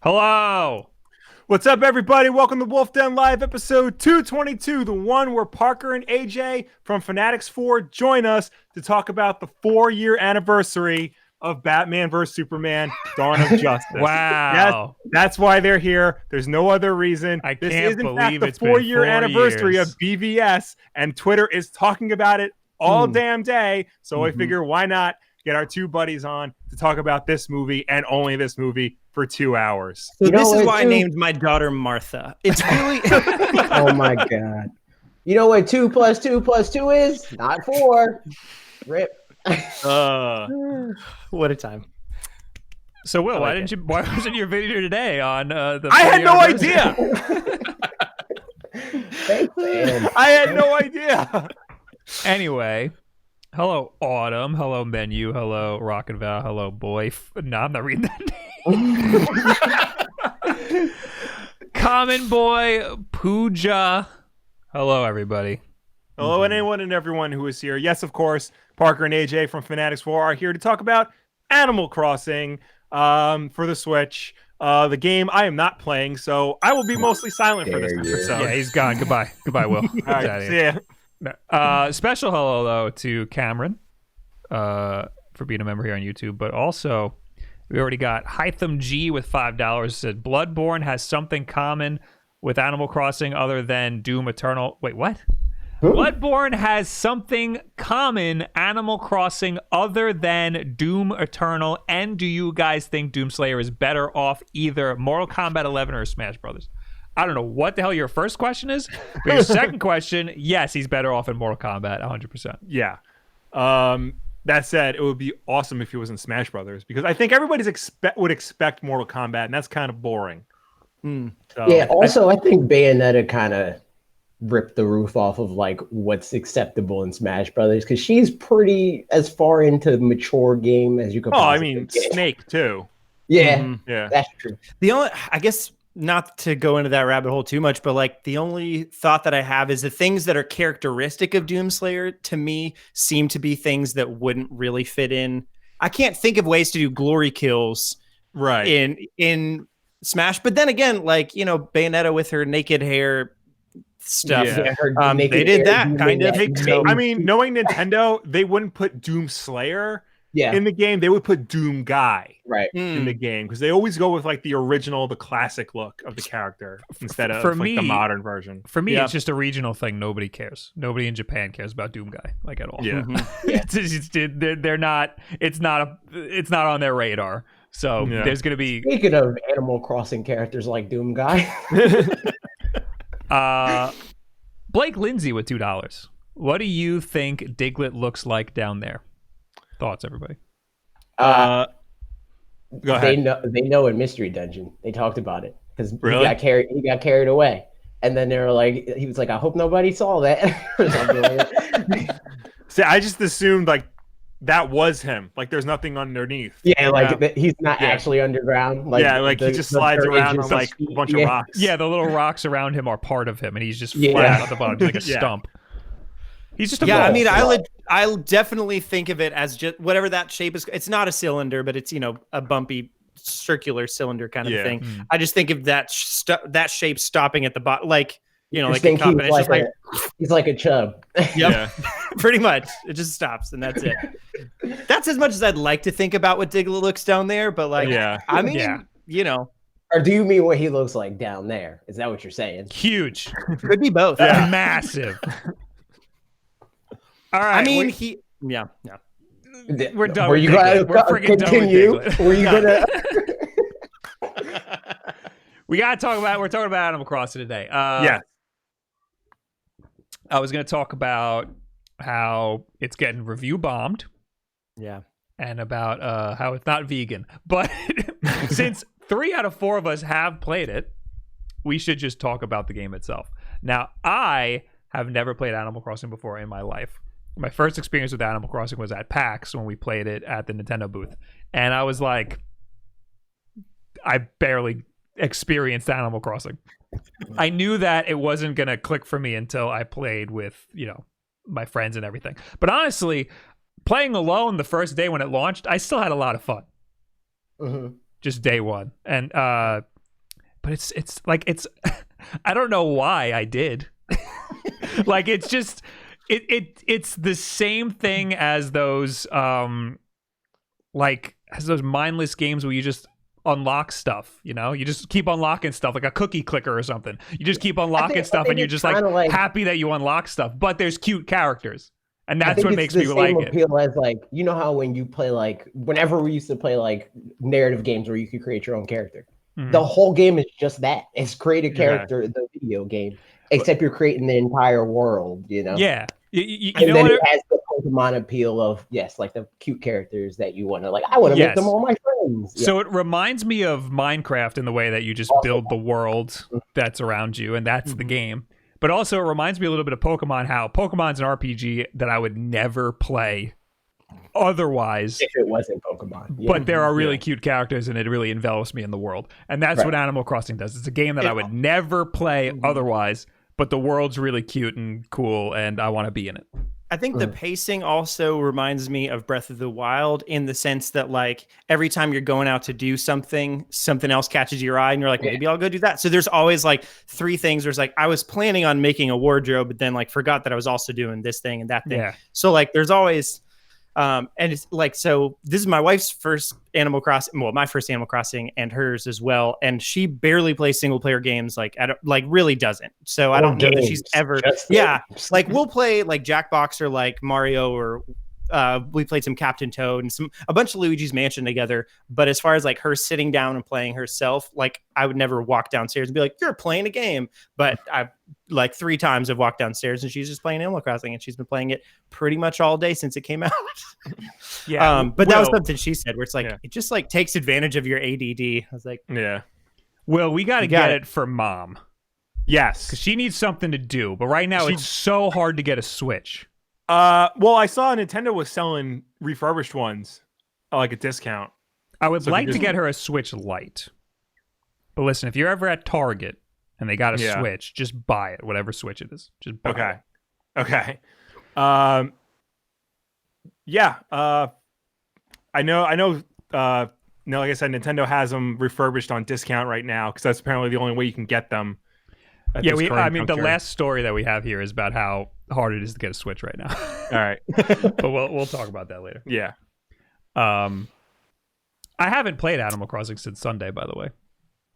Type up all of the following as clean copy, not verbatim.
Hello. What's up, everybody? Welcome to Wulff Den Live, episode 222, the one where Parker and AJ from Fanatics 4 join us to talk about the 4-year anniversary of Batman vs. Superman, Dawn of Justice. Wow. That's why they're here. There's no other reason. I This can't is, in believe fact, it's the been 4-year 4 anniversary years. of BVS, and Twitter is talking about it all damn day. So I figure, why not get our two buddies on to talk about this movie and only this movie for 2 hours. So this is why I named my daughter Martha. It's really Oh my god. You know what 2 + 2 + 2 is? Not 4. Rip. what a time. So Will, why wasn't your video today on the I had no 4-year idea. Thanks, man. I had no idea. Anyway, hello Autumn, hello Menu, hello Rock and Val, hello Boy. No, I'm not reading that name. Common Boy, Pooja. Hello everybody. Hello, and anyone and everyone who is here. Yes, of course, Parker and AJ from Fanatics 4 are here to talk about Animal Crossing for the Switch. The game I am not playing, so I will be mostly silent for this episode. Yeah, he's gone. Goodbye. Goodbye, Will. All right, see ya. Special hello, though, to Cameron for being a member here on YouTube, but also we already got Hytham G with $5. Said Bloodborne has something common with Animal Crossing other than Doom Eternal. Wait, what? Bloodborne has something common, Animal Crossing, other than Doom Eternal. And do you guys think Doomslayer is better off either Mortal Kombat 11 or Smash Brothers? I don't know what the hell your first question is, but your second question, yes, he's better off in Mortal Kombat, 100%. Yeah. That said, it would be awesome if he was in Smash Brothers, because I think everybody's would expect Mortal Kombat, and that's kind of boring. So, Yeah, also I think Bayonetta kind of ripped the roof off of like what's acceptable in Smash Brothers, because she's pretty as far into the mature game as you could possibly get. Snake too. Yeah, Yeah. that's true. The only, I guess, not to go into that rabbit hole too much, but like the only thought that I have is the things that are characteristic of Doomslayer to me seem to be things that wouldn't really fit in. I can't think of ways to do glory kills Right. in Smash, but then again, like, you know, Bayonetta with her naked hair stuff. Yeah. They did that kind of. I mean, knowing Nintendo, they wouldn't put Doom Slayer in the game. They would put Doom Guy in the game, because they always go with like the original, the classic look of the character instead of the modern version. For me, it's just a regional thing. Nobody cares. Nobody in Japan cares about Doom Guy, like, at all. Yeah. They're not. It's not on their radar. So there's gonna be. Speaking of Animal Crossing characters like Doom Guy. Blake Lindsay with $2. What do you think Diglett looks like down there? Thoughts, everybody? Go ahead. They know in Mystery Dungeon. They talked about it because Really? he got carried away, and then they were like, he was like, I hope nobody saw that or something like that. See, I just assumed like that was him. Like there's nothing underneath. Yeah, like he's not actually underground. Like, he just slides around on like a bunch of rocks. Yeah, the little rocks around him are part of him, and he's just flat at the bottom, like a stump. He's just a ball. I mean, I'll definitely think of it as just whatever that shape is. It's not a cylinder, but it's, you know, a bumpy circular cylinder kind of thing. I just think of that shape stopping at the bottom, like, you know, like a cup, and it's just like he's like a chub. Yep, pretty much. It just stops, and that's it. That's as much as I'd like to think about what Diglett looks down there, but like, I mean, you know. Or do you mean what he looks like down there? Is that what you're saying? Huge. Could be both. Massive. All right. I mean, we're done. Were you going to continue? Were you going to? We're talking about Animal Crossing today. I was going to talk about how it's getting review bombed. Yeah. And about how it's not vegan. But since 3 out of 4 of us have played it, we should just talk about the game itself. Now, I have never played Animal Crossing before in my life. My first experience with Animal Crossing was at PAX when we played it at the Nintendo booth. And I was like, I barely experienced Animal Crossing. I knew that it wasn't going to click for me until I played with, you know, my friends and everything. But honestly, playing alone the first day when it launched, I still had a lot of fun. Just day one. And but it's like it's I don't know why I did. Like it's just it's the same thing as those mindless games where you just unlock stuff, you know, you just keep unlocking stuff like a cookie clicker or something. You just keep unlocking stuff and you're just like happy that you unlock stuff, but there's cute characters. And that's what makes people like it. Appeal as like, you know how when you play like, whenever we used to play like narrative games where you could create your own character, the whole game is just that. It's create a character in the video game, except you're creating the entire world, you know? Yeah. You and know then it has the Pokemon appeal of, yes, like the cute characters that you want to, like, I want to make them all my friends. So it reminds me of Minecraft in the way that you just build the world that's around you, and that's the game. But also it reminds me a little bit of Pokemon, how Pokemon's an RPG that I would never play otherwise. If it wasn't Pokemon. Yeah. But there are really cute characters, and it really envelops me in the world. And that's what Animal Crossing does. It's a game that I would never play otherwise, but the world's really cute and cool, and I want to be in it. I think the pacing also reminds me of Breath of the Wild in the sense that, like, every time you're going out to do something, something else catches your eye and you're like, maybe I'll go do that. So there's always like 3 things. There's like, I was planning on making a wardrobe, but then like forgot that I was also doing this thing and that thing. Yeah. So like there's always, and it's like, so this is my wife's first Animal Crossing, well, my first Animal Crossing and hers as well. And she barely plays single player games, like really doesn't. So I don't know that she's ever, like we'll play like Jackbox or like Mario or we played some Captain Toad and a bunch of Luigi's Mansion together. But as far as like her sitting down and playing herself, like I would never walk downstairs and be like, you're playing a game. But I like 3 times I've walked downstairs and she's just playing Animal Crossing, and she's been playing it pretty much all day since it came out. But that was something she said where it's like, it just like takes advantage of your ADD. I was like, Well, we got to get it for Mom. Yes. Because she needs something to do. But right now it's so hard to get a Switch. Well, I saw Nintendo was selling refurbished ones, like a discount. I would like to get her a Switch Lite. But listen, if you're ever at Target and they got a Switch, just buy it, whatever Switch it is. Just buy it. Okay. I know. Like I said, Nintendo has them refurbished on discount right now because that's apparently the only way you can get them. The last story that we have here is about how hard it is to get a Switch right now. All right. But we'll talk about that later. Yeah. I haven't played Animal Crossing since Sunday, by the way.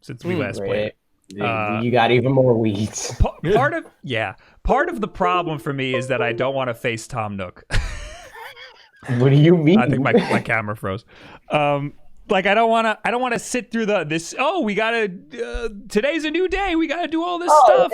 Since we last played. You got even more weeds. Part of the problem for me is that I don't want to face Tom Nook. What do you mean? I think my camera froze. Like I don't want to sit through this. Oh, we gotta. Today's a new day. We gotta do all this stuff.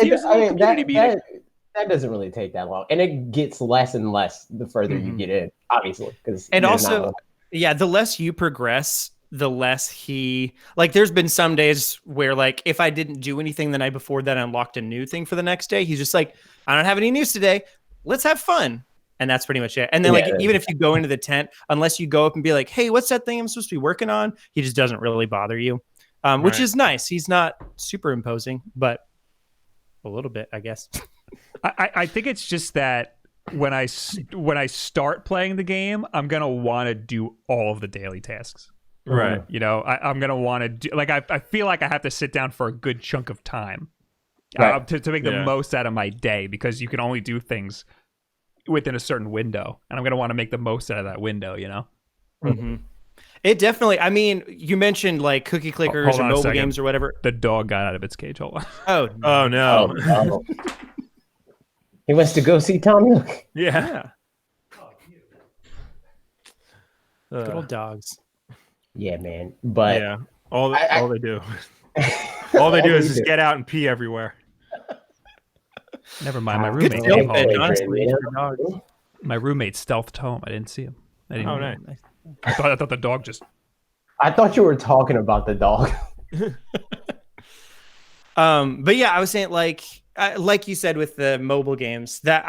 That doesn't really take that long, and it gets less and less the further you get in, obviously. The less you progress, the less he like. There's been some days where like if I didn't do anything the night before that unlocked a new thing for the next day, he's just like, I don't have any news today. Let's have fun. And that's pretty much it. And then even if you go into the tent, unless you go up and be like, hey, what's that thing I'm supposed to be working on? He just doesn't really bother you, which is nice. He's not super imposing, but a little bit, I guess. I think it's just that when I start playing the game, I'm going to want to do all of the daily tasks. Right. You know, I'm going to want to do, like, I feel like I have to sit down for a good chunk of time to make the most out of my day, because you can only do things within a certain window, and I'm going to want to make the most out of that window, you know? Mm-hmm. It definitely, I mean, you mentioned like cookie clickers or mobile games or whatever. The dog got out of its cage. Hold on. Oh no. Oh. He wants to go see Tom Nook. Yeah. Good old dogs. Yeah, man. But all they do. All they do is just get out and pee everywhere. Never mind, my roommate stealthed home. I didn't see him. Nice. I thought the dog just. I thought you were talking about the dog. But yeah, I was saying like you said with the mobile games that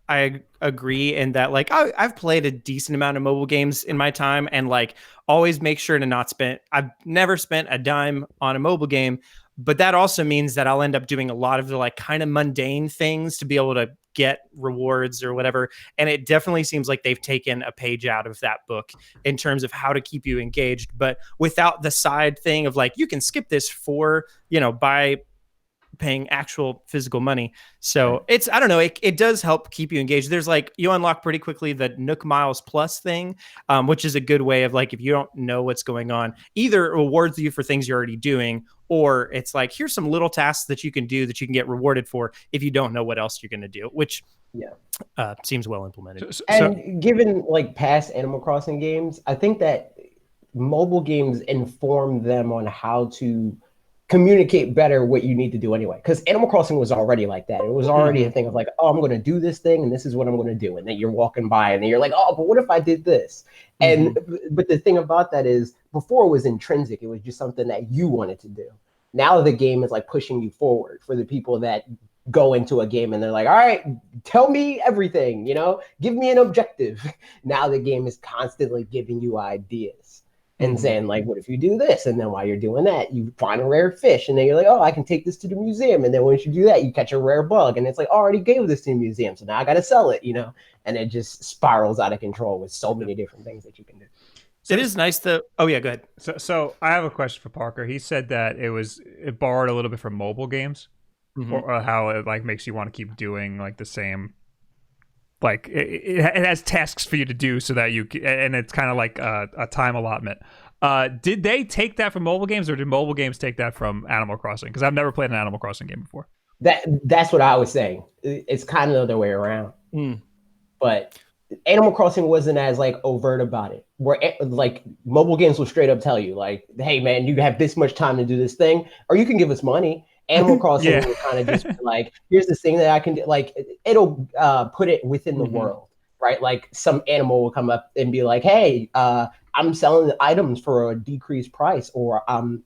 I agree in that like I've played a decent amount of mobile games in my time, and like always make sure to not spend. I've never spent a dime on a mobile game. But that also means that I'll end up doing a lot of the like kind of mundane things to be able to get rewards or whatever. And it definitely seems like they've taken a page out of that book in terms of how to keep you engaged, but without the side thing of like, you can skip this for, by paying actual physical money. So it's, I don't know, it does help keep you engaged. There's like, you unlock pretty quickly the Nook Miles Plus thing, which is a good way of like, if you don't know what's going on, either it rewards you for things you're already doing, or it's like, here's some little tasks that you can do that you can get rewarded for if you don't know what else you're going to do, which seems well implemented. And given like past Animal Crossing games, I think that mobile games inform them on how to communicate better what you need to do anyway. Because Animal Crossing was already like that. It was already a thing of like, oh, I'm going to do this thing and this is what I'm going to do. And then you're walking by and then you're like, oh, but what if I did this? And but the thing about that is before it was intrinsic. It was just something that you wanted to do. Now the game is like pushing you forward for the people that go into a game and they're like, all right, tell me everything, give me an objective. Now the game is constantly giving you ideas. And saying like, what if you do this? And then while you're doing that, you find a rare fish. And then you're like, oh, I can take this to the museum. And then once you do that, you catch a rare bug. And it's like, oh, I already gave this to the museum. So now I got to sell it, And it just spirals out of control with so many different things that you can do. It is nice to... Oh, yeah, go ahead. So I have a question for Parker. He said that it borrowed a little bit from mobile games, or how it like makes you want to keep doing like the same... Like it has tasks for you to do so that and it's kind of like a time allotment. Did they take that from mobile games, or did mobile games take that from Animal Crossing? Because I've never played an Animal Crossing game before. That's what I was saying. It's kind of the other way around. But Animal Crossing wasn't as like overt about it. Where like mobile games will straight up tell you like, hey man, you have this much time to do this thing, or you can give us money. Animal Crossing will kind of just be like, here's this thing that I can do. Like, it'll put it within the world, right? Like, some animal will come up and be like, hey, I'm selling the items for a decreased price, or I'm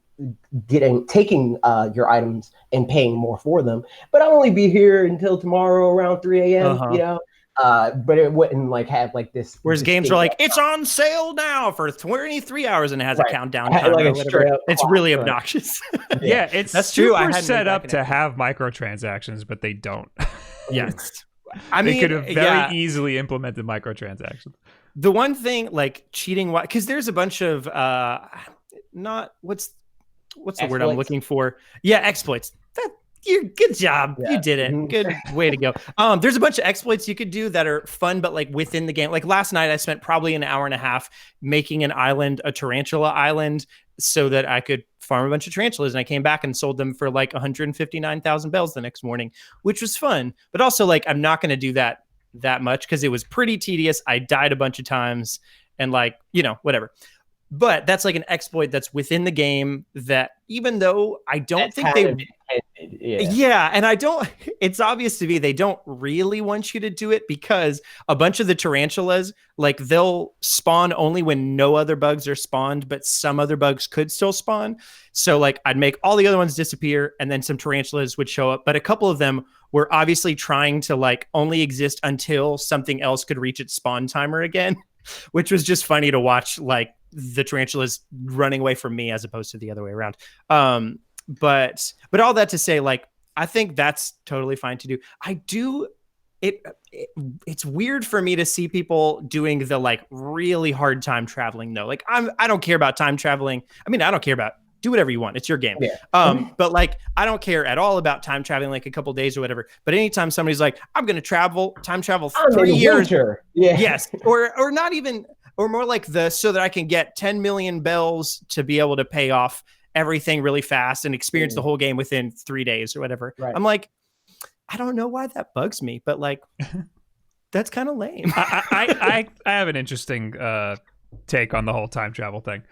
taking your items and paying more for them. But I'll only be here until tomorrow around 3 a.m., but it wouldn't like have like this. Whereas games are like, it's on sale now for 23 hours, and it has a countdown time. Like it's really obnoxious. That's true. I set up to have microtransactions, but they don't. Yes. They could have very easily implemented microtransactions. The one thing like cheating, because there's a bunch of what's the word I'm looking for? Yeah, exploits. Good job. You did it. Good way to go. There's a bunch of exploits you could do that are fun, but like within the game. Like last night, I spent probably an hour and a half making an island, a tarantula island, so that I could farm a bunch of tarantulas. And I came back and sold them for like 159,000 bells the next morning, which was fun. But also like, I'm not going to do that much because it was pretty tedious. I died a bunch of times and like, whatever. But that's like an exploit that's within the game that even though I don't think they... and I don't... It's obvious to me they don't really want you to do it because a bunch of the tarantulas, like they'll spawn only when no other bugs are spawned, but some other bugs could still spawn. So like I'd make all the other ones disappear and then some tarantulas would show up. But a couple of them were obviously trying to like only exist until something else could reach its spawn timer again, which was just funny to watch, like the tarantulas running away from me as opposed to the other way around. But all that to say, like, I think that's totally fine to do. It's weird for me to see people doing the like really hard time traveling though. Like I don't care about time traveling. I mean, I don't care about, do whatever you want. It's your game. But like, I don't care at all about time traveling, like a couple days or whatever. But anytime somebody's like, I'm going to time travel 3 years. Yes. Or not even, or more like so that I can get 10 million bells to be able to pay off everything really fast and experience the whole game within 3 days or whatever. Right. I'm like, I don't know why that bugs me, but like, that's kind of lame. I have an interesting take on the whole time travel thing.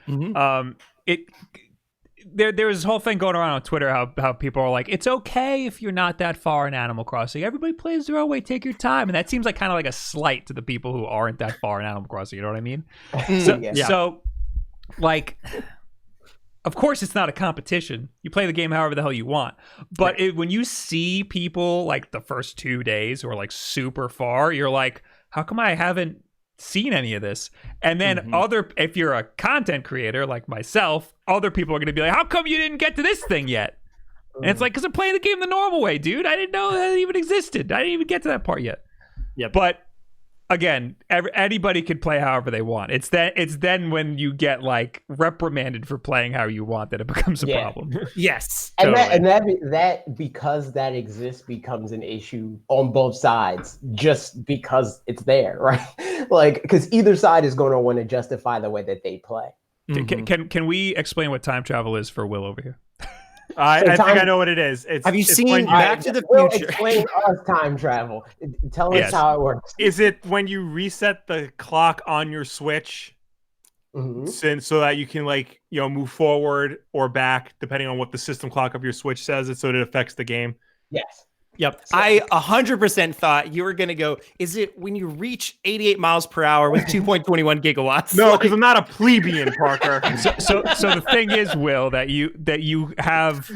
There was this whole thing going around on Twitter how people are like, it's okay if you're not that far in Animal Crossing. Everybody plays their own way. Take your time. And that seems like kind of like a slight to the people who aren't that far in Animal Crossing. You know what I mean? So like, of course, it's not a competition. You play the game however the hell you want. But when you see people like the first 2 days who are like super far, you're like, how come I haven't seen any of this? And then if you're a content creator like myself, other people are going to be like, how come you didn't get to this thing yet? And it's like, because I'm playing the game the normal way, dude. I didn't know that it even existed. I didn't even get to that part yet. Yeah, but again, anybody can play however they want. It's then when you get like reprimanded for playing how you want that it becomes a problem. Yes, and totally. that because that exists becomes an issue on both sides just because it's there, right? Like, because either side is going to want to justify the way that they play. Can we explain what time travel is for Will over here? I think I know what it is. Have you seen when Back to the Will Future? explain us time travel. Tell us how it works. Is it when you reset the clock on your Switch, so that you can move forward or back depending on what the system clock of your Switch says, so it affects the game? Yes. Yep. I 100% thought you were going to go, is it when you reach 88 miles per hour with 2.21 gigawatts? No, because I'm not a plebeian, Parker. So the thing is, Will, that you have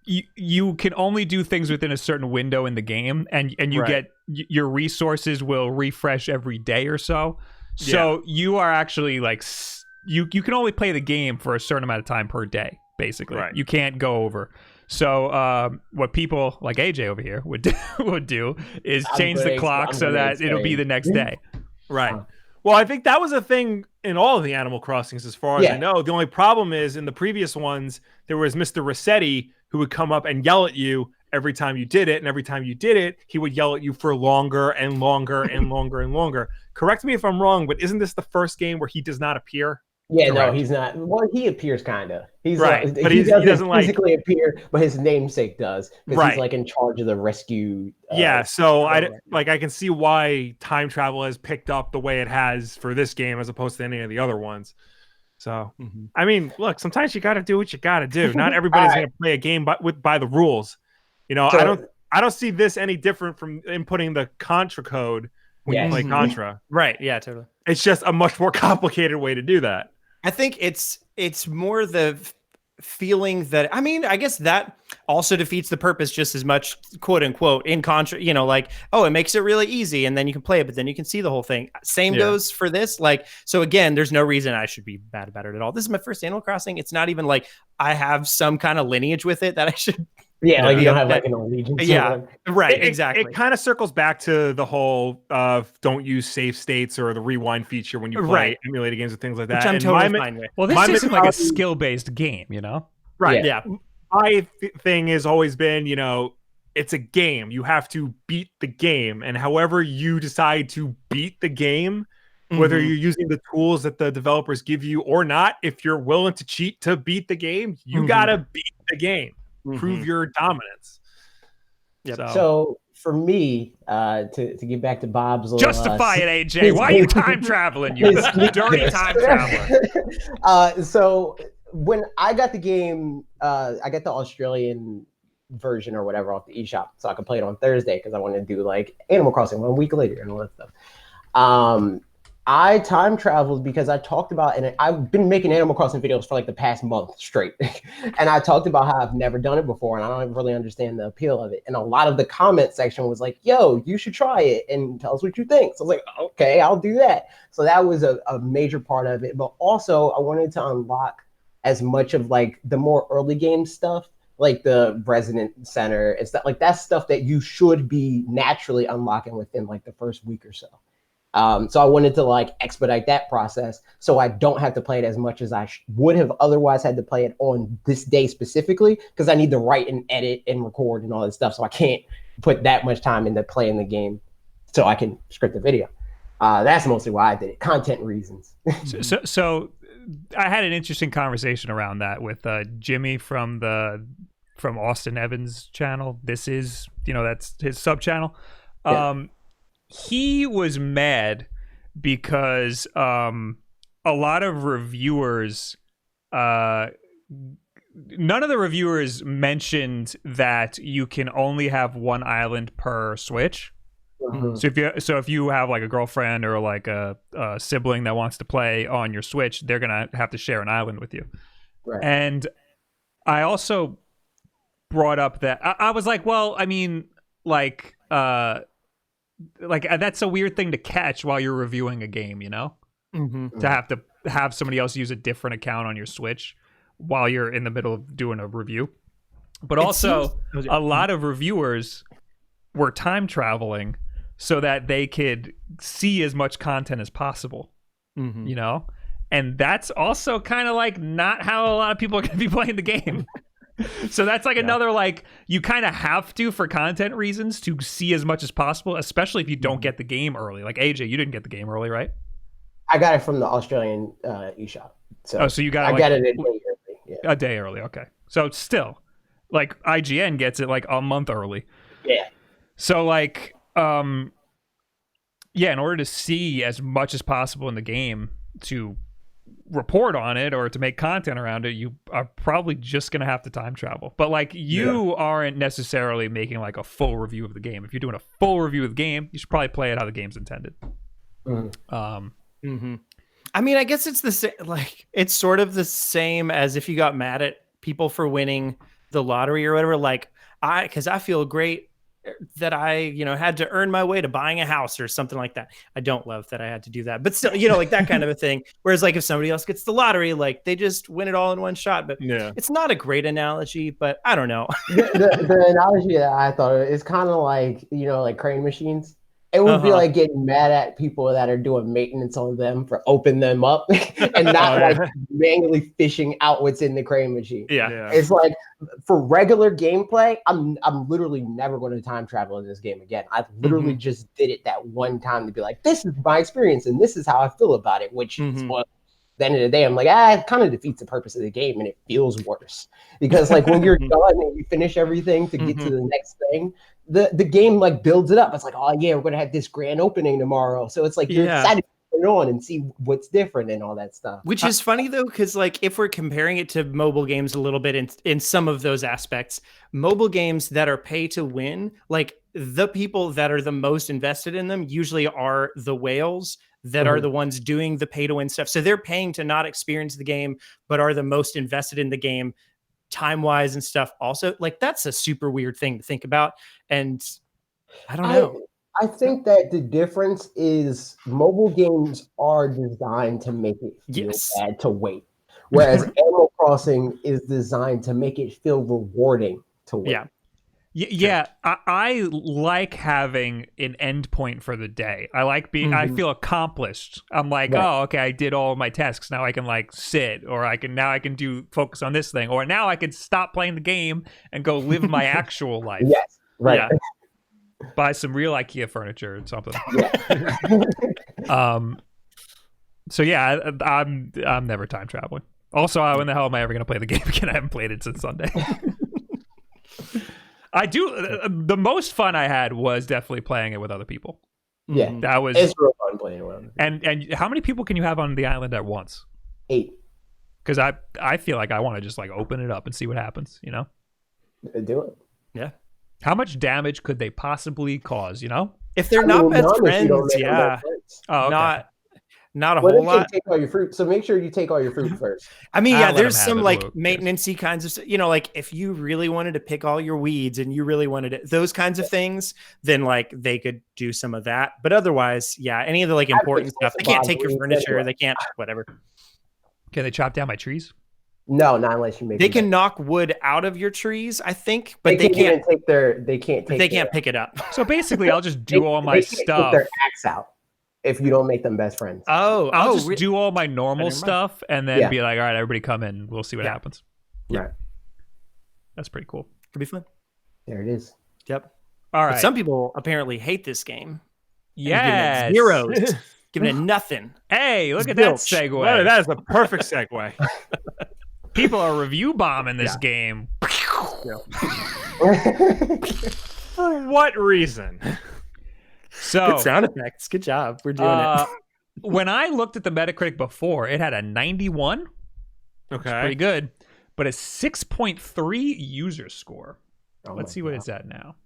you can only do things within a certain window in the game, and you get your resources will refresh every day or so. So you are actually like you can only play the game for a certain amount of time per day, basically. Right. You can't go over. So what people like AJ over here would do is change the clock so that it'll be the next day. Right. Well, I think that was a thing in all of the Animal Crossings, as far as I know. The only problem is in the previous ones, there was Mr. Rossetti who would come up and yell at you every time you did it. And every time you did it, he would yell at you for longer and longer and longer and longer. Correct me if I'm wrong, but isn't this the first game where he does not appear? Yeah, no, he's not. Well, he appears kind of. He's right, but he doesn't physically appear, but his namesake does, because he's like in charge of the rescue. So I can see why time travel has picked up the way it has for this game as opposed to any of the other ones. So I mean, look, sometimes you got to do what you got to do. Not everybody's going to play a game by the rules. I don't see this any different from inputting the Contra code when you play Contra. Right? Yeah, totally. It's just a much more complicated way to do that. I think it's more the feeling that, I mean, I guess that also defeats the purpose just as much, quote unquote, in Contra, it makes it really easy and then you can play it, but then you can see the whole thing. Same goes for this. So again, there's no reason I should be bad about it at all. This is my first Animal Crossing. It's not even like I have some kind of lineage with it that I should. Yeah, you don't have like an allegiance. Yeah, right, exactly. It kind of circles back to the whole don't use save states or the rewind feature when you play emulated games and things like that. Which I'm totally fine with. Well, this isn't like a skill-based game, Right. Yeah. My thing has always been, it's a game. You have to beat the game. And however you decide to beat the game, whether you're using the tools that the developers give you or not, if you're willing to cheat to beat the game, you got to beat the game. Prove your dominance. Yep. So for me, to get back to Bob's little, justify it, AJ. Why are you time traveling? You dirty time traveler. So when I got the game, I got the Australian version or whatever off the eShop, so I could play it on Thursday because I wanted to do like Animal Crossing 1 week later and all that stuff. I time traveled because I talked about, and I've been making Animal Crossing videos for like the past month straight. And I talked about how I've never done it before and I don't really understand the appeal of it. And a lot of the comment section was like, yo, you should try it and tell us what you think. So I was like, okay, I'll do that. So that was a major part of it. But also I wanted to unlock as much of like the more early game stuff, like the resident center and stuff like that's stuff that you should be naturally unlocking within like the first week or so. So I wanted to like expedite that process so I don't have to play it as much as I would have otherwise had to play it on this day specifically, because I need to write and edit and record and all this stuff. So I can't put that much time into playing the game so I can script the video. That's mostly why I did it. Content reasons. So I had an interesting conversation around that with Jimmy from Austin Evans' channel. This is, that's his sub channel. He was mad because a lot of reviewers, none of the reviewers mentioned that you can only have one island per Switch. So if you have like a girlfriend or like a sibling that wants to play on your Switch, they're gonna have to share an island with you. Right. And I also brought up that I was like, well, I mean, like that's a weird thing to catch while you're reviewing a game, to have somebody else use a different account on your Switch while you're in the middle of doing a review. But also, a lot of reviewers were time traveling so that they could see as much content as possible, you know? And that's also kind of like not how a lot of people are going to be playing the game. So that's like another, like, you kind of have to, for content reasons, to see as much as possible, especially if you don't get the game early. Like, AJ, you didn't get the game early, right? I got it from the Australian eShop. So you got it, I like, got it a day early. Yeah. A day early, okay. So still, like, IGN gets it like a month early. Yeah. So, like, in order to see as much as possible in the game to report on it or to make content around it, you are probably just going to have to time travel. But, like, you aren't necessarily making, like, a full review of the game. If you're doing a full review of the game, you should probably play it how the game's intended. I mean, I guess it's the same. Like, it's sort of the same as if you got mad at people for winning the lottery or whatever. Like, because I feel great that I, had to earn my way to buying a house or something like that. I don't love that I had to do that, but still, like that kind of a thing. Whereas, like, if somebody else gets the lottery, like, they just win it all in one shot. But it's not a great analogy, but I don't know. the analogy that I thought of is kind of like, like crane machines. It would be like getting mad at people that are doing maintenance on them for opening them up and not like manually fishing out what's in the crane machine. Yeah. It's like, for regular gameplay, I'm literally never going to time travel in this game again. I literally just did it that one time to be like, this is my experience and this is how I feel about it, which is what, at the end of the day, I'm like, it kind of defeats the purpose of the game and it feels worse. Because, like, when you're done and you finish everything to get to the next thing, the game, like, builds it up. It's like, oh yeah, we're gonna have this grand opening tomorrow. So it's like you're excited to put it on and see what's different and all that stuff. Which is funny though, because, like, if we're comparing it to mobile games a little bit in some of those aspects, mobile games that are pay to win, like, the people that are the most invested in them usually are the whales that are the ones doing the pay to win stuff. So they're paying to not experience the game, but are the most invested in the game time wise and stuff. Also, like, that's a super weird thing to think about. And I don't know. I think that the difference is mobile games are designed to make it feel bad to wait. Whereas Animal Crossing is designed to make it feel rewarding to wait. Yeah, I like having an end point for the day. I like being, I feel accomplished. I'm like, oh, okay, I did all of my tasks. Now I can, like, sit, or I can focus on this thing, or now I can stop playing the game and go live my actual life. Yes, right. Yeah. Buy some real IKEA furniture or something. So yeah, I'm never time traveling. Also, when the hell am I ever going to play the game again? I haven't played it since Sunday. I do. The most fun I had was definitely playing it with other people. Yeah, that was. It's real fun playing it with them. And how many people can you have on the island at once? 8. Because I feel like I want to just, like, open it up and see what happens. Do it. Yeah. How much damage could they possibly cause? If they're not best friends, Oh, okay. Not a whole lot. Take all your fruit, so make sure you take all your fruit first. I mean, there's some, like, maintenance-y kinds of stuff. Like, if you really wanted to pick all your weeds and you really wanted those kinds of things, then, like, they could do some of that. But otherwise, any of the, like, important stuff. They can't take your furniture. They can't, whatever. Can they chop down my trees? No, not unless you make. They can knock wood out of your trees, I think, but they can't take their. They can't pick it up. So basically, I'll just do all my stuff. Take their axe out. If you don't make them best friends. I'll just do all my normal stuff and then be like, all right, everybody come in. We'll see what happens. Right. That's pretty cool. Could be fun. There it is. Yep. All right. But some people apparently hate this game. Yes. Giving it zeros. Giving it nothing. Hey, look at that segue. Well, that is a perfect segue. People are review bombing this game. For what reason? So good sound effects. Good job. We're doing it. When I looked at the Metacritic before, it had a 91. Okay. Pretty good. But a 6.3 user score. Let's see what it's at now.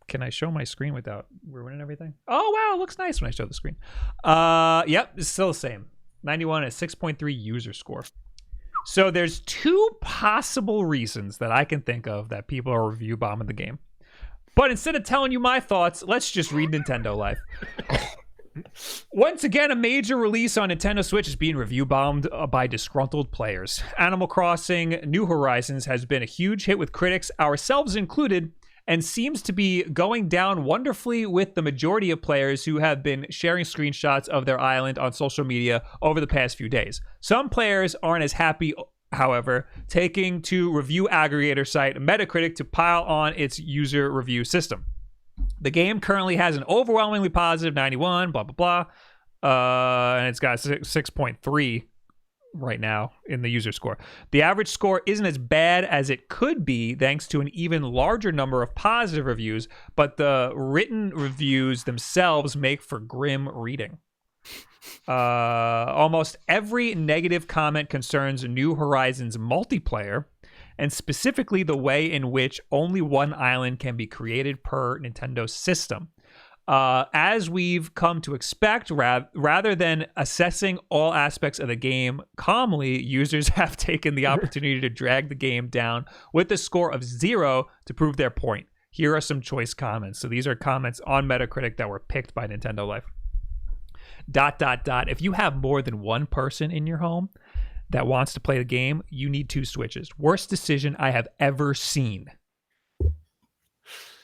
Can I show my screen without ruining everything? Oh, wow. It looks nice when I show the screen. Yep. It's still the same. 91 and a 6.3 user score. So there's 2 possible reasons that I can think of that people are review bombing the game. But instead of telling you my thoughts, let's just read Nintendo Life. Once again, a major release on Nintendo Switch is being review bombed by disgruntled players. Animal Crossing New Horizons has been a huge hit with critics, ourselves included, and seems to be going down wonderfully with the majority of players who have been sharing screenshots of their island on social media over the past few days. Some players aren't as happy, however, taking to review aggregator site Metacritic to pile on its user review system. The game currently has an overwhelmingly positive 91, blah, blah, blah. And it's got 6.3 right now in the user score. The average score isn't as bad as it could be thanks to an even larger number of positive reviews, but the written reviews themselves make for grim reading. Almost every negative comment concerns New Horizons multiplayer, and specifically the way in which only one island can be created per Nintendo system. As we've come to expect, rather than assessing all aspects of the game calmly, users have taken the opportunity to drag the game down with a score of 0 to prove their point. Here are some choice comments. So these are comments on Metacritic that were picked by Nintendo Life. ... If you have more than one person in your home that wants to play the game, you need 2 Switches. Worst decision I have ever seen.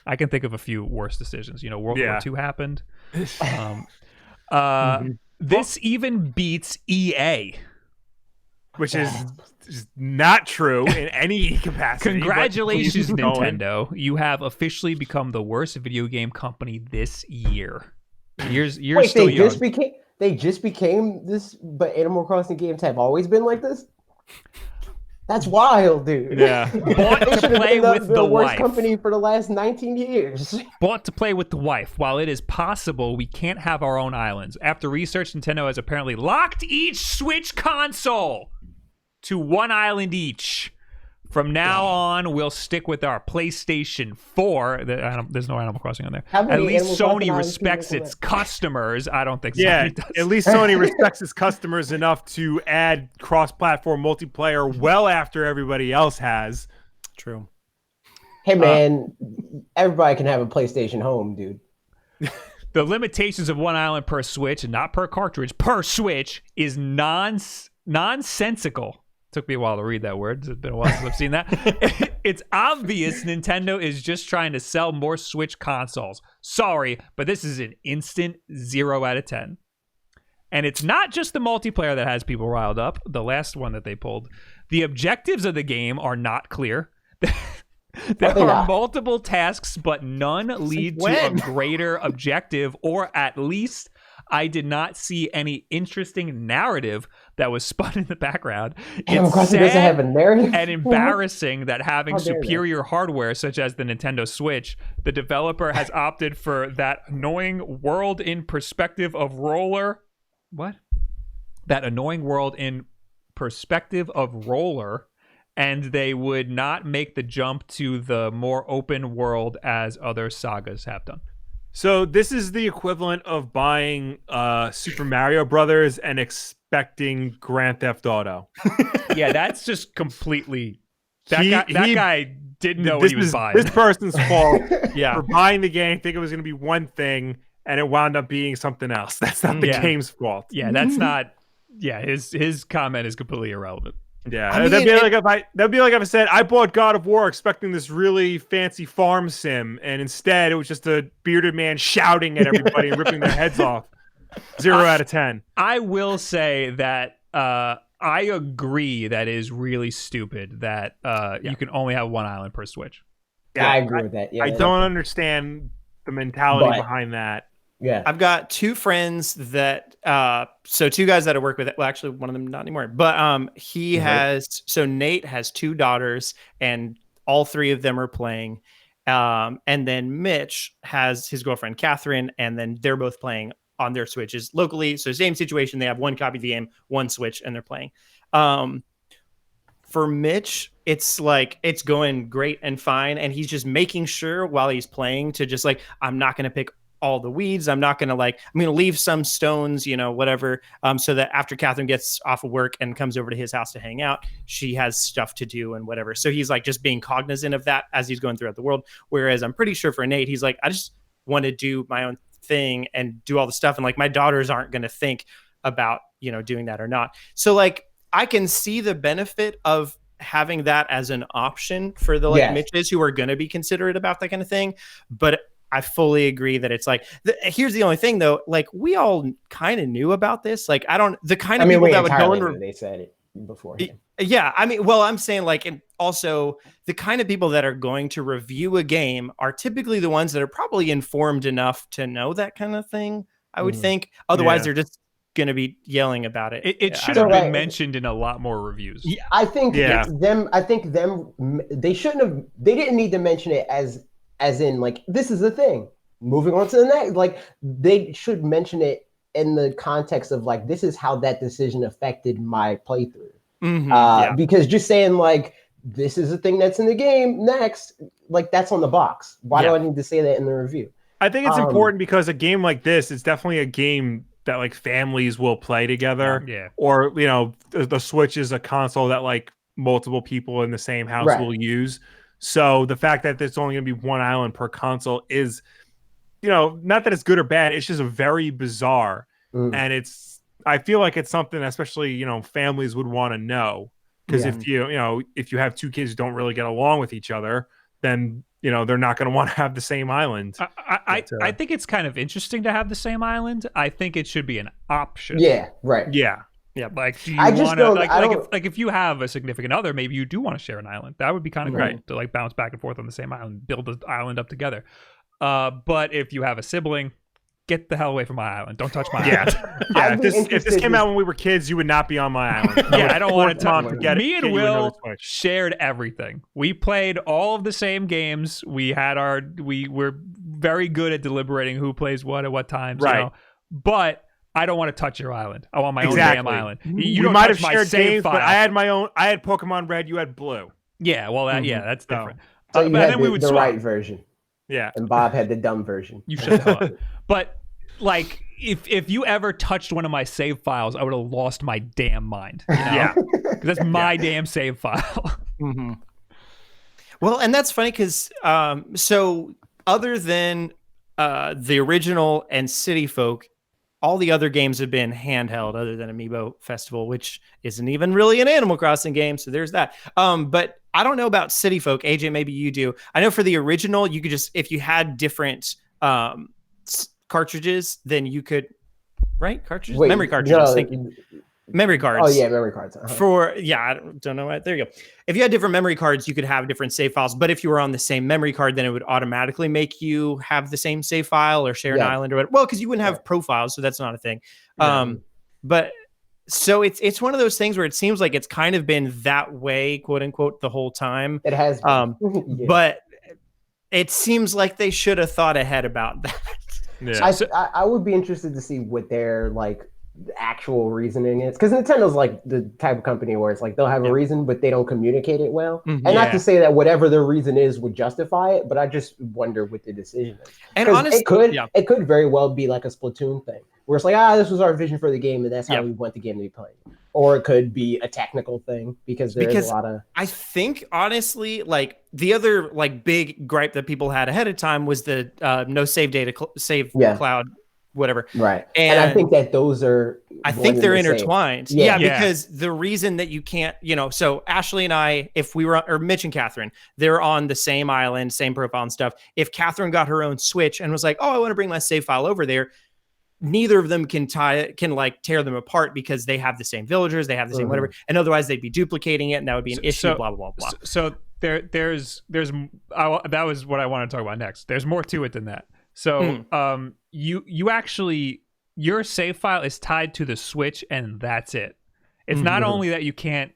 I can think of a few worse decisions. You know, World War II happened. This even beats EA. Which is not true in any capacity. Congratulations, Nintendo. You have officially become the worst video game company this year. You're Wait, still young. They just became this, but Animal Crossing games have always been like this? That's wild, dude. Yeah. Bought to play with the worst wife. company for the last 19 years. Bought to play with the wife. While it is possible we can't have our own islands, after research, Nintendo has apparently locked each Switch console to one island each. From now on, we'll stick with our PlayStation 4. There's no Animal Crossing on there. At least Sony respects its customers. I don't think Sony does. At least Sony respects its customers enough to add cross-platform multiplayer well after everybody else has. True. Hey, man, everybody can have a PlayStation home, dude. The limitations of one island per Switch, and not per cartridge, per Switch, is nonsensical. Took me a while to read that word. It's been a while since I've seen that. It's obvious Nintendo is just trying to sell more Switch consoles. Sorry, but this is an instant 0 out of 10. And it's not just the multiplayer that has people riled up. The last one that they pulled. The objectives of the game are not clear. There are multiple tasks, but none lead to a greater objective, or at least I did not see any interesting narrative that was spun in the background. It's sad doesn't have a narrative and embarrassing that having superior hardware, such as the Nintendo Switch, the developer has opted for that annoying world in perspective of roller. What? That annoying world in perspective of roller, and they would not make the jump to the more open world as other sagas have done. So this is the equivalent of buying Super Mario Brothers and expecting Grand Theft Auto. Yeah, that's just completely... That guy didn't know what he was buying. This person's fault for buying the game, thinking it was going to be one thing, and it wound up being something else. That's not the game's fault. Yeah, that's not... Yeah, his comment is completely irrelevant. Yeah, I mean, that'd be like if I said I bought God of War expecting this really fancy farm sim, and instead it was just a bearded man shouting at everybody and ripping their heads off. 0 out of 10. I will say that I agree that is really stupid that you can only have one island per Switch. Yeah, I agree with that. Yeah, I don't understand the mentality behind that. Yeah, I've got 2 friends that, so 2 guys that I work with. Well, actually, one of them not anymore. But he has. So Nate has 2 daughters, and all 3 of them are playing. And then Mitch has his girlfriend Catherine, and then they're both playing on their Switches locally. So same situation. They have 1 copy of the game, 1 Switch, and they're playing. For Mitch, it's like it's going great and fine, and he's just making sure while he's playing to just like, I'm not going to pick all the weeds. I'm not going to I'm going to leave some stones, whatever. So that after Catherine gets off of work and comes over to his house to hang out, she has stuff to do and whatever. So he's like just being cognizant of that as he's going throughout the world. Whereas I'm pretty sure for Nate, he's like, I just want to do my own thing and do all the stuff. And like my daughters aren't going to think about, doing that or not. So like I can see the benefit of having that as an option for the like Mitches who are going to be considerate about that kind of thing. But I fully agree that it's like, here's the only thing though, like we all kind of knew about this. Like the kind of people that would go and they said it before. Yeah. I mean, well, I'm saying like, and also the kind of people that are going to review a game are typically the ones that are probably informed enough to know that kind of thing. I would think. Otherwise they're just going to be yelling about it. It should have been mentioned in a lot more reviews. Yeah, I think them. They shouldn't have. They didn't need to mention it as in like this is the thing. Moving on to the next. Like they should mention it in the context of like this is how that decision affected my playthrough. Because just saying like this is the thing that's in the game next, like that's on the box. Why do I need to say that in the review? I think it's important because a game like this is definitely a game that like families will play together. Yeah. Or, the Switch is a console that like multiple people in the same house will use. So the fact that there's only going to be one island per console is, not that it's good or bad. It's just very bizarre. And I feel like it's something, especially, families would want to know. Because if you have two kids who don't really get along with each other, then they're not going to want to have the same island. I think it's kind of interesting to have the same island. I think it should be an option. Yeah, right. Yeah. Yeah, like do you want to if you have a significant other, maybe you do want to share an island. That would be kind of great to like bounce back and forth on the same island, build the island up together. But if you have a sibling, get the hell away from my island. Don't touch my island. Yeah. If this came out when we were kids, you would not be on my island. I don't want to Mom touch. to get Me it, and Will shared everything. We played all of the same games. We were very good at deliberating who plays what at what times. Right. But I don't want to touch your island. I want my own damn island. You might have shared games, but I had my own. I had Pokemon Red. You had Blue. Yeah. Well, that's different. So you had the right version. Yeah. And Bob had the dumb version. You should have. But like, if you ever touched one of my save files, I would have lost my damn mind. Yeah. Because that's my damn save file. Well, and that's funny because so other than the original and City Folk, all the other games have been handheld other than Amiibo Festival, which isn't even really an Animal Crossing game. So there's that. But I don't know about City Folk. AJ, maybe you do. I know for the original, you could just, if you had different cartridges, then you could, right? Cartridges? Wait, memory cartridges. No, memory cards. Oh, yeah, memory cards. I don't know what. There you go. If you had different memory cards, you could have different save files. But if you were on the same memory card, then it would automatically make you have the same save file or share an island or whatever. Well, because you wouldn't have profiles, so that's not a thing. But so it's one of those things where it seems like it's kind of been that way, quote unquote, the whole time. It has been. But it seems like they should have thought ahead about that. Yeah. I would be interested to see what their like actual reasoning is, because Nintendo's like the type of company where it's like they'll have a reason, but they don't communicate it well. And not to say that whatever their reason is would justify it, but I just wonder what the decision is. And honestly, it could very well be like a Splatoon thing, where it's like, this was our vision for the game, and that's how we want the game to be played. Or it could be a technical thing because there's a lot of. I think honestly, like the other like big gripe that people had ahead of time was the no save data save cloud, whatever. Right, and I think that those are. I think they're intertwined. Yeah, because the reason that you can't, so Ashley and I, if we were, or Mitch and Catherine, they're on the same island, same profile and stuff. If Catherine got her own Switch and was like, I want to bring my save file over there, neither of them can tear them apart because they have the same villagers, they have the same whatever, and otherwise they'd be duplicating it, and that would be an issue. Blah blah blah blah. So there's that was what I want to talk about next. There's more to it than that. So you actually, your save file is tied to the Switch, and that's it. It's not only that you can't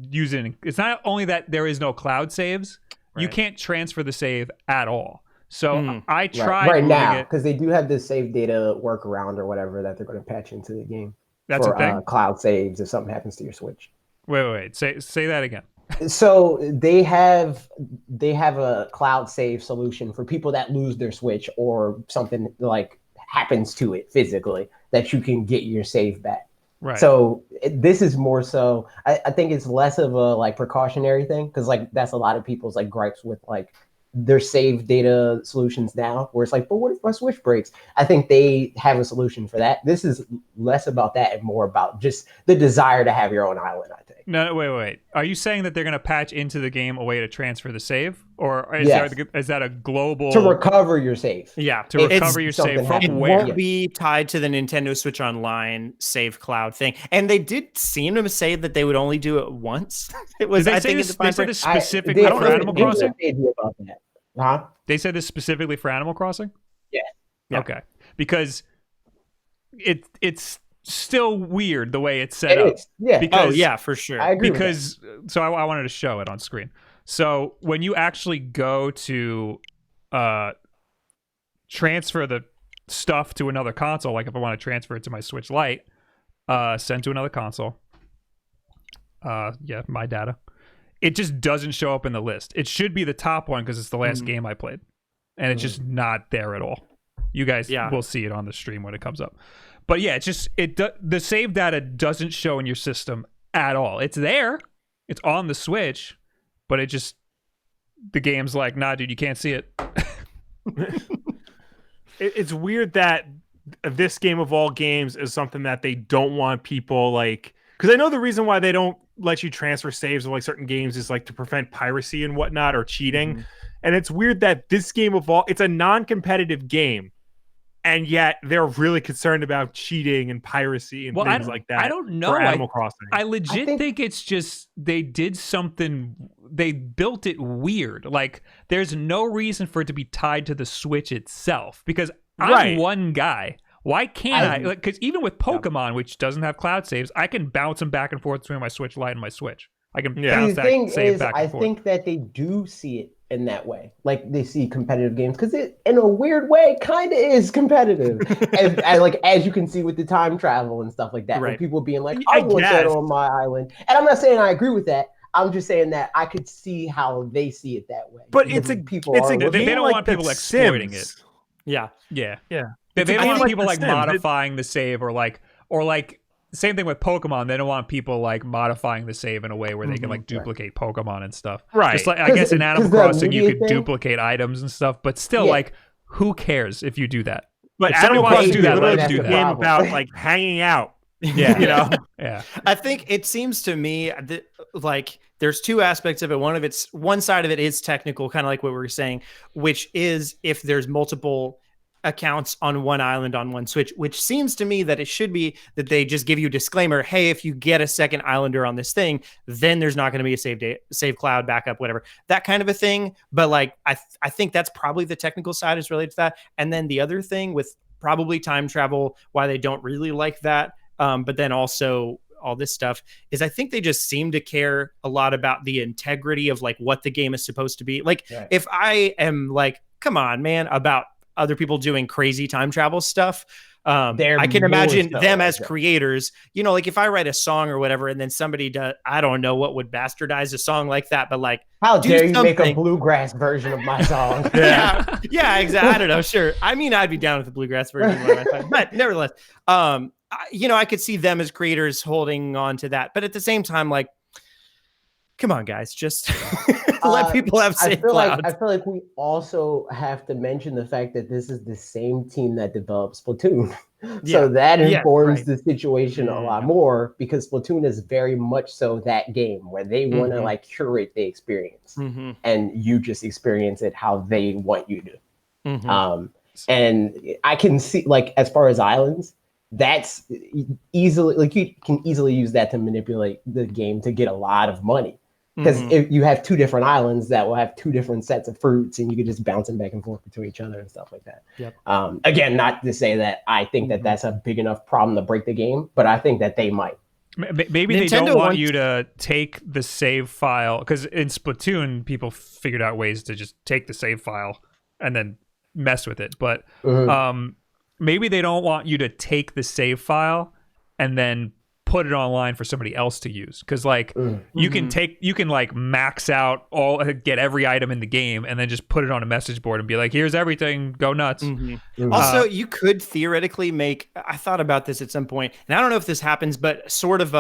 use it. It's not only that there is no cloud saves. Right. You can't transfer the save at all. So I tried right now because they do have this save data workaround or whatever that they're going to patch into the game. That's for a thing? Cloud saves if something happens to your Switch. Wait. Say that again. So they have a cloud save solution for people that lose their Switch or something like happens to it physically, that you can get your save back. Right. So this is more so. I think it's less of a like precautionary thing, because like that's a lot of people's like gripes with like their save data solutions now, where it's like, but what if my Switch breaks? I think they have a solution for that. This is less about that and more about just the desire to have your own island, I think. No, wait. Are you saying that they're going to patch into the game a way to transfer the save? Or is, Yes. is that a global... To recover your save. Yeah. To recover your save from it where? Won't be tied to the Nintendo Switch Online save cloud thing. And they did seem to say that they would only do it once. It was, I think, they said this specifically for Animal Crossing? About that. Huh? They said this specifically for Animal Crossing? Yeah. Okay. Because it's still weird the way it's set up. Yeah. Because, for sure. I agree. Because so I wanted to show it on screen. So when you actually go to transfer the stuff to another console, like if I want to transfer it to my Switch Lite, send to another console. My data. It just doesn't show up in the list. It should be the top one because it's the last game I played, and it's just not there at all. You guys will see it on the stream when it comes up. But yeah, it's just the save data doesn't show in your system at all. It's there, it's on the Switch, but it just the game's like, nah, dude, you can't see it. It's weird that this game of all games is something that they don't want people like, because I know the reason why they don't let you transfer saves of like certain games is like to prevent piracy and whatnot or cheating. And it's weird that this game of all, it's a non-competitive game, and yet they're really concerned about cheating and piracy and things like that. I don't know. For Animal Crossing. I legit think it's just they did something. They built it weird. Like there's no reason for it to be tied to the Switch itself. Because I'm one guy. Why can't I? Because even with Pokemon, which doesn't have cloud saves, I can bounce them back and forth between my Switch Lite and my Switch. I can bounce that save back and forth. I think that they do see it in that way. Like they see competitive games because it, in a weird way, kind of is competitive. as you can see with the time travel and stuff like that. Right. People being like, I want that on my island. And I'm not saying I agree with that. I'm just saying that I could see how they see it that way. But they don't want people exploiting it. Yeah. They They don't want like people The like Sims. modifying the save or like same thing with Pokemon. They don't want people like modifying the save in a way where they can like duplicate Pokemon and stuff. Right. Just like I guess in Animal Crossing you could duplicate items and stuff, but still like who cares if you do that? But if somebody wants to do that, let them do a that. game about like hanging out. Yeah. You know? Yeah. I think it seems to me that like there's two aspects of it. One side of it is technical, kind of like what we were saying, which is if there's multiple accounts on one island on one Switch, which seems to me that it should be that they just give you a disclaimer. Hey, if you get a second islander on this thing, then there's not going to be a save cloud backup, whatever, that kind of a thing. But like, I think that's probably the technical side is related to that. And then the other thing with probably time travel, why they don't really like that. But then also all this stuff is I think they just seem to care a lot about the integrity of like what the game is supposed to be. Like if I am like, come on, man, about other people doing crazy time travel stuff. I can imagine them as creators, you know, like if I write a song or whatever, and then somebody does, I don't know what would bastardize a song like that, but like, how dare you make a bluegrass version of my song? yeah, exactly. I don't know. Sure. I mean, I'd be down with the bluegrass version, but nevertheless, you know, I could see them as creators holding on to that, but at the same time, like, come on, guys, just let people have safe clouds. I feel like we also have to mention the fact that this is the same team that developed Splatoon. So that informs the situation a lot more, because Splatoon is very much so that game where they want to like curate the experience and you just experience it how they want you to. And I can see, like, as far as islands, that's easily, like, you can easily use that to manipulate the game to get a lot of money. Because if you have two different islands that will have two different sets of fruits, and you could just bounce them back and forth between each other and stuff like that. Again, not to say that I think that that's a big enough problem to break the game, but I think that they might. Maybe Nintendo, they don't want you to take the save file, because in Splatoon, people figured out ways to just take the save file and then mess with it. But maybe they don't want you to take the save file and then put it online for somebody else to use, because like you can like max out get every item in the game and then just put it on a message board and be like, here's everything, go nuts. Also, you could theoretically make, I thought about this at some point, and I don't know if this happens, but sort of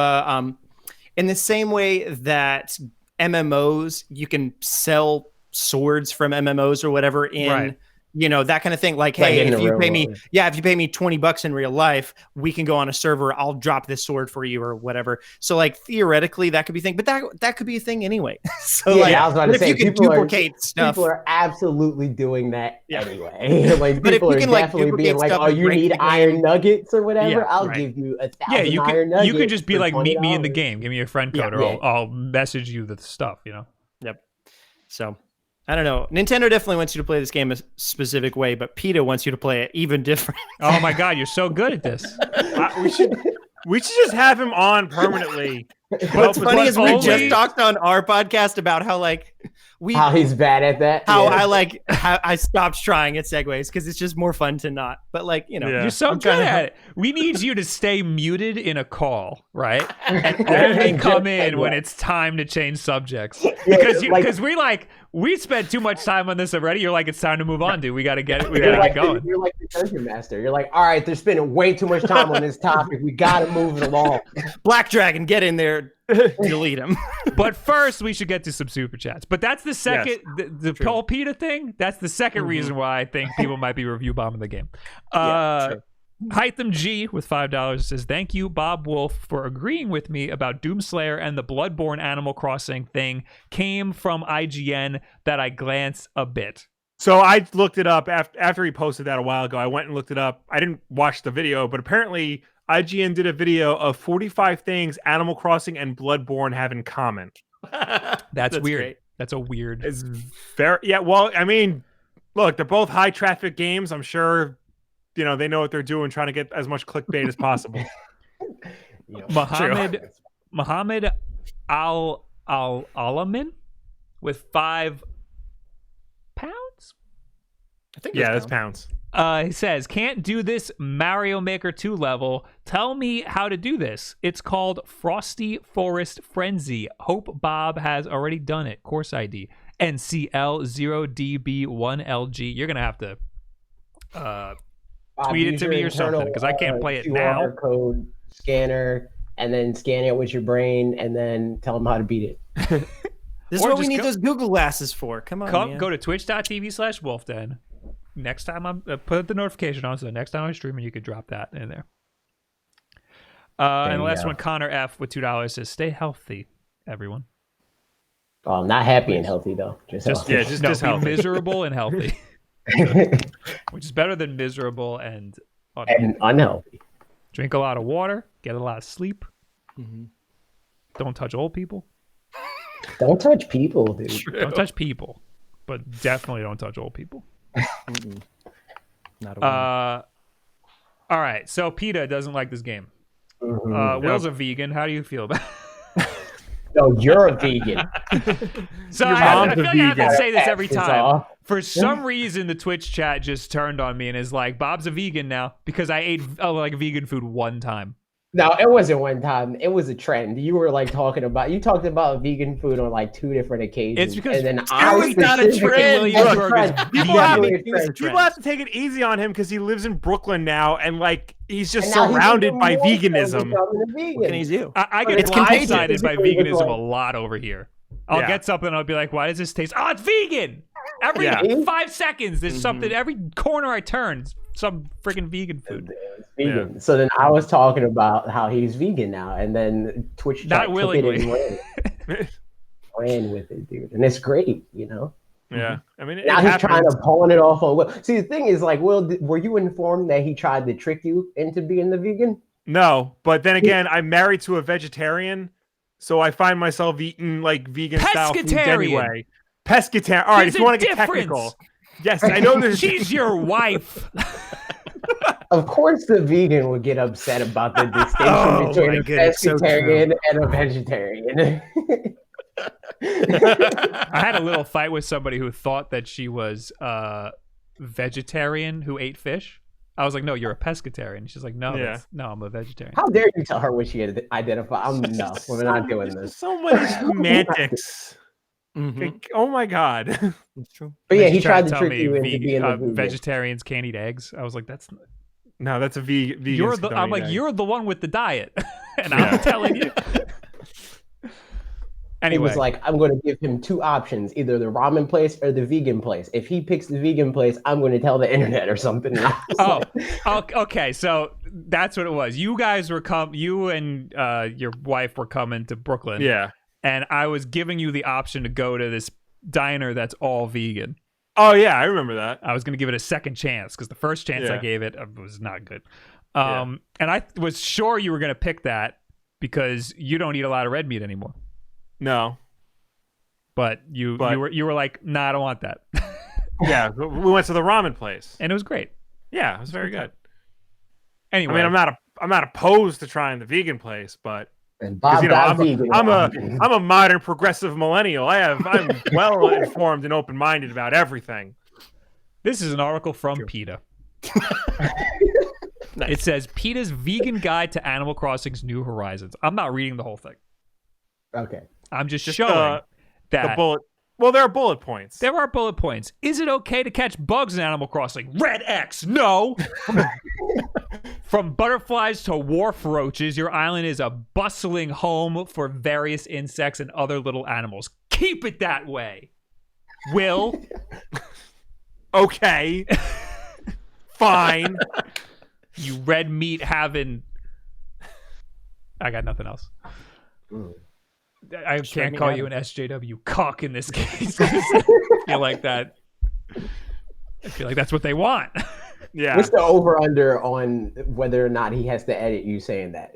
in the same way that MMOs, you can sell swords from MMOs or whatever in. Right. That kind of thing. Like, Like hey, in if the you real pay me, world. if you pay me $20 in real life, we can go on a server. I'll drop this sword for you or whatever. So like theoretically that could be a thing, but that could be a thing anyway. So Yeah, I was about to but say, if you can people duplicate stuff, people are absolutely doing that Yeah. anyway. Like But if people you are can, like, definitely being duplicate like, stuff "Oh, and you break need the iron game." nuggets or whatever? Yeah, I'll right. give you 1,000 Yeah, you iron nuggets." could just be for like, meet me in the $20. game. Give me your friend Yeah. code, or Yeah. I'll message you the stuff. Yep. So I don't know. Nintendo definitely wants you to play this game a specific way, but PETA wants you to play it even different. Oh my God, you're so good at this. We should just have him on permanently. What's funny is we only- just talked on our podcast about how How he's bad at that. Yeah. I stopped trying at segues because it's just more fun to not. But Yeah. You're so I'm good trying to at help. it. We need you to stay muted in a call, right? And only come in when it's time to change subjects. Because we spent too much time on this already. You're like, it's time to move on, dude. We got to get it. We got to get going. You're like the dungeon master. You're like, all right, they're spending way too much time on this topic. We got to move it along. Black Dragon, get in there, delete him. But first, we should get to some super chats. But that's the second, the whole PETA thing. That's the 2nd reason why I think people might be review bombing the game. Hytham G with $5 says, "Thank you, Bob Wulff, for agreeing with me about Doomslayer and the Bloodborne Animal Crossing thing. Came from IGN that I glanced a bit." So I looked it up after he posted that a while ago. I went and looked it up. I didn't watch the video, but apparently IGN did a video of 45 things Animal Crossing and Bloodborne have in common. That's weird. Great. That's a weird. It's very Well, I mean, look, they're both high traffic games. I'm sure, they know what they're doing, trying to get as much clickbait as possible. Muhammad Alamin with £5. I think Yeah, that's pounds. He says, "Can't do this Mario Maker 2 level. Tell me how to do this. It's called Frosty Forest Frenzy. Hope Bob has already done it. Course ID NCL0DB1LG." You're gonna have to tweet it to me or something, because I can't play it now. QR code scanner, and then scan it with your brain, and then tell them how to beat it. This is Or what we just need go- those Google glasses for. Come on, man. Go to twitch.tv/Wulff Den. Next time I'm put the notification on, so next time I'm streaming, you could drop that in there. And the last one, Connor F with $2 says, "Stay healthy, everyone." Oh, I'm not happy and healthy though. Just healthy. No, just be healthy. miserable and healthy, which is better than miserable and And unhealthy. Drink a lot of water, get a lot of sleep. Don't touch old people. Don't touch people, dude. Don't touch people, but definitely don't touch old people. Not a All right, so PETA doesn't like this game. Will's a vegan. How do you feel about it? No, you're a vegan. So Your I mom's feel a like I have to vegan. say this every It's time. off. For some reason, the Twitch chat just turned on me and is like, "Bob's a vegan now," because I ate vegan food one time. No, it wasn't one time. It was a trend. You were talked about vegan food on 2 different occasions. It's because and then it's I really not a specifically- trend. It's a Williamsburg is trend. People It's have, definitely a trend. people have to take it easy on him because he lives in Brooklyn now, and he's just And now he's surrounded even by more so veganism. becoming a vegan. What can he do? I get It's contagious. blindsided by Basically, it's veganism like- a lot over here. I'll Yeah. get something and I'll be like, "Why does this taste? Oh, it's vegan!" Every Yeah. 5 seconds, there's something. Every corner I turn, some freaking vegan food. It's vegan. So then I was talking about how he's vegan now, and then Twitch Not took it willingly. and ran with it, dude. And it's great, Yeah, I mean, Now he's trying to pawn it off on Will. See, the thing is, Will, were you informed that he tried to trick you into being the vegan? No, but then again, I'm married to a vegetarian, so I find myself eating vegan style food Pescatarian. anyway. Pescatarian. All right, There's if you want a to get difference. technical. Yes, I know there's. She's your wife. Of course, the vegan would get upset about the distinction Oh, between my a goodness, so pescatarian and a vegetarian. I had a little fight with somebody who thought that she was vegetarian who ate fish. I was like, "No, you're a pescatarian." She's like, "No, Yeah. no, I'm a vegetarian." How dare you tell her what she identified? No, we're not doing There's this. so many semantics. Mhm. Oh my god. That's true. But yeah, Then he she tried to tell trick me you into being a vegan. vegetarians can't eat eggs. I was like, "That's No, that's a vegan. I'm like, you're the one with the diet, and I'm telling you." Anyway, He was like, I'm going to give him two options, either the ramen place or the vegan place. If he picks the vegan place, I'm going to tell the internet or something. Okay. So that's what it was. You guys were you and your wife were coming to Brooklyn. Yeah. And I was giving you the option to go to this diner that's all vegan. Oh, yeah, I remember that. I was going to give it a second chance because the first chance I gave it was not good. And I was sure you were going to pick that because you don't eat a lot of red meat anymore. No. But you were like, nah, I don't want that. Yeah, we went to the ramen place. And it was great. Yeah, it was very good. Anyway. I mean, I'm not opposed to trying the vegan place, but and Bob I'm a modern progressive millennial. I'm well informed and open-minded about everything. This is an article from PETA. Nice. It says PETA's Vegan Guide to Animal Crossing's New Horizons. I'm not reading the whole thing. Okay. I'm just showing that there are bullet points. There are bullet points. Is it okay to catch bugs in Animal Crossing? Red X, no. From butterflies to wharf roaches, your island is a bustling home for various insects and other little animals. Keep it that way. Will. Okay. Fine. You red meat having... I got nothing else. I can't call you an SJW cock in this case. I feel like that. I feel like that's what they want. Yeah. What's the over/under on whether or not he has to edit you saying that?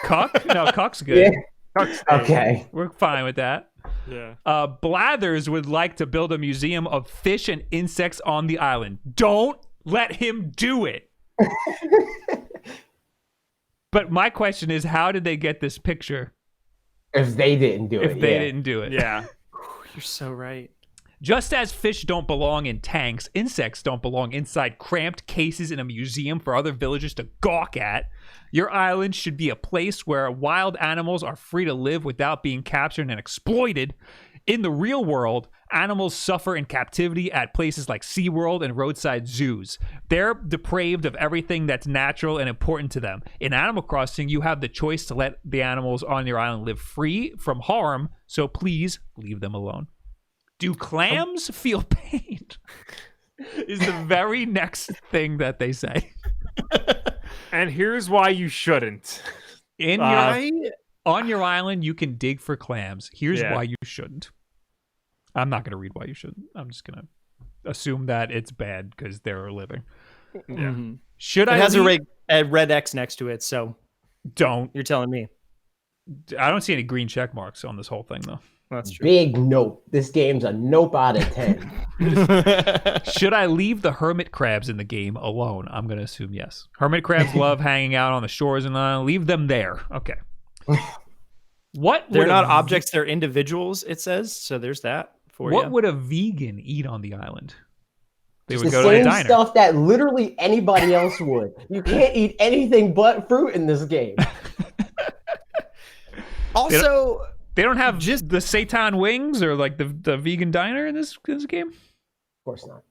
Cuck? No, cuck's good. Yeah. Okay. We're fine with that. Yeah. Blathers would like to build a museum of fish and insects on the island. Don't let him do it. But my question is, how did they get this picture? If they didn't do it. If they didn't do it. Yeah. You're so right. Just as fish don't belong in tanks, insects don't belong inside cramped cases in a museum for other villagers to gawk at. Your island should be a place where wild animals are free to live without being captured and exploited. In the real world, animals suffer in captivity at places like SeaWorld and roadside zoos. They're deprived of everything that's natural and important to them. In Animal Crossing, you have the choice to let the animals on your island live free from harm, so please leave them alone. Do clams feel pain? Is the very next thing that they say. And here's why you shouldn't. On your island, you can dig for clams. Here's why you shouldn't. I'm not going to read why you shouldn't. I'm just going to assume that it's bad because they're living. Yeah. Mm-hmm. Should it I has a red X next to it, so don't. You're telling me. I don't see any green check marks on this whole thing, though. That's true. Big nope. This game's a nope out of 10. Should I leave the hermit crabs in the game alone? I'm going to assume yes. Hermit crabs love hanging out on the shores and leave them there. Okay. They're not objects, they're individuals, it says. So there's that for you. What would a vegan eat on the island? They would the go to a same diner. Stuff that literally anybody else would. You can't eat anything but fruit in this game. Also, they don't have just the seitan wings or like the vegan diner in this game? Of course not.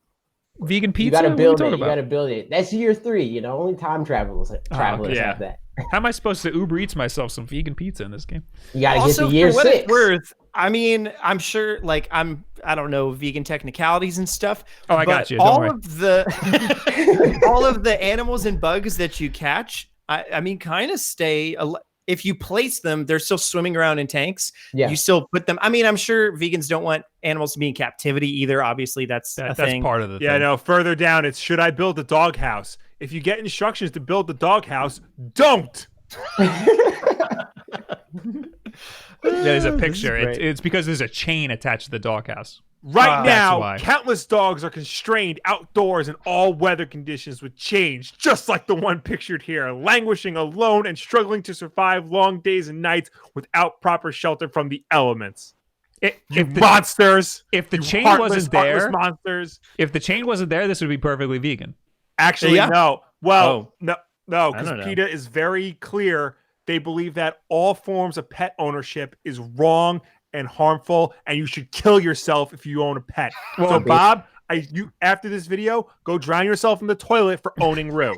Vegan pizza? You gotta build it. You gotta build it. That's year 3. You know, only time travelers have that. How am I supposed to Uber Eats myself some vegan pizza in this game? You gotta also, get to year for what 6. It's worth, I mean, I'm sure, like, I don't know vegan technicalities and stuff. Oh, I got you. Don't all worry. of the all of the animals and bugs that you catch, I mean, kind of stay. If you place them, they're still swimming around in tanks. Yeah. You still put them. I mean, I'm sure vegans don't want animals to be in captivity either. Obviously, that's a thing. That's part of the thing. Yeah, no, further down, it's should I build a doghouse? If you get instructions to build the doghouse, don't. There's a picture. It's because there's a chain attached to the doghouse. Right now, countless dogs are constrained outdoors in all weather conditions with chains, just like the one pictured here, languishing alone and struggling to survive long days and nights without proper shelter from the elements. Monsters! If the chain heartless monsters! If the chain wasn't there, this would be perfectly vegan. Actually, no. Well, no, because PETA is very clear. They believe that all forms of pet ownership is wrong and harmful, and you should kill yourself if you own a pet. Well, so, Bob, you after this video, go drown yourself in the toilet for owning Rue.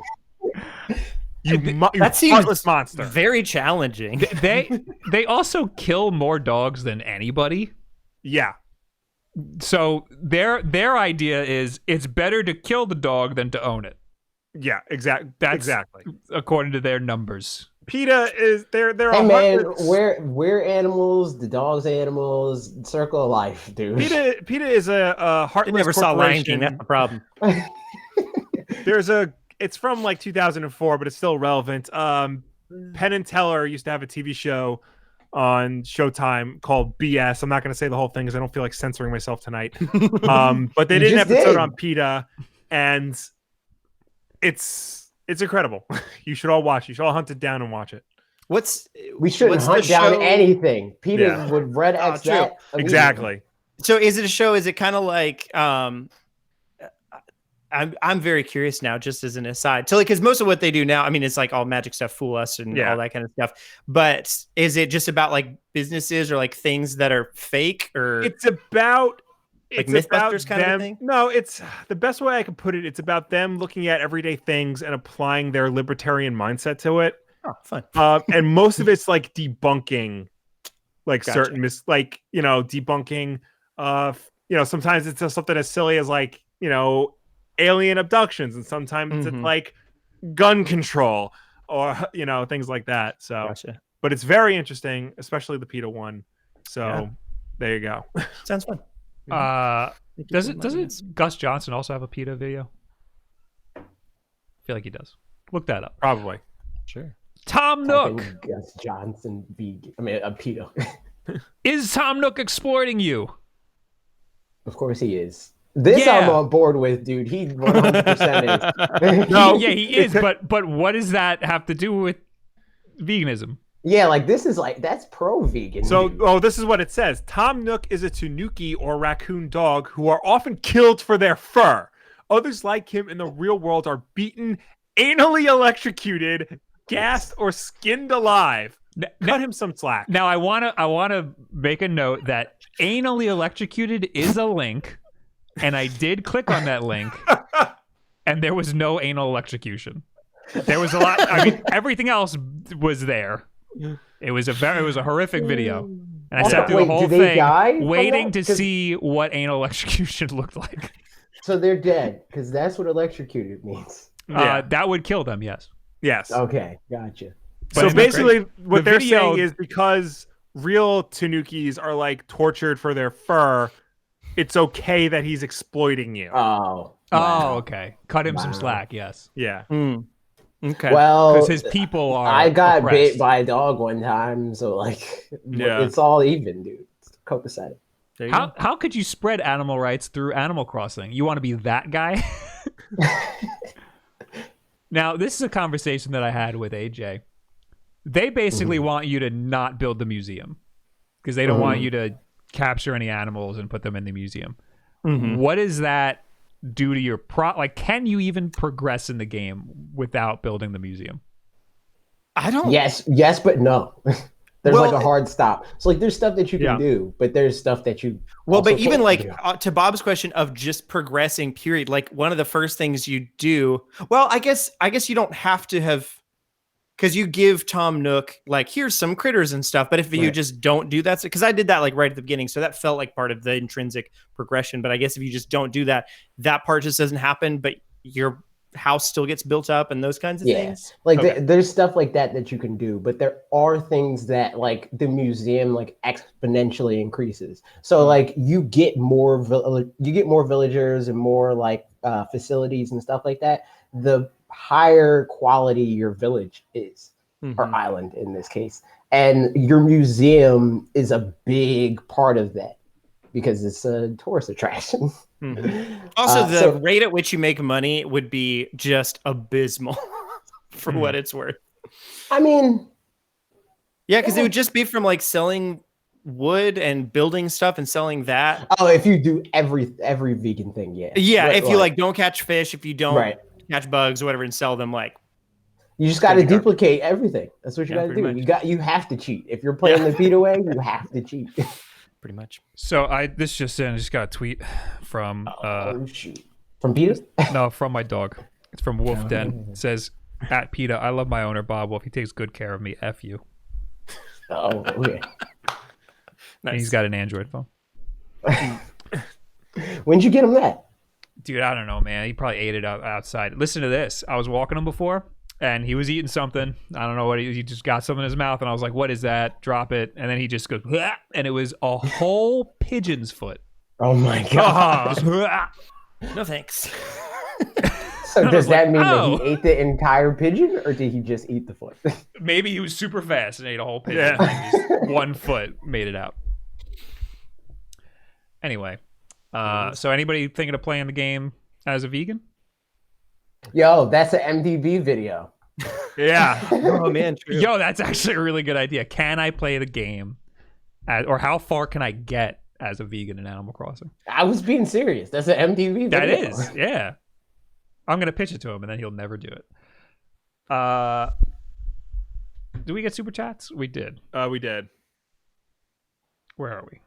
You That seems heartless monster. very challenging. They also kill more dogs than anybody. Yeah. So their idea is it's better to kill the dog than to own it. Yeah, exactly. According to their numbers. PETA is they're Hey a man, heartless- we're animals. The dog's animals. Circle of life, dude. PETA is a I heartless never saw Lion King. corporation. That's the problem. It's from like 2004, but it's still relevant. Penn and Teller used to have a TV show on Showtime called BS. I'm not going to say the whole thing because I don't feel like censoring myself tonight. But they You did an just episode did. on PETA, and it's incredible. You should all watch. You should all hunt it down and watch it. We shouldn't what's the hunt down show- anything. PETA Yeah. would red X true. that immediately. Exactly. So is it a show? Is it kind of like I'm very curious now, just as an aside. So, like, because most of what they do now, I mean, it's like all magic stuff, fool us, and Yeah. all that kind of stuff. But is it just about like businesses or like things that are fake or It's about Like it's about Mythbusters kind of them. thing? No, it's the best way I could put it. It's about them looking at everyday things and applying their libertarian mindset to it. oh, fun? And most of it's like debunking, like Gotcha. certain debunking. Sometimes it's just something as silly as like alien abductions, and sometimes it's Mhm. like gun control or things like that. So, Gotcha. but it's very interesting, especially the PETA one. So Yeah. there you go. Sounds fun. Doesn't Gus Johnson also have a PETA video? I feel like he does. Look that up. Probably. Sure. Tom Nook. Gus Johnson vegan. I mean, PETA. Is Tom Nook exploiting you? Of course he is. This Yeah. I'm on board with, dude. He 100% is. No. Yeah, he is. But what does that have to do with veganism? Yeah, like this is like that's pro-vegan. So, dude. this is what it says. Tom Nook is a Tanuki or raccoon dog who are often killed for their fur. Others like him in the real world are beaten, anally electrocuted, gassed, or skinned alive. Cut him some slack. Now I wanna make a note that anally electrocuted is a link, and I did click on that link, and there was no anal electrocution. There was a lot. I mean, everything else was there. It was a horrific video, and I sat through Wait, the whole do they thing die from waiting that? to 'Cause- see what anal electrocution looked like. So they're dead because that's what electrocuted means. Yeah. That would kill them. Yes. Yes. Okay, gotcha. But So isn't that basically, what The they're video- saying is because real Tanukis are like tortured for their fur, it's okay that he's exploiting you. Oh. Oh, wow. okay. Cut him some Wow. slack. Yes, Yeah. Okay. Well, because his people are. I got oppressed. bit by a dog one time, so like, Yeah. it's all even, dude. It's copacetic. There you go. How could you spread animal rights through Animal Crossing? You want to be that guy? Now, this is a conversation that I had with AJ. They basically want you to not build the museum because they don't want you to capture any animals and put them in the museum. What does that do to your like, can you even progress in the game without building the museum? I don't. Yes, but no. There's Well, like a hard stop. So like, there's stuff that you can Yeah. do, but there's stuff that you. Well, also but even can't like do. to Bob's question of just progressing, period. Like one of the first things you do. Well, I guess you don't have to have, because you give Tom Nook like here's some critters and stuff. But if you Right. just don't do that, because I did that like right at the beginning, so that felt like part of the intrinsic progression. But I guess if you just don't do that, that part just doesn't happen. But your house still gets built up and those kinds of Yeah. things. Like Okay. there's stuff like that you can do, but there are things that like the museum like exponentially increases. So like you get more villagers and more like facilities and stuff like that. The higher quality your village is, or Mhm. island in this case, and your museum is a big part of that because it's a tourist attraction. Also, the so- rate at which you make money would be just abysmal for what it's worth. I mean, Yeah, because it would just be from like selling wood and building stuff and selling that. oh, if you do every vegan thing, yeah. Yeah, Right, if you like don't catch fish, if you don't Right. catch bugs or whatever, and sell them like You just got to Pretty hard. duplicate everything. That's what you Yeah, got to pretty do. much. You have to cheat. If you're playing the PETA way, you have to cheat. pretty much. So I just got a tweet from oh shoot! From PETA? no, from my dog. It's from Wulff Den. It says, At PETA, I love my owner, Bob. Well, if he takes good care of me, F you. Oh, okay. And he's got an Android phone. When'd you get him that? Dude, I don't know, man. He probably ate it outside. Listen to this. I was walking him before, and he was eating something. I don't know what he just got something in his mouth, and I was like, what is that? Drop it. And then he just goes, "Bleh," and it was a whole pigeon's foot. Oh my god. Just, "Bleh." No thanks. So does that mean "Oh." that he ate the entire pigeon, or did he just eat the foot? Maybe he was super fast and ate a whole pigeon. And just 1 foot made it out. Anyway, so anybody thinking of playing the game as a vegan? Yo, that's an MDB video. Yeah. Oh man, true. Yo, that's actually a really good idea. Can I play the game, or how far can I get as a vegan in Animal Crossing? I was being serious. That's an MDB video. That is, yeah. I'm gonna pitch it to him, and then he'll never do it. Do we get super chats? We did. We did. Where are we?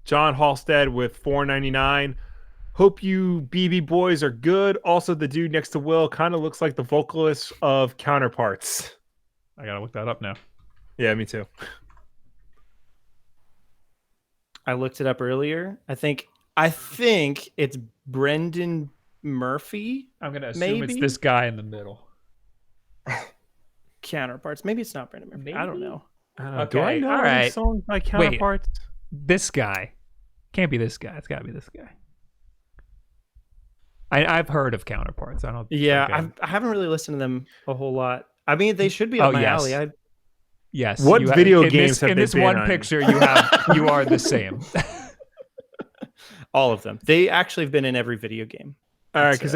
John Halstead with $4.99. Hope you BB boys are good. Also, the dude next to Will kind of looks like the vocalist of Counterparts. I gotta look that up now. Yeah, me too. I looked it up earlier. I think it's Brendan Murphy. I'm gonna assume Maybe? it's this guy in the middle. Counterparts. Maybe it's not Brendan Murphy. I don't Maybe? know. Do I Okay, know all any right. songs by Counterparts? This guy can't be this guy. It's gotta be this guy. I've heard of Counterparts. I don't. Yeah, think I haven't really listened to them a whole lot. I mean, they should be up my alley. Yes. What you video in games this, have in they this been one on? picture you are the same. All of them. They actually have been in every video game. All right, because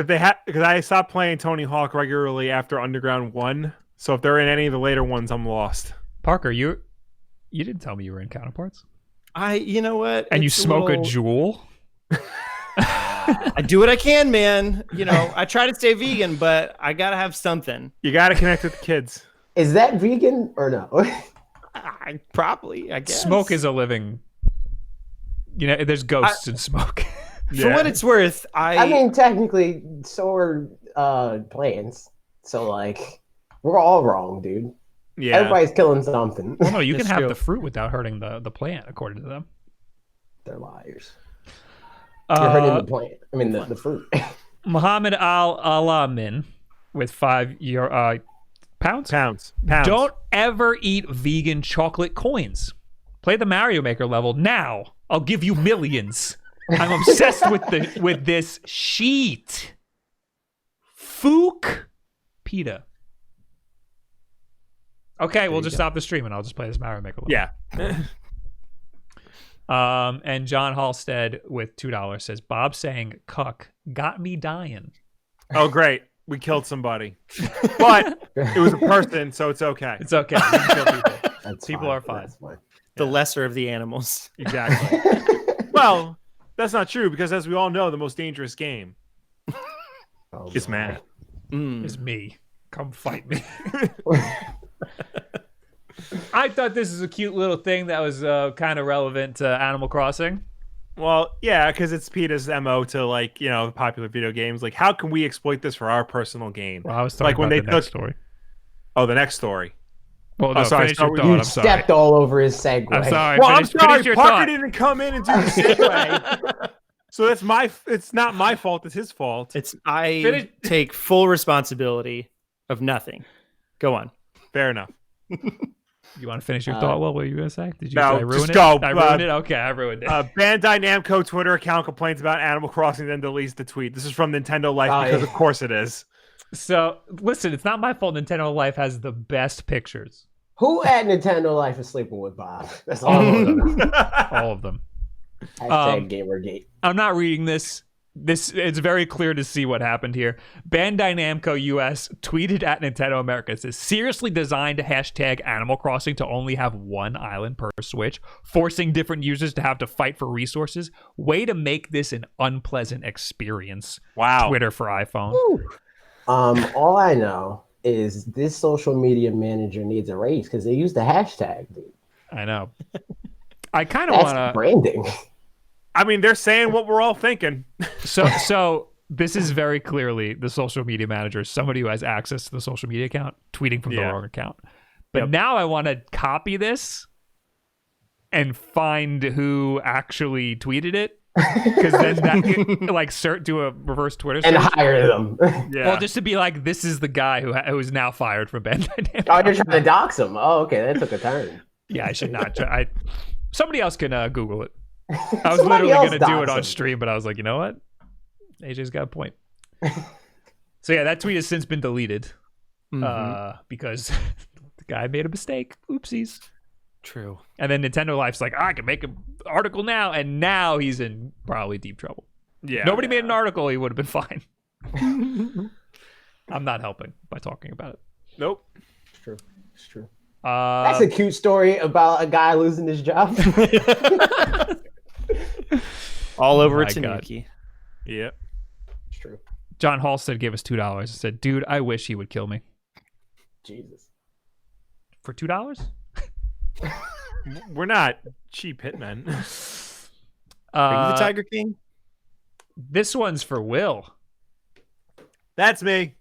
I stopped playing Tony Hawk regularly after Underground 1. So if they're in any of the later ones, I'm lost. Parker, you didn't tell me you were in Counterparts. You know what? And you It's smoke a little- jewel? I do what I can, man. I try to stay vegan, but I gotta have something. You got to connect with the kids. Is that vegan or no? I guess. Smoke is a living. There's ghosts in smoke. For what it's worth, I mean, technically, so are plants. So, like, we're all wrong, dude. Yeah. Everybody's killing something. Well, no, you can That's have true. the fruit without hurting the plant, according to them. They're liars. You're hurting the plant. I mean, the fruit. Muhammad Al-Alamin with £5 pounds. Pounds. Don't ever eat vegan chocolate coins. Play the Mario Maker level now. I'll give you millions. I'm obsessed with this sheet. Fook PETA. Okay, we'll just stop the stream and I'll just play this Mario Maker level. Yeah. And John Halstead with $2 says, Bob saying cuck got me dying. Oh, great. We killed somebody. But it was a person, so it's okay. It's okay. You can kill people. That's People fine. are fine. That's fine. the lesser of the animals. Exactly. Well, that's not true because, as we all know, the most dangerous game Oh, is my. man. Is me. Come fight me. I thought this is a cute little thing that was kind of relevant to Animal Crossing. Well, yeah, because it's PETA's MO to, like, popular video games. Like, how can we exploit this for our personal gain? Well, I was talking Like when about they the next took- story. Oh, the next story. Well, no, sorry, finish your sorry, thought. You I'm sorry. stepped all over his segue. I'm sorry. Well, finish, I'm sorry. Finish your Parker thought. didn't come in and do the segue. So it's not my fault. It's his fault. I Finish- take full responsibility of nothing. Go on. Fair enough. You want to finish your thought? What were you going to say? Did you No, say I ruined just it? go. I ruined it? Okay, I ruined it. Bandai Namco Twitter account complains about Animal Crossing, then deletes the tweet. This is from Nintendo Life Oh, because, yeah. of course, it is. So, listen, it's not my fault Nintendo Life has the best pictures. Who at Nintendo Life is sleeping with Bob? That's all. All I of want to them. know. All of them. Hashtag Gamergate. I'm not reading this. It's very clear to see what happened here. Bandai Namco US tweeted at Nintendo America. It says, seriously designed hashtag Animal Crossing to only have one island per Switch, forcing different users to have to fight for resources. Way to make this an unpleasant experience. Wow. Twitter for iPhone. All I know is this social media manager needs a raise because they use the hashtag, dude. I know. I kind of That's want to. branding. I mean, they're saying what we're all thinking. So this is very clearly the social media manager, somebody who has access to the social media account, tweeting from the wrong account. But now I want to copy this and find who actually tweeted it. Because then that like do a reverse Twitter search and hire them. Well, just to be like, this is the guy who's now fired from Bandai Namco. Oh, you're trying to dox him. Oh, okay, that took a turn. Yeah, I should not. Somebody else can Google it. I was literally going to do it on stream, but I was like, you know what? AJ's got a point. So yeah, that tweet has since been deleted because the guy made a mistake. Oopsies. True. And then Nintendo Life's like, I can make an article now, and now he's in probably deep trouble. Yeah. Nobody made an article, he would have been fine. I'm not helping by talking about it. Nope. It's true. It's true. That's a cute story about a guy losing his job. All over Tanuki. Yep. It's true. John Halstead gave us $2 and said, dude, I wish he would kill me. Jesus. For $2? We're not cheap hitmen. Are you the Tiger King? This one's for Will. That's me.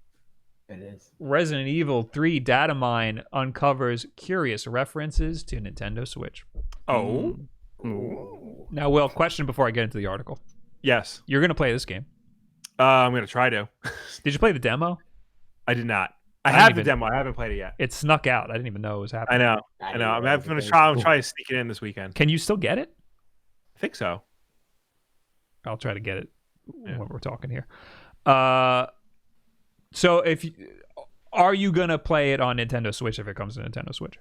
It is. Resident Evil 3 data mine uncovers curious references to Nintendo Switch. Oh. Now, Will, question before I get into the article. Yes. You're going to play this game. I'm going to try to. Did you play the demo? I did not. I have the demo. I haven't played it yet. It snuck out. I didn't even know it was happening. I know. I'm going to try to sneak it in this weekend. Can you still get it? I think so. I'll try to get it when we're talking here. So are you going to play it on Nintendo Switch if it comes to Nintendo Switch?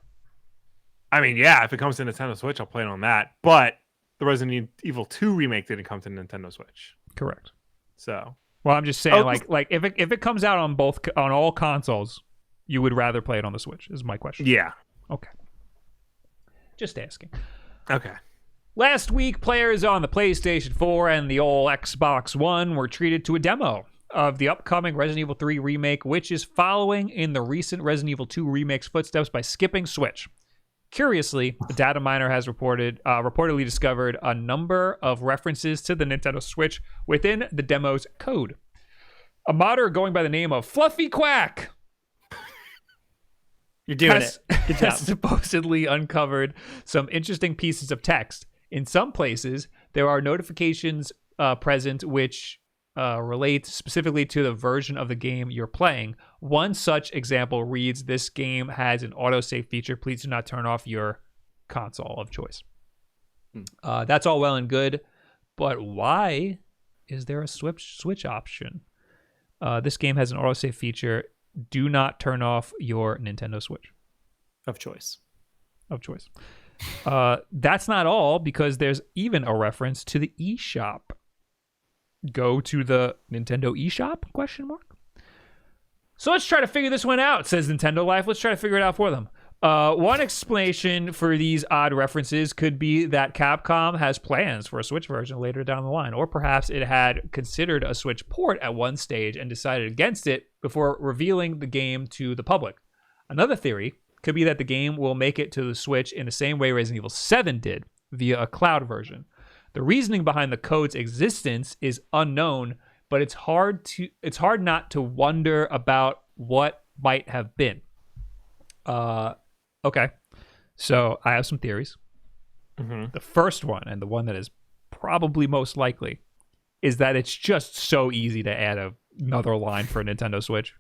I mean, yeah, if it comes to Nintendo Switch, I'll play it on that. But the Resident Evil 2 remake didn't come to Nintendo Switch. Correct. So, well, I'm just saying, like if it comes out on all consoles, you would rather play it on the Switch. Is my question. Yeah. Okay. Just asking. Okay. Last week, players on the PlayStation 4 and the old Xbox One were treated to a demo of the upcoming Resident Evil 3 remake, which is following in the recent Resident Evil 2 remake's footsteps by skipping Switch. Curiously, the data miner has reportedly discovered a number of references to the Nintendo Switch within the demo's code. A modder going by the name of Fluffy Quack You're doing it. Good job. has supposedly uncovered some interesting pieces of text. In some places, there are notifications present which relate specifically to the version of the game you're playing. One such example reads, "This game has an autosave feature. Please do not turn off your console of choice." That's all well and good, but why is there a switch option? This game has an autosave feature. Do not turn off your Nintendo Switch of choice. That's not all, because there's even a reference to the eShop. Go to the Nintendo eShop? ? So let's try to figure this one out, says Nintendo Life. Let's try to figure it out for them. One explanation for these odd references could be that Capcom has plans for a Switch version later down the line, or perhaps it had considered a Switch port at one stage and decided against it before revealing the game to the public. Another theory could be that the game will make it to the Switch in the same way Resident Evil 7 did, via a cloud version. The reasoning behind the code's existence is unknown, but it's hard not to wonder about what might have been. Okay, so I have some theories. The first one, and the one that is probably most likely, is that it's just so easy to add another line for a Nintendo Switch.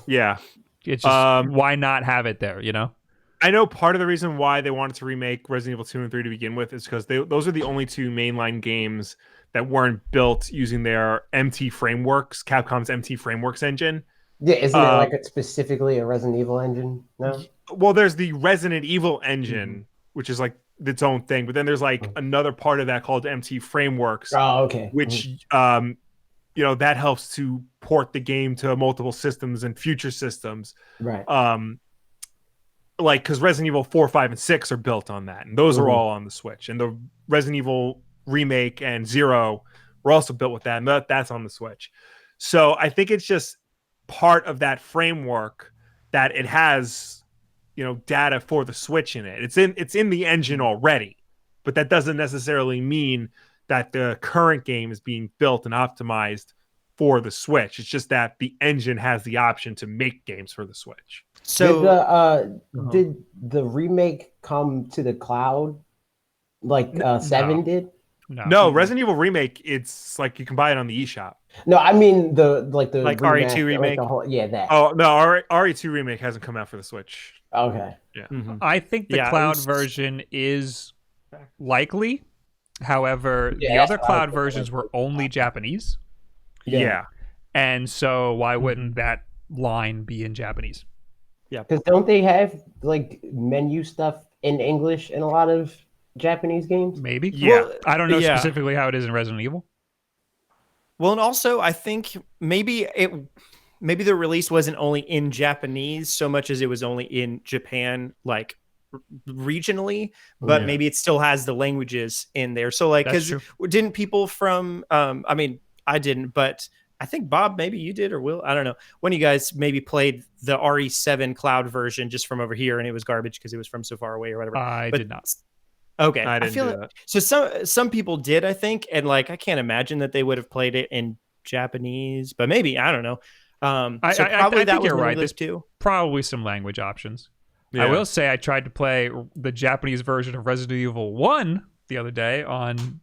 Yeah. It's just, why not have it there, you know? I know part of the reason why they wanted to remake Resident Evil 2 and 3 to begin with is because those are the only two mainline games that weren't built using their MT frameworks, Capcom's MT frameworks engine. Yeah, isn't it like specifically a Resident Evil engine? No. Well, there's the Resident Evil engine, which is like its own thing, but then there's like another part of that called MT frameworks. Oh, okay. Which that helps to port the game to multiple systems and future systems. Right. Like, because Resident Evil 4, 5, and 6 are built on that, and those are all on the Switch. And the Resident Evil remake and 0 were also built with that, and that's on the Switch. So I think it's just part of that framework that it has, data for the Switch in it. It's in the engine already, but that doesn't necessarily mean that the current game is being built and optimized for the Switch. It's just that the engine has the option to make games for the Switch. So did the remake come to the cloud like 7 did? No, Resident Evil Remake, it's like you can buy it on the eShop. No, I mean the RE2 remake. That. Oh no, RE2 Remake hasn't come out for the Switch. Okay. Yeah. I think the cloud version is likely. However, the other cloud versions were only Japanese. Yeah. And so why wouldn't that line be in Japanese? Yeah. Because don't they have like menu stuff in English in a lot of Japanese games? Maybe. Yeah. Well, I don't know specifically how it is in Resident Evil. Well, and also I think maybe the release wasn't only in Japanese so much as it was only in Japan, like regionally, but maybe it still has the languages in there. So like, because didn't people from I mean, I didn't, but I think Bob, maybe you did, or Will, I don't know. One of you guys maybe played the RE7 cloud version just from over here, and it was garbage because it was from so far away or whatever. I did not. Okay, I didn't feel do that. So some people did, I think, and like I can't imagine that they would have played it in Japanese, but maybe I don't know. So probably I that think was you're right. There's There's probably some language options. Yeah. I will say I tried to play the Japanese version of Resident Evil 1 the other day on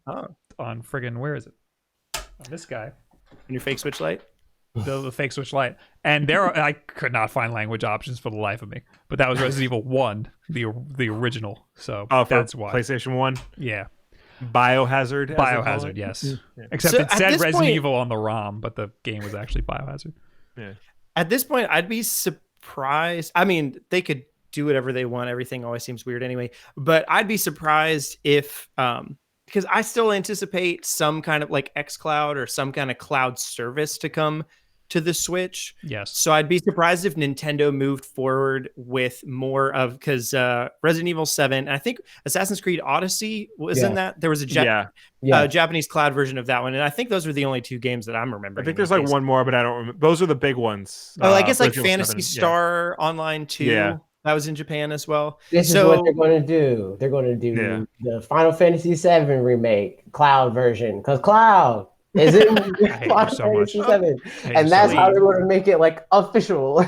friggin' where is it? On this guy. In your fake Switch Lite? The fake Switch Lite. And I could not find language options for the life of me. But that was Resident Evil 1, the original. So that's why. PlayStation 1? Yeah. Biohazard? Biohazard, yes. Yeah. Except it said Resident Evil on the ROM, but the game was actually Biohazard. Yeah. At this point, I'd be surprised. I mean, they could do whatever they want. Everything always seems weird anyway. But I'd be surprised if... because I still anticipate some kind of like xCloud or some kind of cloud service to come to the Switch. Yes. So I'd be surprised if Nintendo moved forward with more of, because Resident Evil 7, and I think Assassin's Creed Odyssey was in that. There was a Japanese cloud version of that one. And I think those were the only two games that I'm remembering. I think there's like one more, but I don't remember. Those are the big ones. Oh, I guess like Resident Evil Phantasy 7. Star Online 2. Yeah. That was in Japan as well. This is what they're going to do. They're going to do the Final Fantasy VII remake, Cloud version, because Cloud is in Final Fantasy VII, and that's how they're going to make it like official.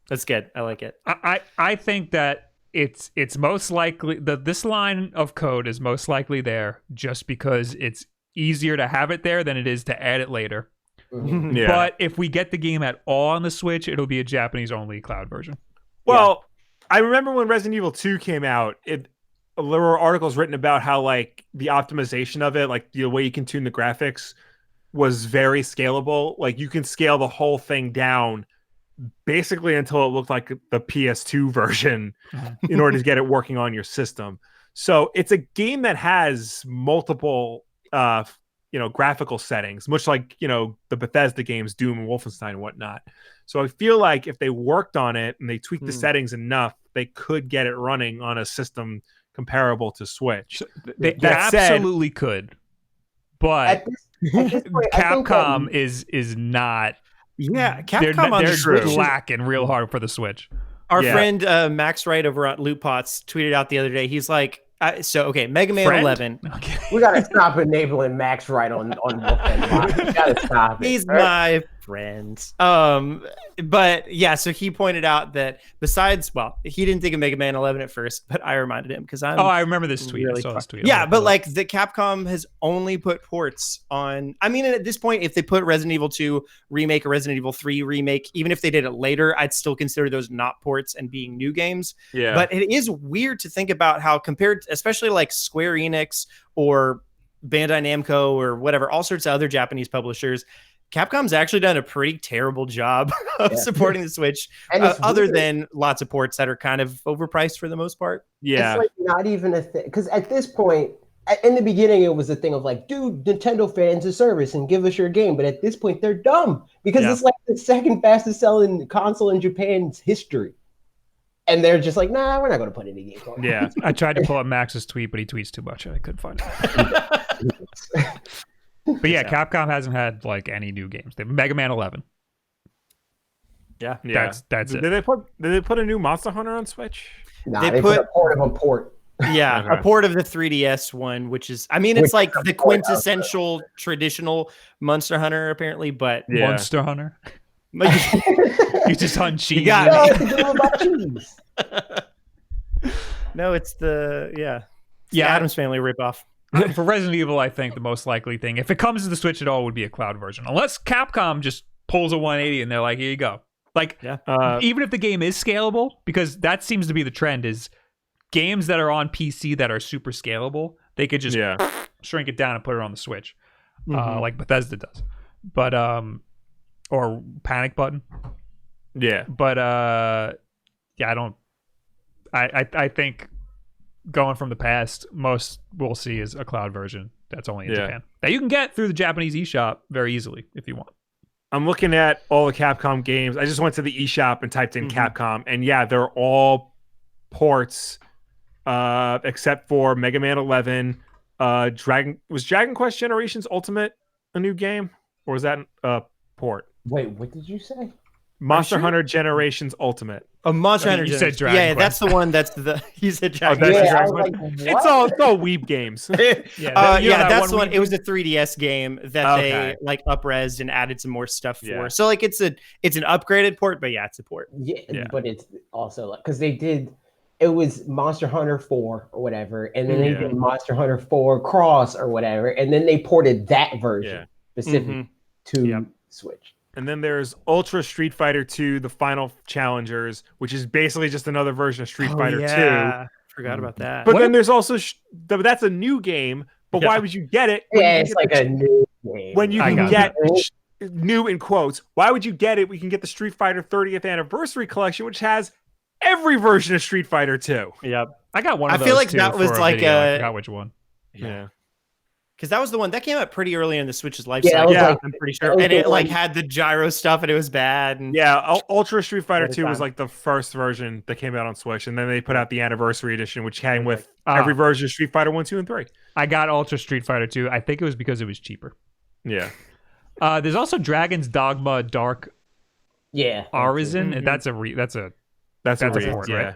That's good. I like it. I think that it's most likely that this line of code is most likely there just because it's easier to have it there than it is to add it later. Mm-hmm. Yeah. But if we get the game at all on the Switch, it'll be a Japanese only cloud version. Well. I remember when Resident Evil 2 came out, there were articles written about how like the optimization of it, like the way you can tune the graphics was very scalable. Like you can scale the whole thing down basically until it looked like the PS2 version in order to get it working on your system. So it's a game that has multiple graphical settings, much like, the Bethesda games, Doom and Wolfenstein and whatnot. So I feel like if they worked on it and they tweaked the settings enough, they could get it running on a system comparable to Switch. They absolutely could. But at this point, Capcom is not. Yeah, Capcom they're lacking real hard for the Switch. Our friend Max Wright over at Loot Pots tweeted out the other day. He's like, Mega Man 11. Okay. We gotta stop enabling Max Wright on Wulff Den Live. We gotta stop it. He's my friend. But yeah, so he pointed out that besides, he didn't think of Mega Man 11 at first, but I reminded him because I remember this tweet. Really I saw this tweet. Yeah, but like the Capcom has only put ports on. I mean, at this point, if they put Resident Evil 2 remake or Resident Evil 3 remake, even if they did it later, I'd still consider those not ports and being new games. Yeah. But it is weird to think about how compared, especially like Square Enix or Bandai Namco or whatever, all sorts of other Japanese publishers, Capcom's actually done a pretty terrible job of supporting the Switch, other than lots of ports that are kind of overpriced for the most part. Yeah. It's like not even a thing. Because at this point, in the beginning, it was a thing of like, dude, Nintendo fans a service and give us your game. But at this point, they're dumb because it's like the second fastest selling console in Japan's history. And they're just like, nah, we're not going to put any games on. Yeah. I tried to pull up Max's tweet, but he tweets too much. I couldn't find it. But yeah, Capcom hasn't had like any new games. They have Mega Man 11. Yeah. That's it. Did they put a new Monster Hunter on Switch? Nah, they put a port of a port. Yeah, Okay. a port of the 3DS one, which is, I mean, it's like the quintessential traditional Monster Hunter, apparently, but Yeah. Monster Hunter. like, You just hunt cheese. got No, me. it's a game about cheese. no, it's the Yeah. Addams Family ripoff. For Resident Evil, I think the most likely thing, if it comes to the Switch at all, would be a cloud version. Unless Capcom just pulls a 180 and they're like, here you go. Like, even if the game is scalable, because that seems to be the trend, is games that are on PC that are super scalable, they could just shrink it down and put it on the Switch, like Bethesda does. But or Panic Button. Yeah. But I think going from the past, most we'll see is a cloud version that's only in Japan that you can get through the Japanese eShop very easily if you want. I'm looking at all the Capcom games. I just went to the eShop and typed in Capcom, and they're all ports, except for Mega Man 11. Dragon Quest Generations Ultimate a new game, or was that a port? Wait, what did you say? Monster Hunter Generations Ultimate. A Monster Hunter. You said Dragon Yeah, Quest. that's the one. That's the you said Dragon that's Quest. Yeah, I Dragon was Quest. like, It's what? all weeb games. That's the one. It was a 3DS game that Okay. they like up-resed and added some more stuff for. Yeah. So like it's an upgraded port, but it's a port. Yeah, but it's also like because it was Monster Hunter 4 or whatever, and then they did Monster Hunter 4 Cross or whatever, and then they ported that version specific to Switch. And then there's Ultra Street Fighter 2, the Final Challengers, which is basically just another version of Street Fighter 2. Forgot about that. But then there's also that's a new game. But why would you get it? Yeah, it's like a new game. When you can get new in quotes, why would you get it? We can get the Street Fighter 30th Anniversary Collection, which has every version of Street Fighter 2. Yep. I got one of those. I feel like too that was for a like video. I a- forgot which one. Yeah. Because that was the one that came out pretty early in the Switch's life Yeah, cycle. that was like- I'm pretty that sure. was And the it like one- had the gyro stuff and it was bad. And Yeah, Ultra Street Fighter At the 2 was time. like the first version that came out on Switch, and then they put out the Anniversary Edition, which came with every version of Street Fighter 1, 2, and 3. I got Ultra Street Fighter 2. I think it was because it was cheaper. Yeah. There's also Dragon's Dogma Dark Arisen, and that's a port, right?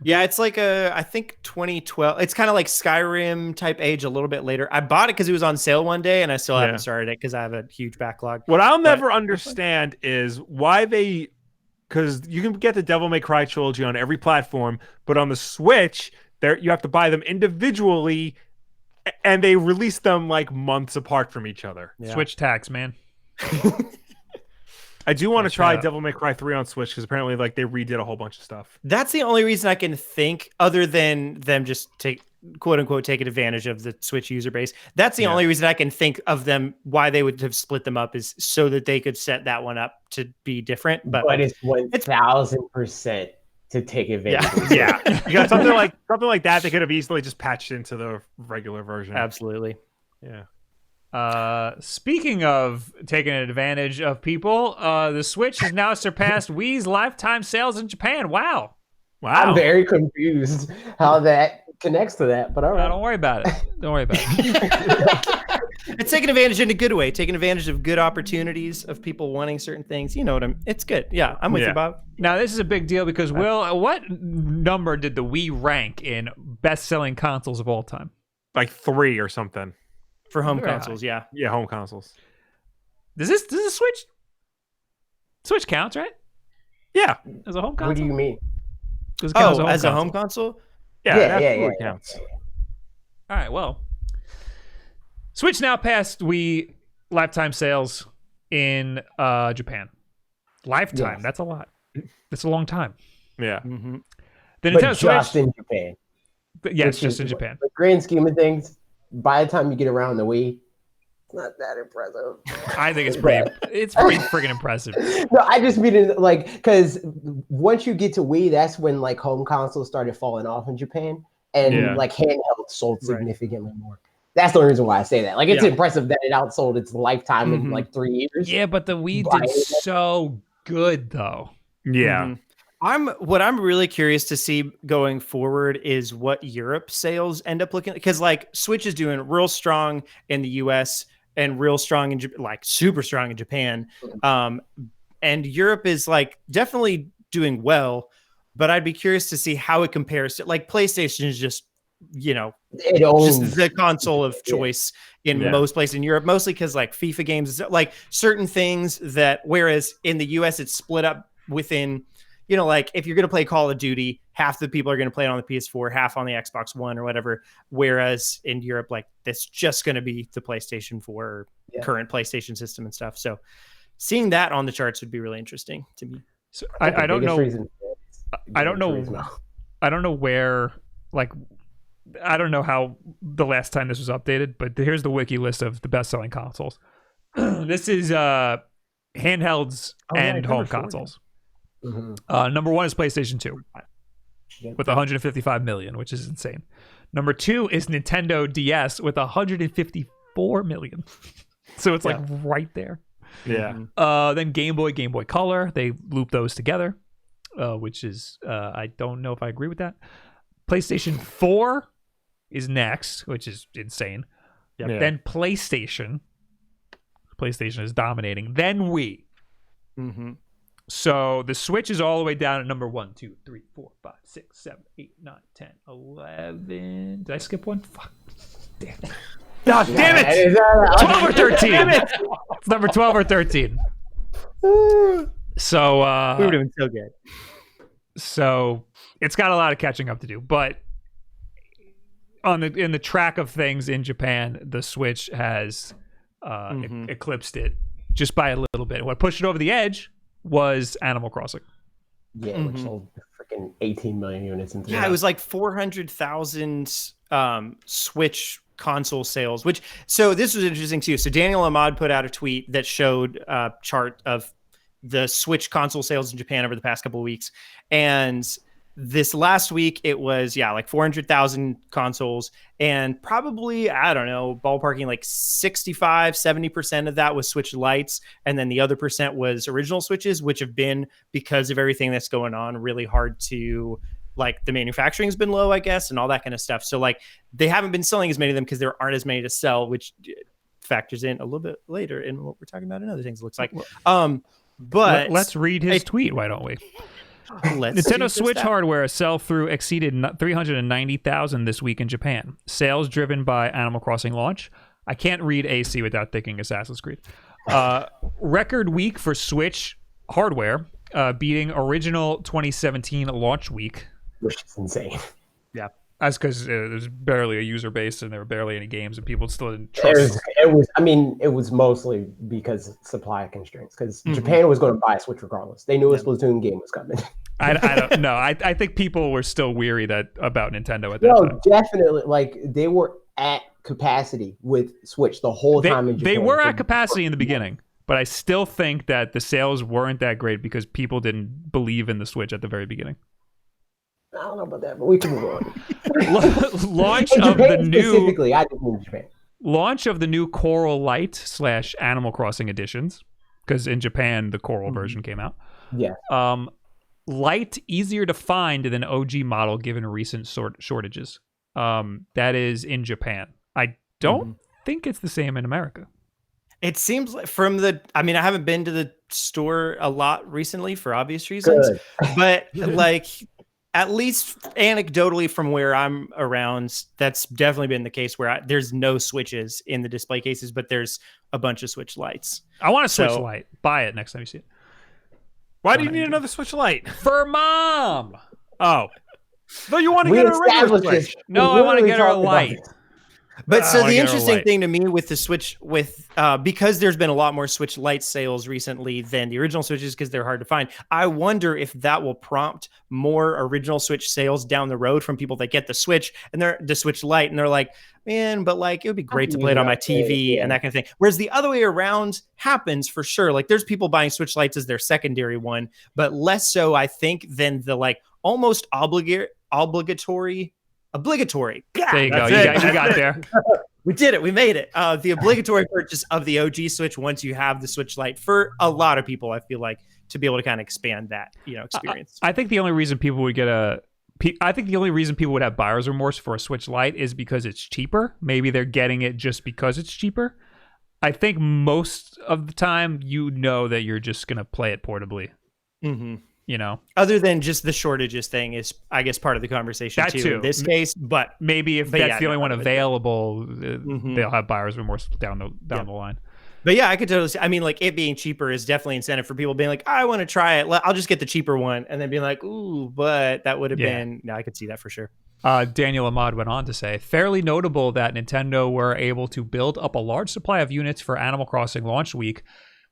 yeah, it's like I think 2012. It's kind of like Skyrim type age a little bit later. I bought it because it was on sale one day, and I still haven't started it because I have a huge backlog. What I'll never understand is why because you can get the Devil May Cry trilogy on every platform, but on the Switch, you have to buy them individually, and they release them like months apart from each other. Yeah. Switch tax, man. I do want to try that. Devil May Cry 3 on Switch because apparently like they redid a whole bunch of stuff. That's the only reason I can think, other than them just quote unquote taking advantage of the Switch user base. That's the only reason I can think of them why they would have split them up, is so that they could set that one up to be different. But it's 1,000% to take advantage. Yeah, you got something like that. They could have easily just patched into the regular version. absolutely. Yeah. Speaking of taking advantage of people, the Switch has now surpassed Wii's lifetime sales in Japan. Wow. I'm very confused how that connects to that, but all right. Don't worry about it. Don't worry about it. It's taking advantage in a good way, taking advantage of good opportunities of people wanting certain things. You know what it's good. Yeah, I'm with you, Bob. Now, this is a big deal because, Will, what number did the Wii rank in best-selling consoles of all time? Like 3 or something. For home Very consoles, yeah. Yeah, home consoles. Does this Switch counts, right? Yeah. As a home console? What do you mean? Does it count As a home console? Yeah, Yeah, it absolutely yeah. counts. All right, well. Switch now passed Wii lifetime sales in Japan. Lifetime, Yes. that's a lot. That's a long time. Yeah. Mm-hmm. The But Nintendo just Switch, in Japan. yes, Which just is- in Japan. The grand scheme of things, by the time you get around the Wii, it's not that impressive. I think it's pretty friggin' impressive. No, I just mean it like because once you get to Wii, that's when like home consoles started falling off in Japan, and like handheld sold significantly more. That's the only reason why I say that. Like, it's impressive that it outsold its lifetime in like 3 years. Yeah, but the Wii But- did so good though. Yeah. Mm-hmm. I'm really curious to see going forward is what Europe sales end up looking like, because like Switch is doing real strong in the US and real strong in like super strong in Japan, and Europe is like definitely doing well, but I'd be curious to see how it compares to like PlayStation is just It owns just the console of choice in most places in Europe, mostly because like FIFA games, like certain things that, whereas in the US it's split up within, like if you're going to play Call of Duty, half the people are going to play it on the PS4, half on the Xbox One or whatever. Whereas in Europe, like that's just going to be the PlayStation 4 or current PlayStation system and stuff. So seeing that on the charts would be really interesting to me. So I don't know. I don't know. I don't know where, like, I don't know how the last time this was updated, but here's the wiki list of the best-selling consoles. This is handhelds and home consoles. Number one is PlayStation 2 with 155 million, which is insane. Number two is Nintendo DS with 154 million. So it's like right there. Yeah. Then Game Boy Color, they loop those together, which is I don't know if I agree with that. PlayStation 4 is next, which is insane. Then PlayStation is dominating. Then Wii. So the Switch is all the way down at number 1, 2, 3, 4, 5, 6, 7, 8, 9, 10, 11. Did I skip one? Fuck. Damn it. God damn it! 12 or 13. It's number 12 or 13. So we were doing so good. So it's got a lot of catching up to do, but in the track of things in Japan, the Switch has eclipsed it just by a little bit. What pushed it over the edge was Animal Crossing. Yeah, which sold freaking 18 million units into it was like 400,000 Switch console sales, so this was interesting too. So Daniel Ahmad put out a tweet that showed a chart of the Switch console sales in Japan over the past couple of weeks. And this last week, it was, like 400,000 consoles, and probably, I don't know, ballparking like 65, 70% of that was Switch Lites. And then the other percent was original Switches, which have been, because of everything that's going on, really hard to, like, the manufacturing has been low, I guess, and all that kind of stuff. So like they haven't been selling as many of them because there aren't as many to sell, which factors in a little bit later in what we're talking about and other things, it looks like. But let's read his tweet, why don't we? Nintendo Switch hardware sell-through exceeded 390,000 this week in Japan. Sales driven by Animal Crossing launch. I can't read AC without thinking Assassin's Creed. Record week for Switch hardware, beating original 2017 launch week. Which is insane. Yeah. That's because there's barely a user base and there were barely any games and people still didn't trust. It was mostly because supply constraints. Because Japan was going to buy a Switch regardless. They knew a Splatoon game was coming. I don't know. I think people were still weary about Nintendo at that time. No, definitely. Like they were at capacity with Switch the whole time in Japan. They were at capacity in the beginning, but I still think that the sales weren't that great because people didn't believe in the Switch at the very beginning. I don't know about that, but we can move on. Launch of the new specifically, I didn't mean Japan. Launch of the new Coral Light / Animal Crossing editions, because in Japan the Coral version came out. Yeah. Light easier to find than OG model given recent shortages. That is in Japan. I don't think it's the same in America. It seems like I haven't been to the store a lot recently for obvious reasons, but like. At least anecdotally from where I'm around, that's definitely been the case where there's no Switches in the display cases, but there's a bunch of Switch Lites. I want a Switch Lite. Buy it next time you see it. Why do you need another Switch Lite? For Mom! Oh. No, you want to get a regular Switch. No, I want to get her a Lite. But so the interesting thing to me with the Switch, because there's been a lot more Switch Lite sales recently than the original Switches because they're hard to find, I wonder if that will prompt more original Switch sales down the road from people that get the Switch and they're the Switch Lite and they're like, man, but like it would be great to play it on my TV and that kind of thing. Whereas the other way around happens for sure. Like there's people buying Switch Lites as their secondary one, but less so I think than the like almost obligatory. There you go. You got there. We did it. We made it. The obligatory purchase of the OG Switch once you have the Switch Lite for a lot of people, I feel like, to be able to kind of expand that, experience. I think the only reason people would have buyer's remorse for a Switch Lite is because it's cheaper. Maybe they're getting it just because it's cheaper. I think most of the time, that you're just gonna play it portably. you know. Other than just the shortages thing is, I guess, part of the conversation That too. in this case. But maybe if that's the only one available, they'll have buyer's remorse down the line. But yeah, I could totally see. I mean, like, it being cheaper is definitely incentive for people being like, I want to try it. I'll just get the cheaper one, and then being like, ooh, but that would have been. No, I could see that for sure. Daniel Ahmad went on to say, fairly notable that Nintendo were able to build up a large supply of units for Animal Crossing launch week.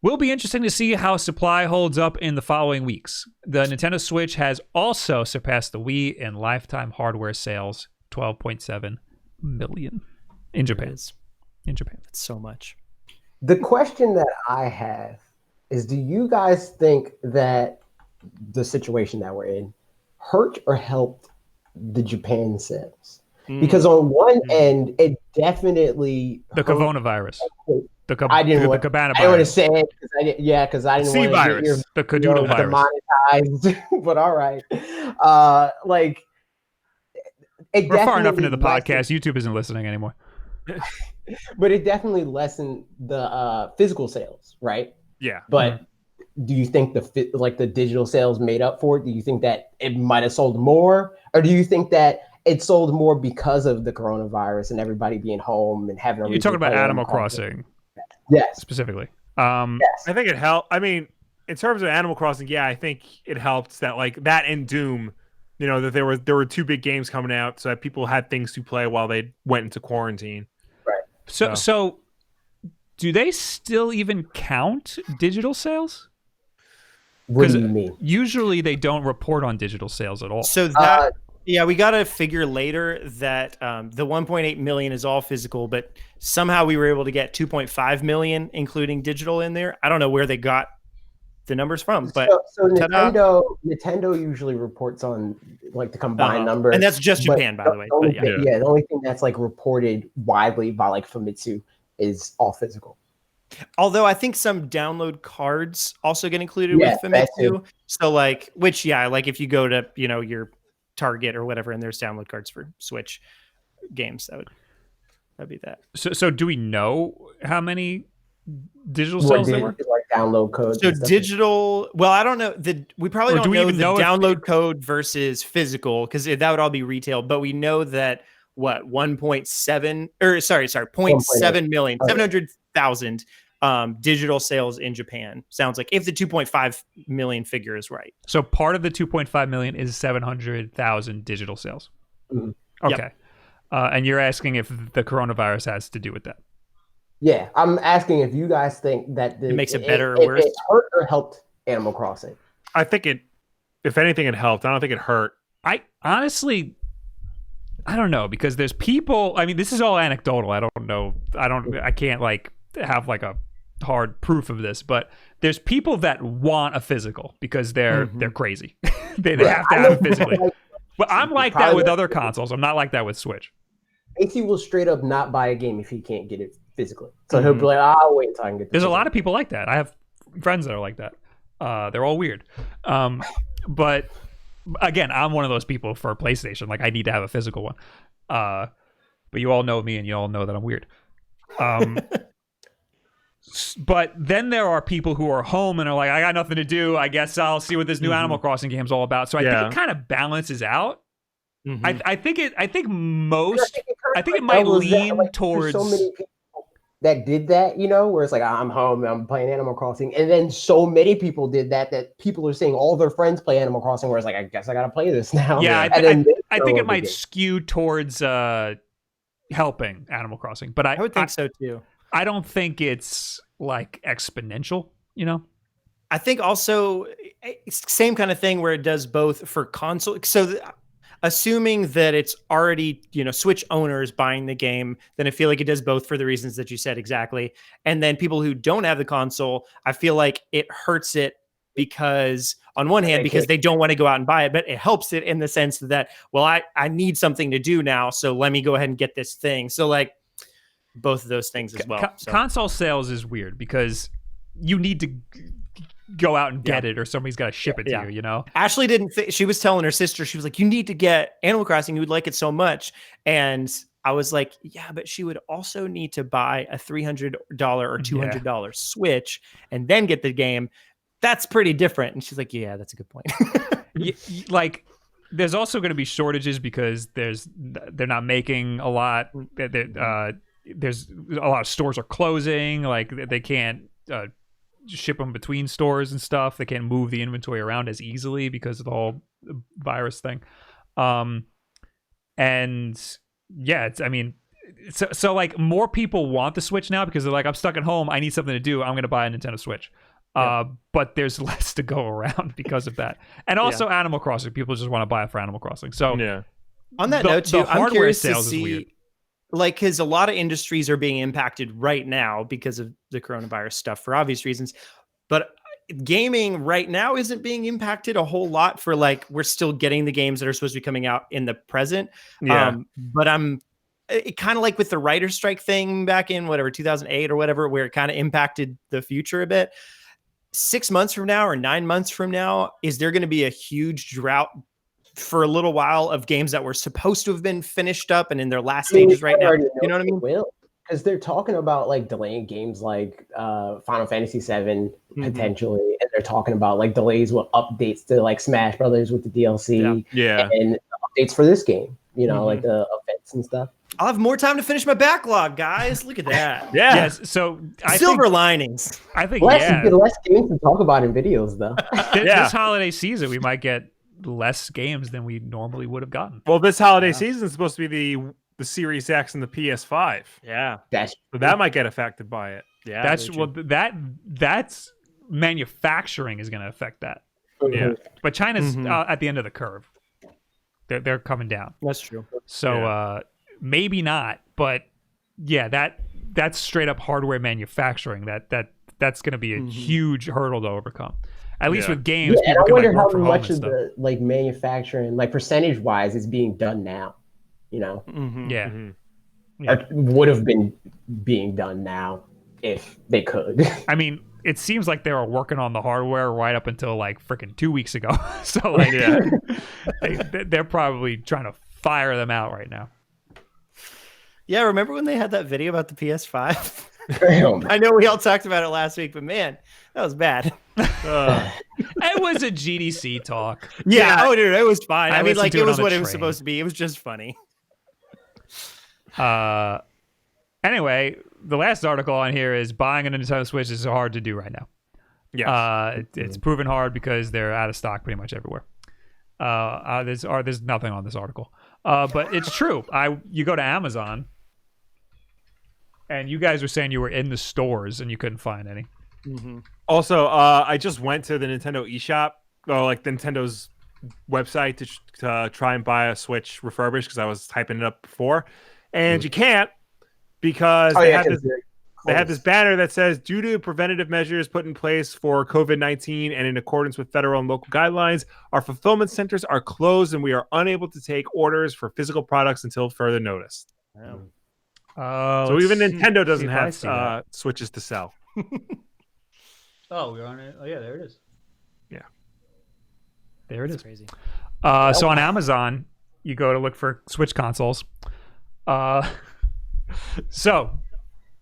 Will be interesting to see how supply holds up in the following weeks. The Nintendo Switch has also surpassed the Wii in lifetime hardware sales, 12.7 million in Japan. That's so much. The question that I have is, do you guys think that the situation that we're in hurt or helped the Japan sales? Because on one end, it definitely the coronavirus. I didn't want to say it because I didn't want to get your the Kaduna virus demonetized. But all right, like we're far enough into the podcast. YouTube isn't listening anymore. But it definitely lessened the physical sales, right? Yeah. But do you think the digital sales made up for it? Do you think that it might have sold more, or do you think that it sold more because of the coronavirus and everybody being home and having? You're talking about Animal Crossing, yes, specifically. Yes. I think it helped. I mean, in terms of Animal Crossing, yeah, I think it helped that like that and Doom. You know, that there were two big games coming out, so that people had things to play while they went into quarantine. So do they still even count digital sales? What do you mean? Usually they don't report on digital sales at all. So that, we got to figure later that the 1.8 million is all physical, but somehow we were able to get 2.5 million, including digital in there. I don't know where they got the numbers from, but so Nintendo usually reports on like the combined number, and that's just Japan, by the way. The only thing that's like reported widely by like Famitsu is all physical. Although I think some download cards also get included with Famitsu. So like, like if you go to your Target or whatever, and there's download cards for Switch games, that'd be that. So do we know how many digital sales there were? Like download codes. So digital. Well, I don't know. We probably don't know the download code versus physical, because that would all be retail. But we know that 1.7 or sorry, 0.7 million, 700,000 digital sales in Japan. Sounds like, if the 2.5 million figure is right. So part of the 2.5 million is 700,000 digital sales. Mm-hmm. Okay. Yep. And you're asking if the coronavirus has to do with that? Yeah, I'm asking if you guys think that it makes it better or worse. It hurt or helped Animal Crossing? I think if anything, it helped. I don't think it hurt. I honestly, I don't know, because there's people. I mean, this is all anecdotal. I don't know. I can't like have like a hard proof of this, but there's people that want a physical because they're crazy. they have to have it physically. But I'm like that with other consoles. I'm not like that with Switch. AT will straight up not buy a game if he can't get it physically. So he'll be like, I'll wait until I can get There's a lot of people like that. I have friends that are like that. They're all weird. But again, I'm one of those people for PlayStation. Like, I need to have a physical one. But you all know me, and you all know that I'm weird. But then there are people who are home and are like, I got nothing to do. I guess I'll see what this new Animal Crossing game's all about. So I think it kind of balances out. I think it might lean towards so many people that did that, where it's like, I'm home, I'm playing Animal Crossing, and then so many people did that people are seeing all their friends play Animal Crossing, where it's like, I guess I gotta play this now. Yeah, I think it might skew towards helping Animal Crossing, but I would think so too. I don't think it's like exponential, I think also same kind of thing where it does both for console. So assuming that it's already, Switch owners buying the game, then I feel like it does both for the reasons that you said exactly. And then people who don't have the console, I feel like it hurts it because on one hand, because they don't want to go out and buy it, but it helps it in the sense that, well, I need something to do now, so let me go ahead and get this thing. So like both of those things as well. Console sales is weird because you need to go out and get it, or somebody's got to ship it to you, Ashley didn't she was telling her sister, she was like, you need to get Animal Crossing, you would like it so much. And I was like, yeah, but she would also need to buy a $300 or $200 Switch and then get the game. that's pretty different. And she's like, yeah, that's a good point. Like, there's also going to be shortages because they're not making a lot. There's a lot of stores are closing. Like, they can't ship them between stores and stuff. They can't move the inventory around as easily because of the whole virus thing. And yeah, so like more people want the Switch now because they're like, I'm stuck at home, I need something to do, I'm going to buy a Nintendo Switch. But there's less to go around because of that. And also Animal Crossing, people just want to buy it for Animal Crossing. So on that note too, I'm curious to see, weird. like, because a lot of industries are being impacted right now because of the coronavirus stuff for obvious reasons, but gaming right now isn't being impacted a whole lot for, like, we're still getting the games that are supposed to be coming out in the present. But it kind of like with the writer's strike thing back in 2008 or whatever, where it kind of impacted the future a bit. 6 months from now or 9 months from now, is there going to be a huge drought for a little while of games that were supposed to have been finished up and in their last stages right now? You know what I mean? Because they're talking about like delaying games like Final Fantasy VII potentially, and they're talking about like delays with updates to like Smash Brothers with the DLC, and updates for this game. You know, like the events and stuff. I'll have more time to finish my backlog, guys. Look at that. Yes. So silver linings. I think less games to talk about in videos though. This holiday season, we might get less games than we normally would have gotten. Well, this holiday season is supposed to be the Series X and the PS5. Yeah, so that might get affected by it. Yeah, that's manufacturing is going to affect that. Yeah, but China's at the end of the curve. They're coming down. That's true. So maybe not, but yeah, that's straight up hardware manufacturing. That's going to be a huge hurdle to overcome. At least with games. Yeah, and I wonder how much of the like manufacturing, like percentage wise, is being done now. You know, Or would have been being done now if they could. I mean, it seems like they were working on the hardware right up until like freaking 2 weeks ago. So like, they're probably trying to fire them out right now. Yeah, remember when they had that video about the PS5? I know we all talked about it last week, but man, that was bad. It was a GDC talk. Yeah. Oh, dude, it was fine. I mean, like, it was what it was train. supposed to be. It was just funny. Anyway, the last article on here is buying a Nintendo Switch is hard to do right now. Yeah. It's proven hard because they're out of stock pretty much everywhere. There's nothing on this article. But it's true. You go to Amazon, and you guys were saying you were in the stores and you couldn't find any. Also, I just went to the Nintendo eShop, or like Nintendo's website, to try and buy a Switch refurbished because I was typing it up before, and you can't because they have this banner that says, due to preventative measures put in place for COVID-19 and in accordance with federal and local guidelines, our fulfillment centers are closed and we are unable to take orders for physical products until further notice. So even Nintendo doesn't have Switches to sell. Oh, we're on it. Oh, yeah, there it is. Yeah. There it is. Crazy. So on Amazon, you go to look for Switch consoles. So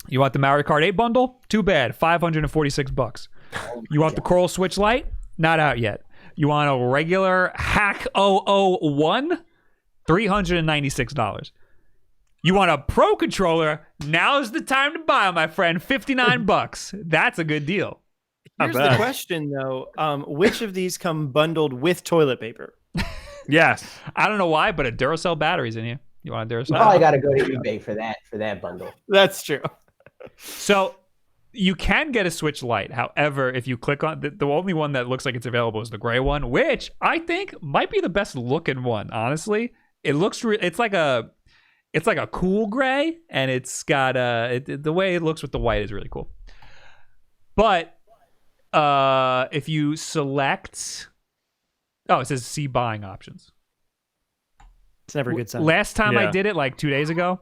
you want the Mario Kart 8 bundle? Too bad, $546. You want the Coral Switch Lite? Not out yet. You want a regular Hack 001? $396. You want a Pro controller? Now's the time to buy, my friend. $59. That's a good deal. Here's the question, though. Which of these come bundled with toilet paper? Yes. I don't know why, but a Duracell battery's in here. You want a Duracell? You probably got to go to eBay for that bundle. That's true. So you can get a Switch Lite. However, if you click on the only one that looks like it's available is the gray one, which I think might be the best looking one. Honestly, it looks it's like a cool gray, and it's got the way it looks with the white is really cool. But if you select, it says see buying options. It's never a good sign. Last time I did it, like 2 days ago,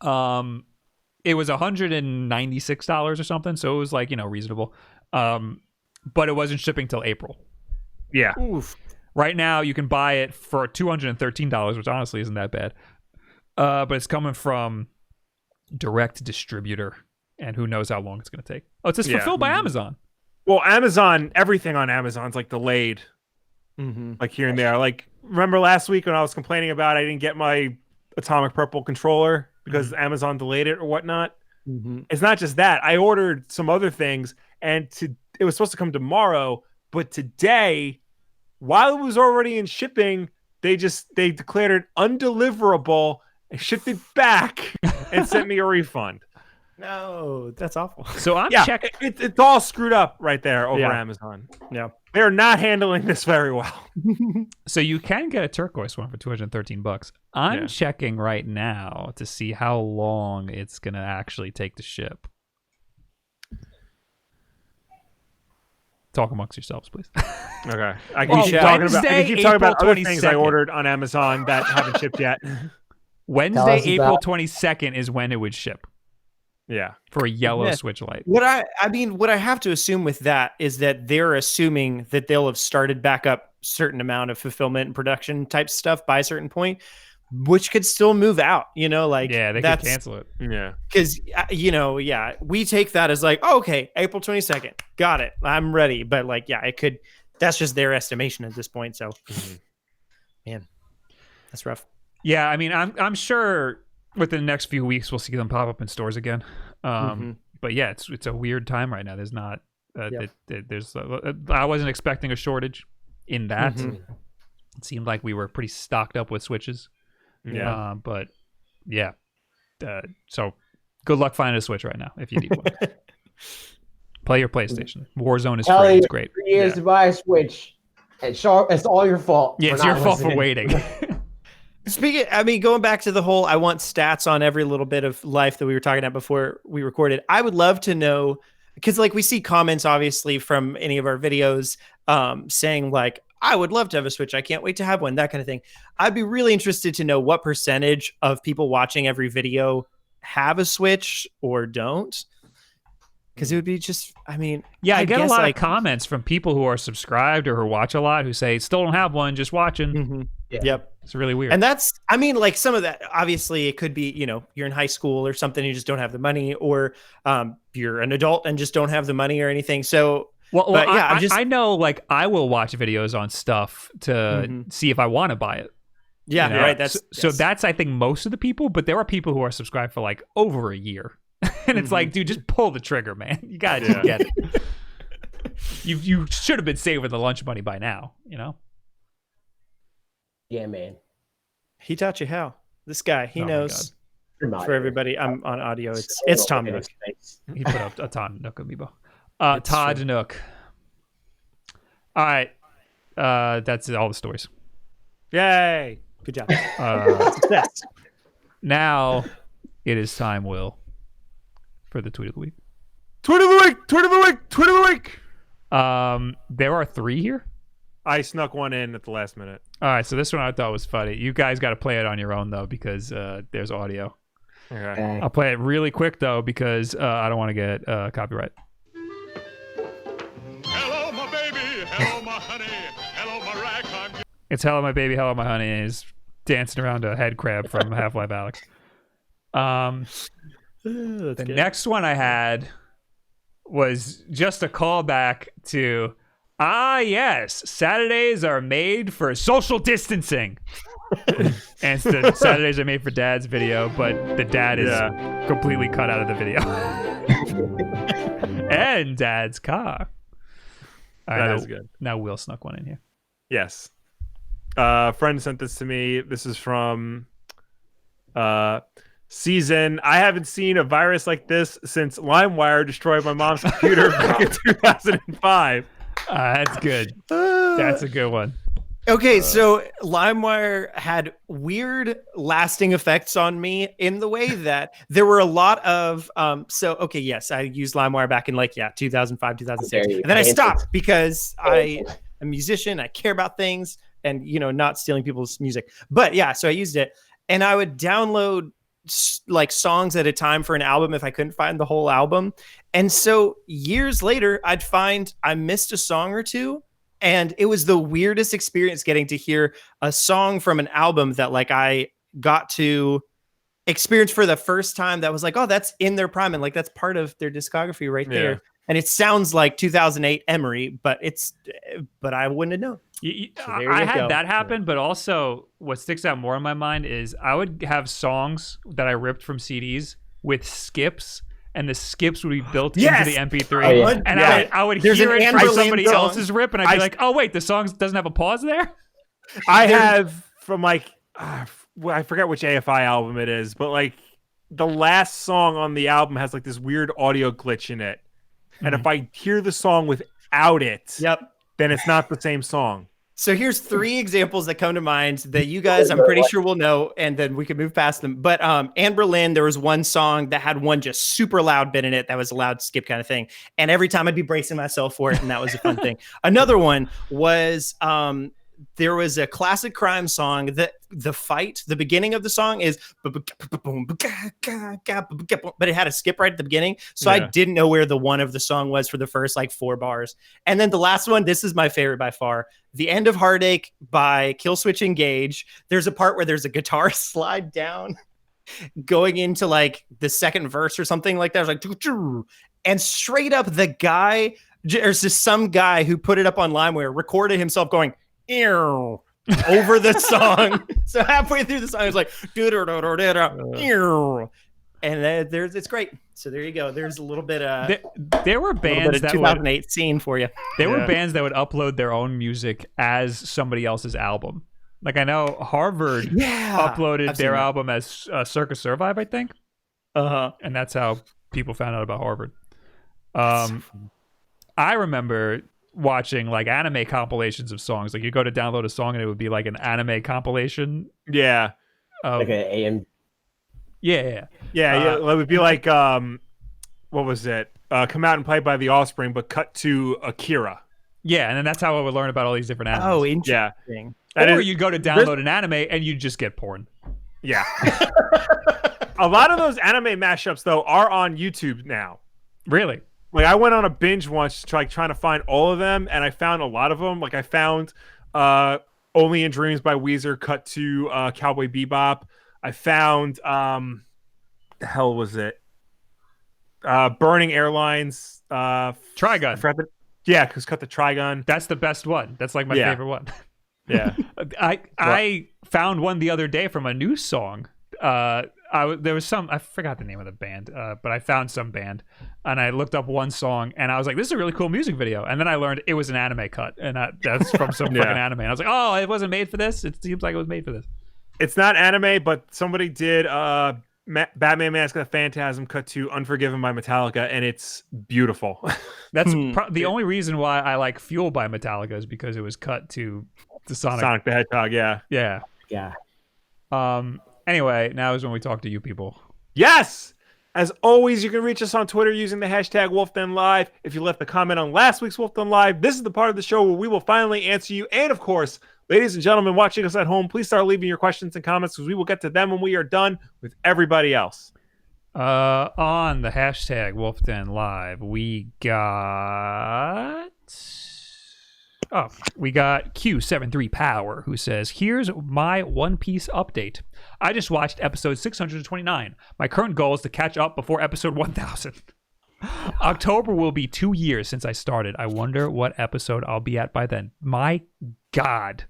it was $196 or something, so it was like, reasonable. But it wasn't shipping till April. Yeah. Oof. Right now, you can buy it for $213, which honestly isn't that bad. But it's coming from direct distributor, and who knows how long it's going to take. Oh, it says fulfilled by Amazon. Well, Amazon, everything on Amazon's like delayed, like here and there. Like, remember last week when I was complaining about I didn't get my Atomic Purple controller because Amazon delayed it or whatnot? It's not just that. I ordered some other things, and it was supposed to come tomorrow, but today, while it was already in shipping, they declared it undeliverable and shipped it back and sent me a refund. No, that's awful. So I'm checking. It's all screwed up right there over Amazon. Yeah. They're not handling this very well. So you can get a turquoise one for $213. I'm checking right now to see how long it's going to actually take to ship. Talk amongst yourselves, please. Okay. I can keep talking about other things I ordered on Amazon that haven't shipped yet. Wednesday, April 22nd is when it would ship. Yeah. For a yellow Switch Lite. What I have to assume with that is that they're assuming that they'll have started back up certain amount of fulfillment and production type stuff by a certain point, which could still move out, like they could cancel it. Yeah. Because, we take that as like, okay, April 22nd. Got it. I'm ready. But it could, that's just their estimation at this point. So, man, that's rough. Yeah. I mean, I'm sure within the next few weeks, we'll see them pop up in stores again. But yeah, it's a weird time right now. There's not, I wasn't expecting a shortage in that. It seemed like we were pretty stocked up with Switches. Yeah. But yeah. So good luck finding a Switch right now if you need one. Play your PlayStation. Warzone is free. It's great. 3 years to buy a Switch. It's all your fault. Yeah, it's your fault for waiting. Going back to the whole I want stats on every little bit of life that we were talking about before we recorded, I would love to know, because we see comments obviously from any of our videos saying I would love to have a Switch. I can't wait to have one, that kind of thing. I'd be really interested to know what percentage of people watching every video have a Switch or don't. Because it would be just, I get a lot of comments from people who are subscribed or who watch a lot who say, still don't have one, just watching. Yep. It's really weird. And that's, some of that, obviously it could be, you're in high school or something, you just don't have the money, or you're an adult and just don't have the money or anything. So, I know, I will watch videos on stuff to see if I want to buy it. Yeah, right. That's, I think, most of the people, but there are people who are subscribed for over a year. And it's dude, just pull the trigger, man. You gotta just get it. You should have been saving the lunch money by now, Yeah, man. He taught you how. This guy, he knows. For everybody, I'm on audio. It's Tom Nook. He put up a Todd Nook amiibo. Todd Nook. All right. That's all the stories. Yay. Good job. Success. Now it is time, Will, for the tweet of the week. Tweet of the week. Tweet of the week. Tweet of the week. There are 3 here. I snuck one in at the last minute. All right, so this one I thought was funny. You guys got to play it on your own though, because there's audio. Okay. I'll play it really quick though, because I don't want to get copyright. Hello, my baby. Hello, my honey. Hello, my rack. It's Hello, My Baby, Hello, My Honey, and he's dancing around a head crab from Half-Life Alyx. The next one I had was just a callback to, yes, Saturdays are made for social distancing. And the Saturdays are made for Dad's video, but the dad is completely cut out of the video. And Dad's car. All right, that is good. Now Will snuck one in here. Yes. A friend sent this to me. This is from Season. I haven't seen a virus like this since LimeWire destroyed my mom's computer back in 2005. That's good. That's a good one. Okay, so LimeWire had weird lasting effects on me in the way that there were a lot of yes, I used LimeWire back in 2005, 2006. And then I stopped because I'm a musician, I care about things and not stealing people's music. But yeah, so I used it and I would download songs at a time for an album if I couldn't find the whole album. And so years later, I'd find I missed a song or two. And it was the weirdest experience getting to hear a song from an album that I got to experience for the first time. That was oh, that's in their prime. And that's part of their discography right there. And it sounds like 2008 Emery, but I wouldn't have known. I had that happen, but also what sticks out more in my mind is I would have songs that I ripped from CDs with skips, and the skips would be built into the MP3. Oh, yeah. And I would There's hear an it from Amberlin somebody song. else's rip, and I'd be like, oh, wait, the song doesn't have a pause there? I have from like, I forget which AFI album it is, but like the last song on the album has like this weird audio glitch in it. And if I hear the song without it, then it's not the same song. So here's 3 examples that come to mind that you guys, I'm pretty sure will know, and then we can move past them. But Anberlin, there was one song that had one just super loud bit in it that was a loud skip kind of thing. And every time I'd be bracing myself for it, and that was a fun thing. Another one was there was a classic crime song that the beginning of the song is, but it had a skip right at the beginning. So I didn't know where the one of the song was for the first like 4 bars. And then the last one, this is my favorite by far. The End of Heartache by Killswitch Engage. There's a part where there's a guitar slide down going into like the second verse or something like that. It was like, and straight up the guy, there's just some guy who put it up on LimeWire, recorded himself going, ew, over the song. So halfway through the song, it's like, ew. And it's great. So there you go. There's a little bit of there were bands that 2008 scene for you. There were bands that would upload their own music as somebody else's album. Like I know Harvard uploaded their album as Circus Survive, I think. And that's how people found out about Harvard. I remember watching like anime compilations of songs. Like you go to download a song and it would be like an anime compilation. Yeah. Like an AM. Yeah. It would be like what was it? Come Out and Play by The Offspring, but cut to Akira. Yeah, and then that's how I would learn about all these different animes. Oh, interesting. Yeah. Or you'd go to download an anime and you'd just get porn. Yeah. A lot of those anime mashups though are on YouTube now. Really? Like I went on a binge once, trying to find all of them, and I found a lot of them. Like I found "Only in Dreams" by Weezer cut to Cowboy Bebop. I found the hell was it? Burning Airlines. Trigun. Yeah, because cut the Trigun. That's the best one. That's like my favorite one. Yeah. I found one the other day from a new song. There was some, I forgot the name of the band, but I found some band and I looked up one song and I was like, this is a really cool music video. And then I learned it was an anime cut and that's from some fucking anime. And I was like, oh, it wasn't made for this. It seems like it was made for this. It's not anime, but somebody did Batman Mask of the Phantasm cut to Unforgiven by Metallica, and it's beautiful. That's the only reason why I like Fuel by Metallica is because it was cut to the Sonic the Hedgehog, yeah. Yeah. Anyway, now is when we talk to you people. Yes! As always, you can reach us on Twitter using the hashtag Wulff Den Live. If you left a comment on last week's Wulff Den Live, this is the part of the show where we will finally answer you. And of course, ladies and gentlemen watching us at home, please start leaving your questions and comments because we will get to them when we are done with everybody else. On the hashtag Wulff Den Live, we got Q73 Power, who says, here's my One Piece update. I just watched episode 629. My current goal is to catch up before episode 1000. October will be 2 years since I started. I wonder what episode I'll be at by then. My God.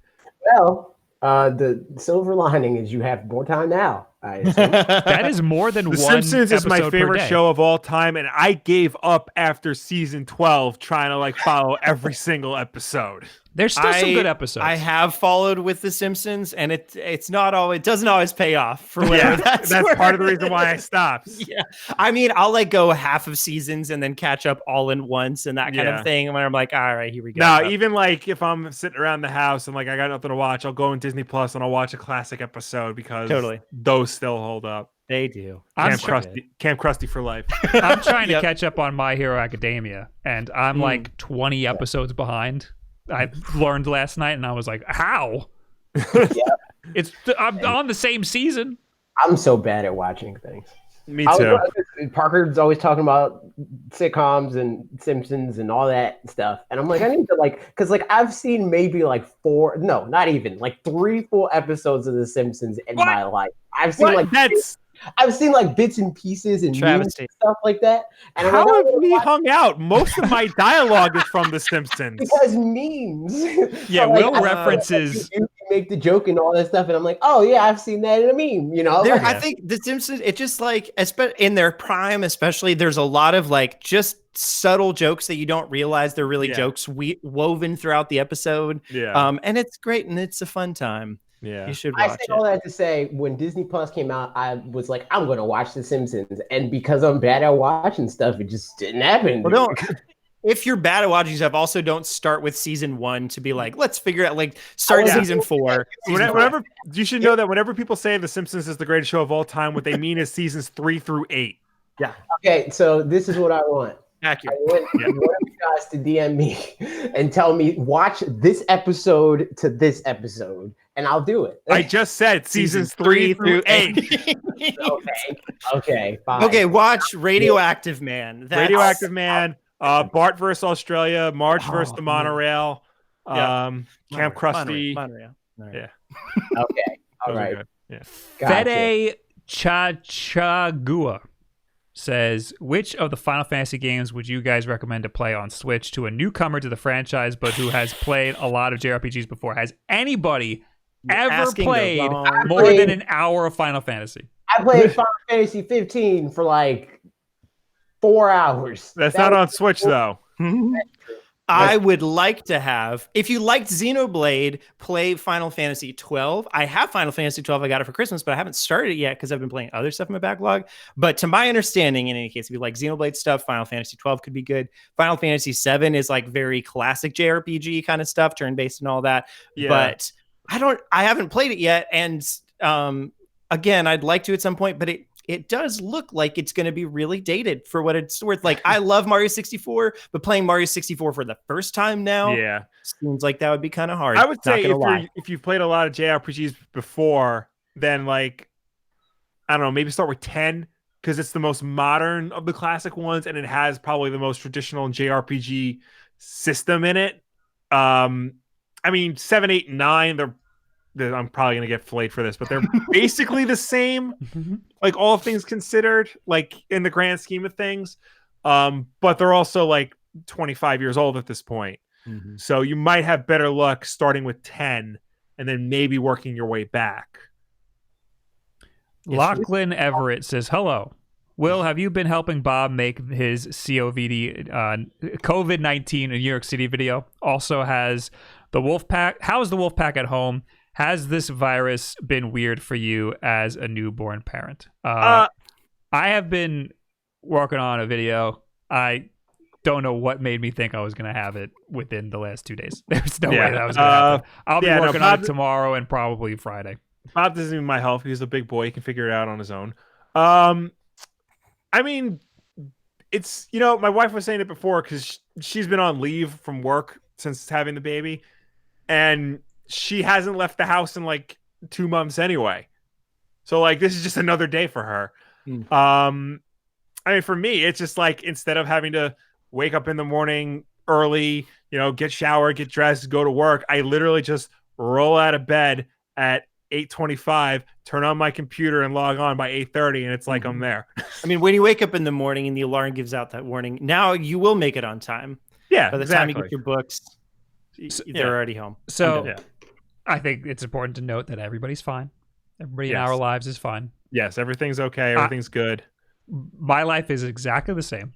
Well, the silver lining is you have more time now. I assume. That is more than The one Simpsons is my episode per favorite day. show of all time, and I gave up after season 12 trying to like follow every single episode. There's still some good episodes. I have followed with The Simpsons, and it's not always, it doesn't always pay off for whatever. That's part of the reason why I stopped. Yeah, I mean, I'll like go half of seasons and then catch up all in once and that kind of thing. And when I'm like, all right, here we go. No, even like if I'm sitting around the house and like I got nothing to watch, I'll go on Disney Plus and I'll watch a classic episode because those still hold up. They do. Camp Krusty for life. I'm trying to catch up on My Hero Academia, and I'm like 20 episodes behind. I learned last night, and I was like, how? I'm on the same season. I'm so bad at watching things. Me too. Parker's always talking about sitcoms and Simpsons and all that stuff. And I'm like, I need to because I've seen maybe like 3 full episodes of The Simpsons in my life. I've seen I've seen like bits and pieces and memes Travesty. and stuff like that. And I'm How like, have we hung out? Most of my dialogue is from The Simpsons. because memes. Yeah, So, like, Will I- references. you make the joke and all that stuff, and I'm like, oh yeah, I've seen that in a meme. You know, I think The Simpsons, it just like, in their prime, especially, there's a lot of like just subtle jokes that you don't realize they're really jokes woven throughout the episode. Yeah. And it's great and it's a fun time. Yeah. You should I watch say all it. that to say, when Disney Plus came out, I was like, I'm gonna watch The Simpsons, and because I'm bad at watching stuff, it just didn't happen. Well, don't. If you're bad at watching stuff, also don't start with season 1 to be like, let's figure out, like, start Yeah. season 4. Whenever you should know that whenever people say The Simpsons is the greatest show of all time, what they mean is seasons 3 through 8. Yeah. Okay, so this is what I want. Accurate. I want one of you guys to DM me and tell me, watch this episode to this episode, and I'll do it. I just said seasons 3 through 8. Okay, fine. Okay, watch Radioactive Man. Radioactive Man, Bart versus Australia, Marge versus the man. Monorail, Yeah. Camp Krusty. Monorail. Yeah. Okay, all Those are right. good. Yeah. Gotcha. Fede Chachagua says, which of the Final Fantasy games would you guys recommend to play on Switch to a newcomer to the franchise, but who has played a lot of JRPGs before? Has anybody ever asking the played wrong- more than an hour of Final Fantasy? I played Final Fantasy 15 for like 4 hours. That's That not was- on Switch though. I would like to have, if you liked Xenoblade, play Final Fantasy 12. I have Final Fantasy 12. I got it for Christmas, but I haven't started it yet because I've been playing other stuff in my backlog. But to my understanding, in any case, if you like Xenoblade stuff, Final Fantasy 12 could be good. Final Fantasy 7 is like very classic JRPG kind of stuff, turn-based and all that. Yeah. But I haven't played it yet. And again, I'd like to at some point, but it does look like it's going to be really dated for what it's worth. Like, I love Mario 64, but playing Mario 64 for the first time now Yeah. seems like that would be kind of hard. I would Not say gonna lie. if you've played a lot of JRPGs before, then like, I don't know, maybe start with 10 because it's the most modern of the classic ones and it has probably the most traditional JRPG system in it. I mean, 7, 8, and 9, I'm probably going to get flayed for this, but they're basically the same, like all things considered, like in the grand scheme of things. But they're also like 25 years old at this point. Mm-hmm. So you might have better luck starting with 10 and then maybe working your way back. Lachlan Everett says, hello. Will, have you been helping Bob make his COVID-19 in New York City video? Also, has the Wolfpack, how is the Wolfpack at home? Has this virus been weird for you as a newborn parent? I have been working on a video. I don't know what made me think I was going to have it within the last 2 days. There's no way that was going to happen. I'll be working on it tomorrow and probably Friday. Bob doesn't need my help. He's a big boy. He can figure it out on his own. I mean, it's, my wife was saying it before because she's been on leave from work since having the baby. And she hasn't left the house in like 2 months anyway. So like, this is just another day for her. I mean, for me, it's just like, instead of having to wake up in the morning early, get showered, get dressed, go to work, I literally just roll out of bed at 8:25, turn on my computer and log on by 8:30, and it's like I'm there. I mean, when you wake up in the morning and the alarm gives out that warning, now you will make it on time. Yeah, By the exactly. time you get your books, they're already home. So I think it's important to note that everybody's fine. Everybody in our lives is fine. Yes, everything's okay. Everything's good. My life is exactly the same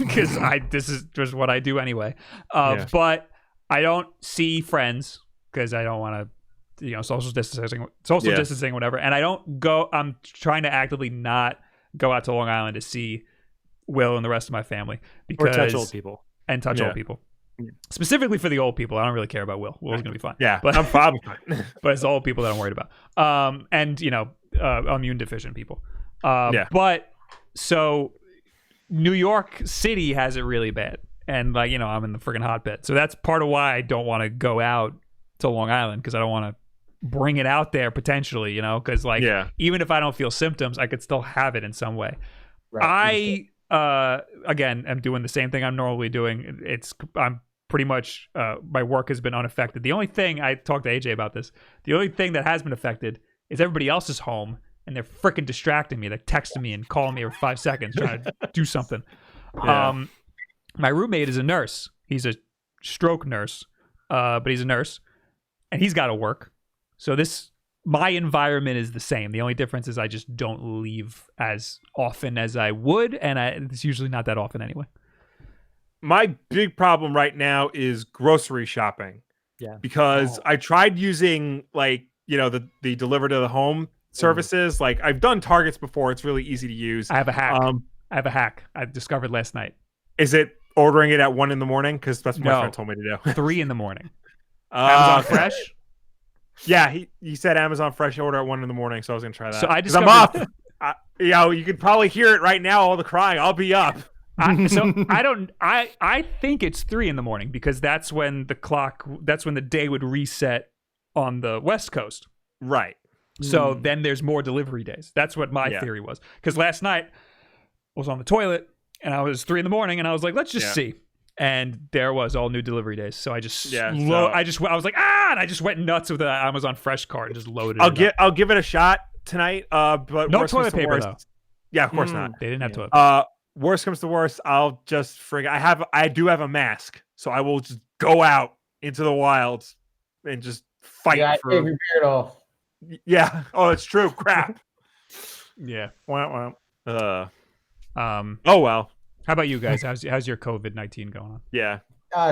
because this is just what I do anyway. But I don't see friends because I don't want to, social distancing, whatever. And I don't go. I'm trying to actively not go out to Long Island to see Will and the rest of my family Or touch old people. and touch old people. Specifically for the old people, I don't really care about Will. Will's gonna be fine. Yeah, but I'm fine. but it's the old people that I'm worried about. And immune deficient people. But so New York City has it really bad, and I'm in the freaking hotbed. So that's part of why I don't want to go out to Long Island, because I don't want to bring it out there potentially. Because even if I don't feel symptoms, I could still have it in some way. Right. Again, I'm doing the same thing I'm normally doing. I'm pretty much my work has been unaffected. The only thing, I talked to AJ about this, the only thing that has been affected is everybody else is home and they're freaking distracting me. They're texting me and calling me every 5 seconds trying to do something. Yeah. My roommate is a nurse. He's a stroke nurse, but he's a nurse, and he's got to work. So my environment is the same. The only difference is I just don't leave as often as I would, and it's usually not that often anyway. My big problem right now is grocery shopping. Yeah. Because I tried using like, the deliver to the home services. Like I've done Targets before. It's really easy to use. I have a hack. I discovered last night. Is it ordering it at 1 a.m? Because that's what my friend told me to do. 3 a.m. Amazon Fresh? Yeah, he said Amazon Fresh order at 1 a.m, so I was gonna try that. So I I'm up. You could probably hear it right now, all the crying. I'll be up. I think it's 3 a.m. because that's when the day would reset on the West Coast. Right. So then there's more delivery days. That's what my theory was. Because last night I was on the toilet and I was 3 a.m. and I was like, let's just see. And there was all new delivery days. So I just I was like, and I just went nuts with the Amazon Fresh cart and just loaded it. I'll give it a shot tonight. But no toilet paper though. Yeah, of course not. They didn't have toilet paper. Worst comes to worst, I'll just I do have a mask, so I will just go out into the wilds and just fight for. Take your beard off. Yeah. Oh, it's true. Crap. Yeah. Wow. Oh well. How about you guys? How's your COVID-19 going on? Yeah.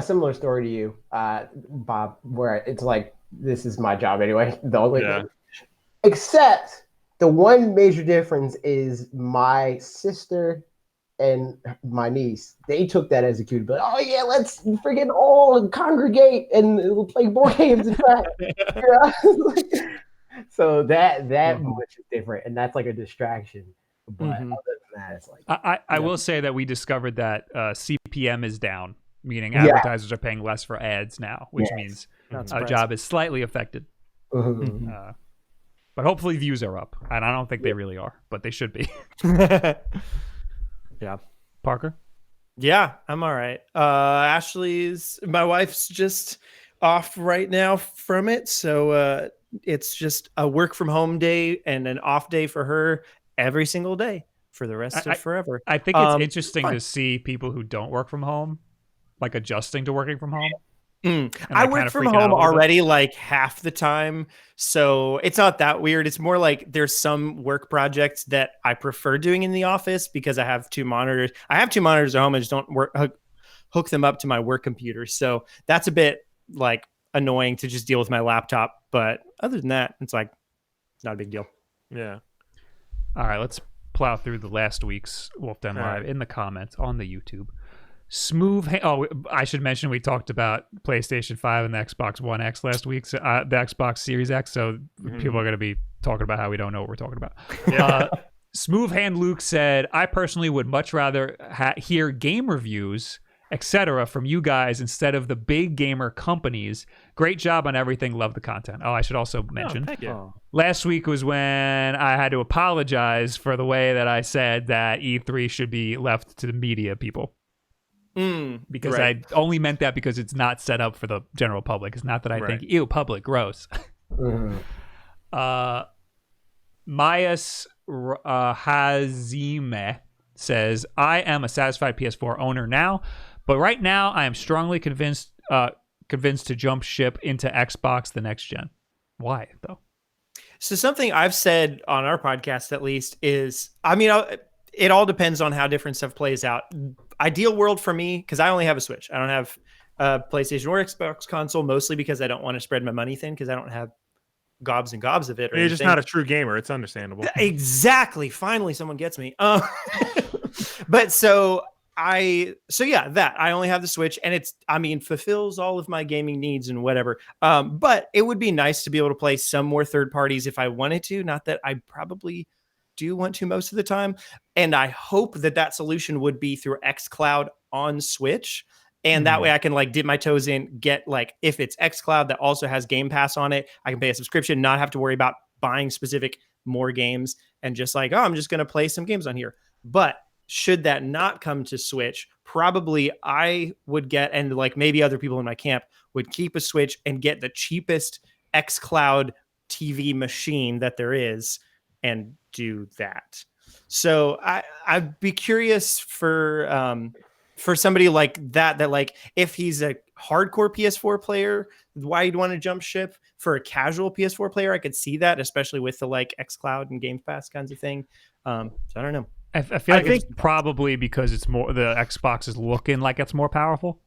Similar story to you, Bob, where it's like this is my job anyway. The only except the one major difference is my sister and my niece, they took that as a cue, but let's freaking all congregate and we'll play board games in fact. So that much is different, and that's like a distraction. But other than that, it's like I will say that we discovered that CPM is down, meaning advertisers are paying less for ads now, which means our job is slightly affected. But hopefully views are up, and I don't think they really are, but they should be. Yeah. Parker? Yeah, I'm all right. My wife's just off right now from it. So it's just a work from home day and an off day for her every single day for the rest of forever. I think it's interesting to see people who don't work from home, like adjusting to working from home. I work from home already like half the time, so it's not that weird. It's more like there's some work projects that I prefer doing in the office because I have 2 monitors. I have 2 monitors at home. I just don't hook them up to my work computer, so that's a bit like annoying to just deal with my laptop. But other than that, it's like not a big deal. Yeah. All right, let's plow through the last week's Wulff Den Live in the comments on the YouTube. I should mention we talked about PlayStation 5 and the Xbox One X last week, so, the Xbox Series X, so people are going to be talking about how we don't know what we're talking about. Smooth Hand Luke said, I personally would much rather hear game reviews, etc. from you guys instead of the big gamer companies. Great job on everything. Love the content. Oh, I should also mention, thank you. Last week was when I had to apologize for the way that I said that E3 should be left to the media people. Because I only meant that because it's not set up for the general public. It's not that I think, ew, public, gross. Mayas Hazime says, I am a satisfied PS4 owner now, but right now I am strongly convinced to jump ship into Xbox the next gen. Why, though? So something I've said on our podcast, at least, is, it all depends on how different stuff plays out. Ideal world for me, because I only have a Switch. I don't have a PlayStation or Xbox console, mostly because I don't want to spread my money thin, because I don't have gobs and gobs of it. You're just not a true gamer. It's understandable. Exactly. Finally, someone gets me. But that I only have the Switch, and it's, fulfills all of my gaming needs and whatever. But it would be nice to be able to play some more third parties if I wanted to. Not that I probably do want to most of the time. And I hope that solution would be through xCloud on Switch. And that way I can dip my toes in, get if it's xCloud that also has Game Pass on it, I can pay a subscription, not have to worry about buying specific more games and just I'm just going to play some games on here. But should that not come to Switch, probably I would get, and maybe other people in my camp would keep a Switch and get the cheapest xCloud TV machine that there is and do that. So I'd be curious for somebody like that like if he's a hardcore PS4 player, why you'd want to jump ship. For a casual PS4 player, I could see that, especially with the like xCloud and Game Pass kinds of thing. So I don't know. I feel like it's probably because it's more the Xbox is looking like it's more powerful.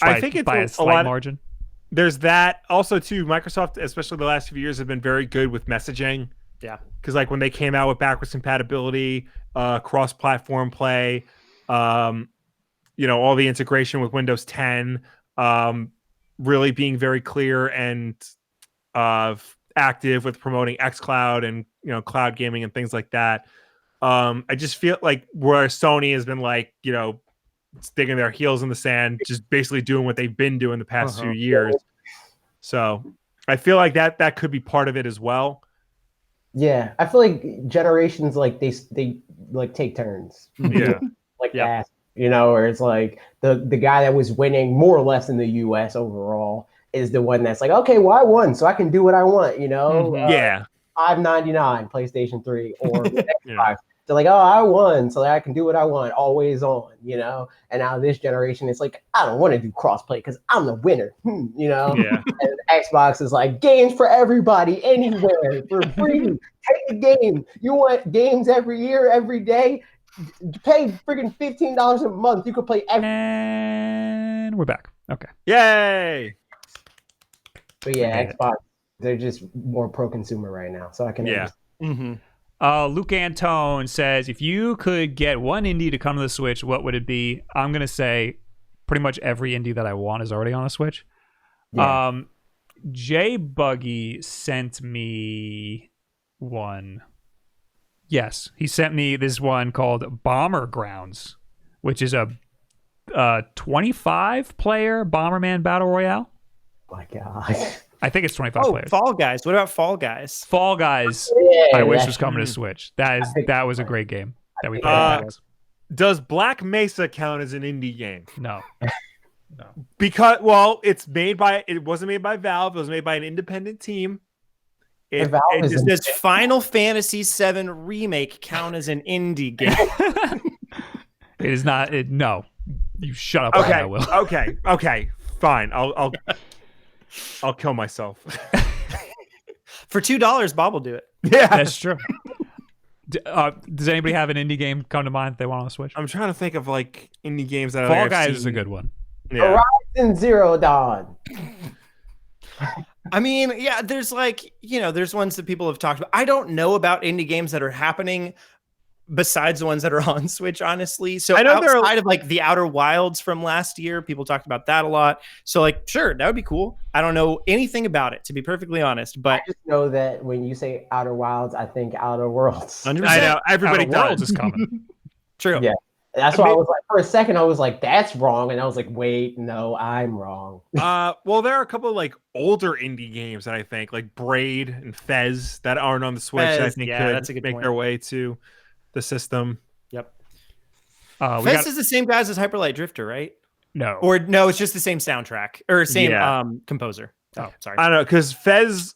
I think it's by a slight margin. There's that also too. Microsoft, especially the last few years, have been very good with messaging. Yeah, because like when they came out with backwards compatibility, cross-platform play, all the integration with Windows 10, really being very clear and active with promoting xCloud and cloud gaming and things like that. I just feel like where Sony has been like, digging their heels in the sand, just basically doing what they've been doing the past few years. So I feel like that could be part of it as well. Yeah, I feel like generations like they like take turns. Yeah, that, where it's like the guy that was winning more or less in the U.S. overall is the one that's like, okay, well I won, so I can do what I want. $5.99 PlayStation 3 or Xbox. They're like, oh, I won, so that I can do what I want, always on, And now this generation, it's like, I don't want to do crossplay because I'm the winner, Yeah. And Xbox is like, games for everybody, anywhere, for free. Take the game. You want games every year, every day? Pay freaking $15 a month. You could play every. And we're back. Okay. Yay! But yeah, Xbox, they're just more pro-consumer right now, so I can. Yeah. Luke Antone says, if you could get one indie to come to the Switch, what would it be? I'm going to say pretty much every indie that I want is already on the Switch. Yeah. Jay Buggy sent me one. Yes, he sent me this one called Bomber Grounds, which is a 25-player Bomberman Battle Royale. Oh my God. I think it's 25 players. Fall Guys. What about Fall Guys? Fall Guys, I wish was coming to Switch. That was a great game that we played. Does Black Mesa count as an indie game? No. Because it wasn't made by Valve. It was made by an independent team. Does Final Fantasy VII Remake count as an indie game? It is not. No. You shut up. Okay. I will. Okay. Fine. I'll kill myself. For $2, Bob will do it. Yeah, that's true. Does anybody have an indie game come to mind that they want on the Switch? I'm trying to think of like indie games that Fall Guys is a good one. Yeah. Horizon Zero Dawn. I mean, yeah, there's there's ones that people have talked about. I don't know about indie games that are happening besides the ones that are on Switch, honestly. So I know outside of like the Outer Wilds from last year, people talked about that a lot. So like, sure, that would be cool. I don't know anything about it, to be perfectly honest, but I just know that when you say Outer Wilds, I think Outer Worlds. 100%. I know everybody Outer Worlds is coming. True. Yeah. That's why I was like, for a second, I was like, that's wrong. And I was like, wait, no, I'm wrong. Well, there are a couple of like older indie games that I think like Braid and Fez that aren't on the Switch that I think could make their way to the system. Yep. Fez is the same guys as Hyper Light Drifter, right? No. Or no, it's just the same soundtrack or same composer. Oh, sorry. I don't know, because Fez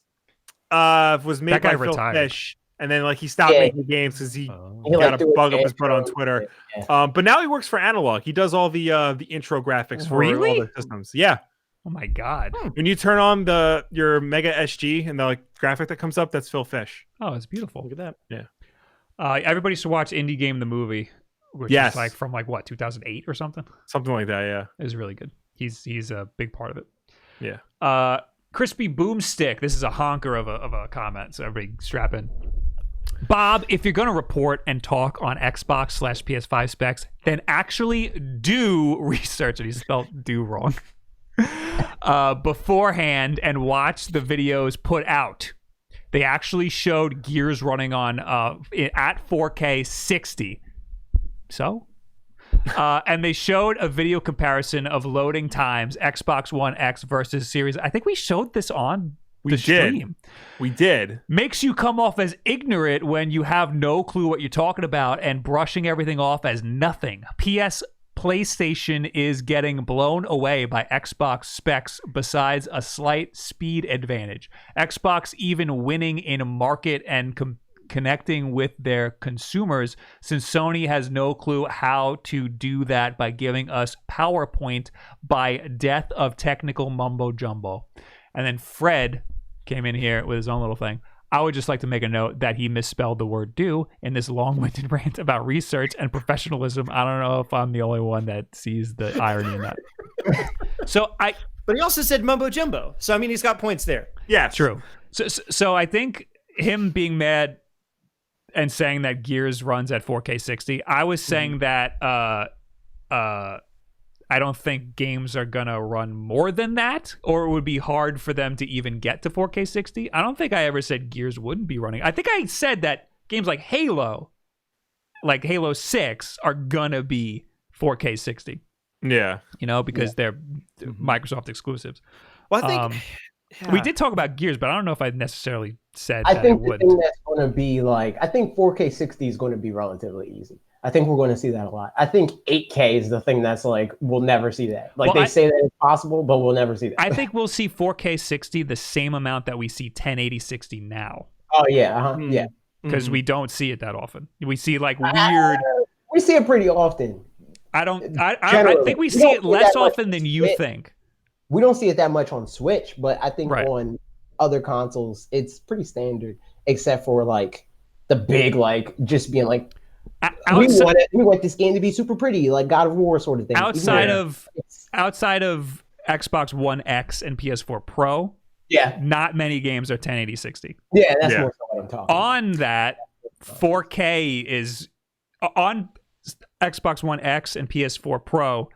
was made by Phil Fish, and then like he stopped making games because he got a bug up his butt on Twitter. Yeah. But now he works for Analog. He does all the intro graphics for all the systems. Yeah. Oh my God. When you turn on your Mega SG and the like graphic that comes up, that's Phil Fish. Oh, it's beautiful. Look at that. Yeah. Everybody should watch Indie Game the movie, which is like from like what 2008 or something. Something like that. Yeah. It was really good. He's a big part of it. Yeah. Crispy Boomstick. This is a honker of a comment, so everybody strap in. Bob, if you're going to report and talk on Xbox/PS5 specs, then actually do research, and he spelled do wrong, beforehand and watch the videos put out. They actually showed Gears running on at 4K 60. So? And they showed a video comparison of loading times, Xbox One X versus Series. I think we showed this on the stream. We did. Makes you come off as ignorant when you have no clue what you're talking about and brushing everything off as nothing. P.S. PlayStation is getting blown away by Xbox specs besides a slight speed advantage. Xbox even winning in market and connecting with their consumers, since Sony has no clue how to do that by giving us PowerPoint by death of technical mumbo jumbo. And then Fred came in here with his own little thing. I would just like to make a note that he misspelled the word do in this long-winded rant about research and professionalism. I don't know if I'm the only one that sees the irony in that. But he also said mumbo jumbo. So, I mean, he's got points there. Yeah, true. So I think him being mad and saying that Gears runs at 4K 60, I was saying that I don't think games are gonna run more than that, or it would be hard for them to even get to 4K 60. I don't think I ever said Gears wouldn't be running. I think I said that games like Halo 6, are gonna be 4K 60. Yeah. Because they're Microsoft exclusives. Well, I think we did talk about Gears, but I don't know if I necessarily said I that think it the wouldn't. thing that's going to be I think 4K 60 is going to be relatively easy. I think we're going to see that a lot. I think 8K is the thing that's we'll never see that. They say that it's possible, but we'll never see that. I think we'll see 4K 60 the same amount that we see 1080 60 now. Oh yeah, yeah. Because we don't see it that often. We see weird. We see it pretty often. I think we see it less often than you think. We don't see it that much on Switch, but I think on other consoles it's pretty standard, except for the big just being we want this game to be super pretty, like God of War sort of thing. Outside of Xbox One X and PS4 Pro, not many games are 1080 60. Yeah, that's more so what I'm talking about. On that, 4K is on Xbox One X and PS4 Pro.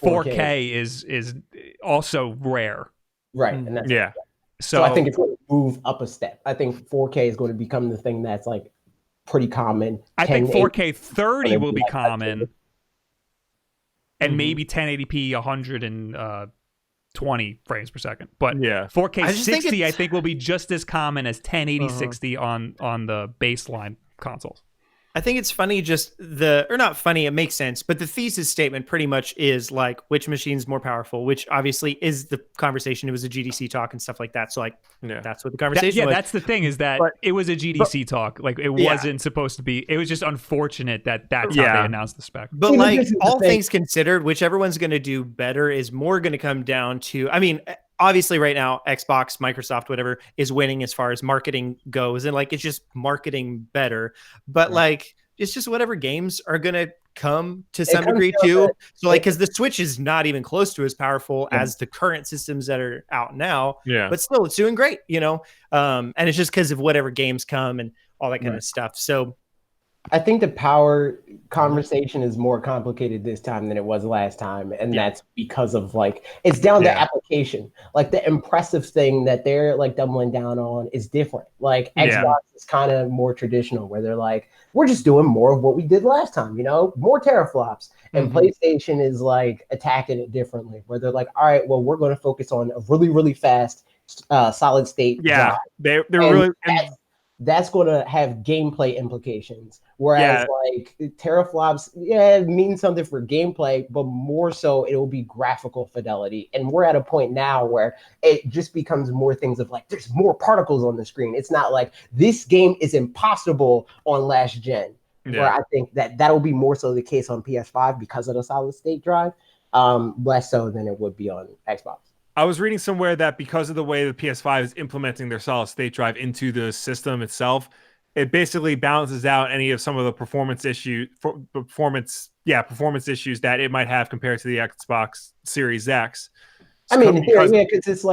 4K is also rare. Right. And that's So I think it's going to move up a step. I think 4K is going to become the thing that's pretty common. I think 4K 30 will be common. And maybe 1080p 120 frames per second. But 4K 60 I think will be just as common as 1080 60 on the baseline consoles. I think it's funny, or not funny, it makes sense, but the thesis statement pretty much is which machine's more powerful, which obviously is the conversation. It was a GDC talk and stuff like that. So that's what the conversation was. That's the thing, is that it was a GDC talk. It wasn't supposed to be. It was just unfortunate that's how they announced the spec. But all things considered, whichever one's going to do better is more going to come down to, obviously right now, Xbox, Microsoft, whatever is winning as far as marketing goes. And it's just marketing better. But it's just whatever games are going to come to some degree too. So because the Switch is not even close to as powerful as the current systems that are out now. Yeah. But still, it's doing great, and it's just because of whatever games come and all that kind of stuff. So I think the power conversation is more complicated this time than it was last time. And that's because of it's down to application. The impressive thing that they're doubling down on is different. Xbox is kind of more traditional, where they're we're just doing more of what we did last time, more teraflops. And PlayStation is attacking it differently, where they're all right, well, we're going to focus on a really, really fast solid state. Yeah, they're really. That's going to have gameplay implications. Whereas teraflops, means something for gameplay, but more so it will be graphical fidelity. And we're at a point now where it just becomes more things of there's more particles on the screen. It's not this game is impossible on last gen. Yeah. Where I think that will be more so the case on PS5 because of the solid state drive, less so than it would be on Xbox. I was reading somewhere that because of the way the PS5 is implementing their solid state drive into the system itself, it basically balances out any of some of the performance issues that it might have compared to the Xbox Series X. Because it's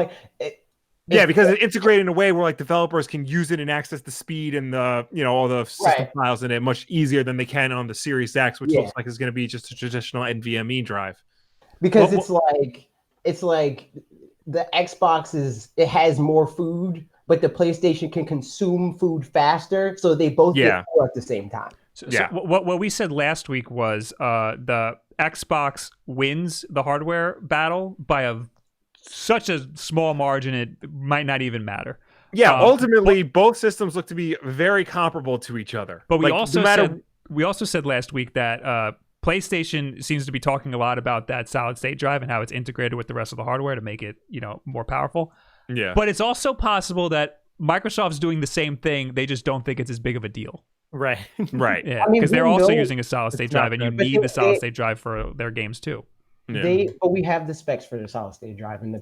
because it's integrated in a way where developers can use it and access the speed and the all the system files in it much easier than they can on the Series X, which looks like it's going to be just a traditional NVMe drive. Because it's the Xbox it has more food, but the PlayStation can consume food faster, so they both get more at the same time. So what we said last week was the Xbox wins the hardware battle by such a small margin it might not even matter. Yeah, ultimately both systems look to be very comparable to each other. But we also said last week that PlayStation seems to be talking a lot about that solid state drive and how it's integrated with the rest of the hardware to make it, more powerful. Yeah. But it's also possible that Microsoft's doing the same thing. They just don't think it's as big of a deal. Right. Right. Yeah, I mean, because they're we also know using a solid state it's not drive, and you good. But need the they- solid state drive for their games too. Yeah. But we have the specs for the solid state drive and the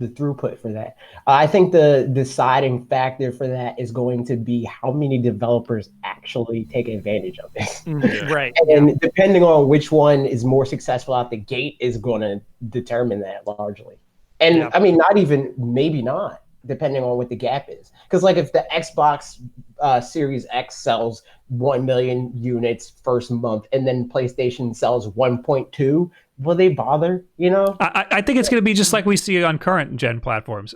throughput for that. I think the deciding factor for that is going to be how many developers actually take advantage of this. Right. And depending on which one is more successful out the gate is going to determine that largely. And Yeah. I mean, maybe not, depending on what the gap is. Because like if the Xbox Series X sells 1 million units first month and then PlayStation sells 1.2, will they bother? You know? I think it's going to be just like we see on current gen platforms.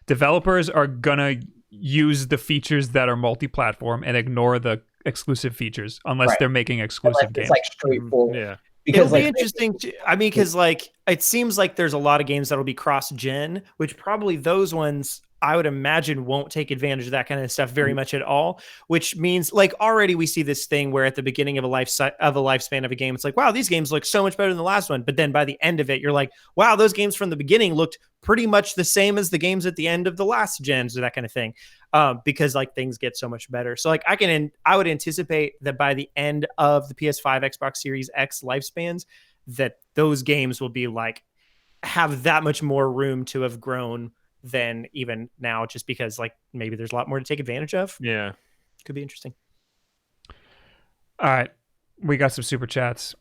Developers are going to use the features that are multi-platform and ignore the exclusive features unless Right. they're making exclusive games. It's like straightforward. Yeah. Because It'll be like interesting. Because like it seems like there's a lot of games that'll be cross-gen, which probably those ones I would imagine won't take advantage of that kind of stuff very much at all. Which means like already we see this thing where at the beginning of a lifespan of a game, it's like, wow, these games look so much better than the last one. But then by the end of it, you're like, wow, those games from the beginning looked pretty much the same as the games at the end of the last gens or that kind of thing. Because like things get so much better. So like I would anticipate that by the end of the PS5, Xbox Series X lifespans, that those games will be like have that much more room to have grown than even now, just because like maybe there's a lot more to take advantage of. Yeah. Could be interesting. All right. We got some super chats.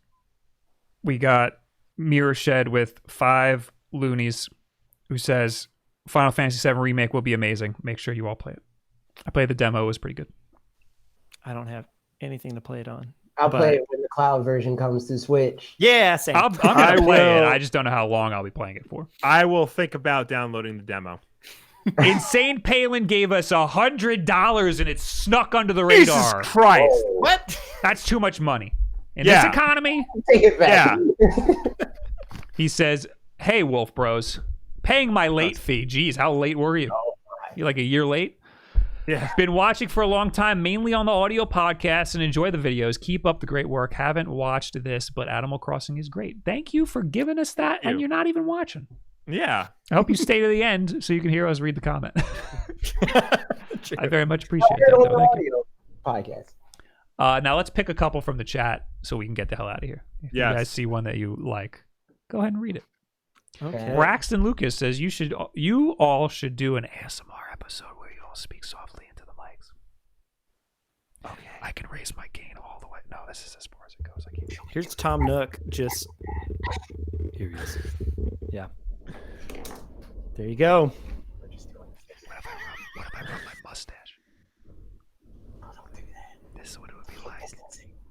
We got Mirror Shed with 5 loonies who says Final Fantasy VII Remake will be amazing. Make sure you all play it. I played the demo. It was pretty good. I don't have anything to play it on. I'll but- play it when the cloud version comes to Switch. Yeah, same. I'm going I to play it. will- I just don't know how long I'll be playing it for. I will think about downloading the demo. Insane Palin gave us $100 and it snuck under the radar. Jesus Christ. What? That's too much money. In Yeah. this economy, Take it back. he says, hey, Wolf Bros, paying my late fee. Geez, how late were you? You like a year late? Yeah. Been watching for a long time, mainly on the audio podcast, and enjoy the videos. Keep up the great work. Haven't watched this, but Animal Crossing is great. Thank you for giving us that, and you. you're not even watching. Yeah. I hope you stay to the end so you can hear us read the comment. I very much appreciate Heard that. on Though. the Thank you. audio podcast. Now let's pick a couple from the chat so we can get the hell out of here. If you Yes. guys see one that you like, go ahead and read it. Okay. Braxton Lucas says you all should do an ASMR episode where you all speak softly into the mics. Okay. I can raise my gain all the way. No, this is as far as it goes. I can't. Here's Tom Nook. Just here he is. Yeah. There you go. What if I rub my mustache? Don't do that. This is what it would be like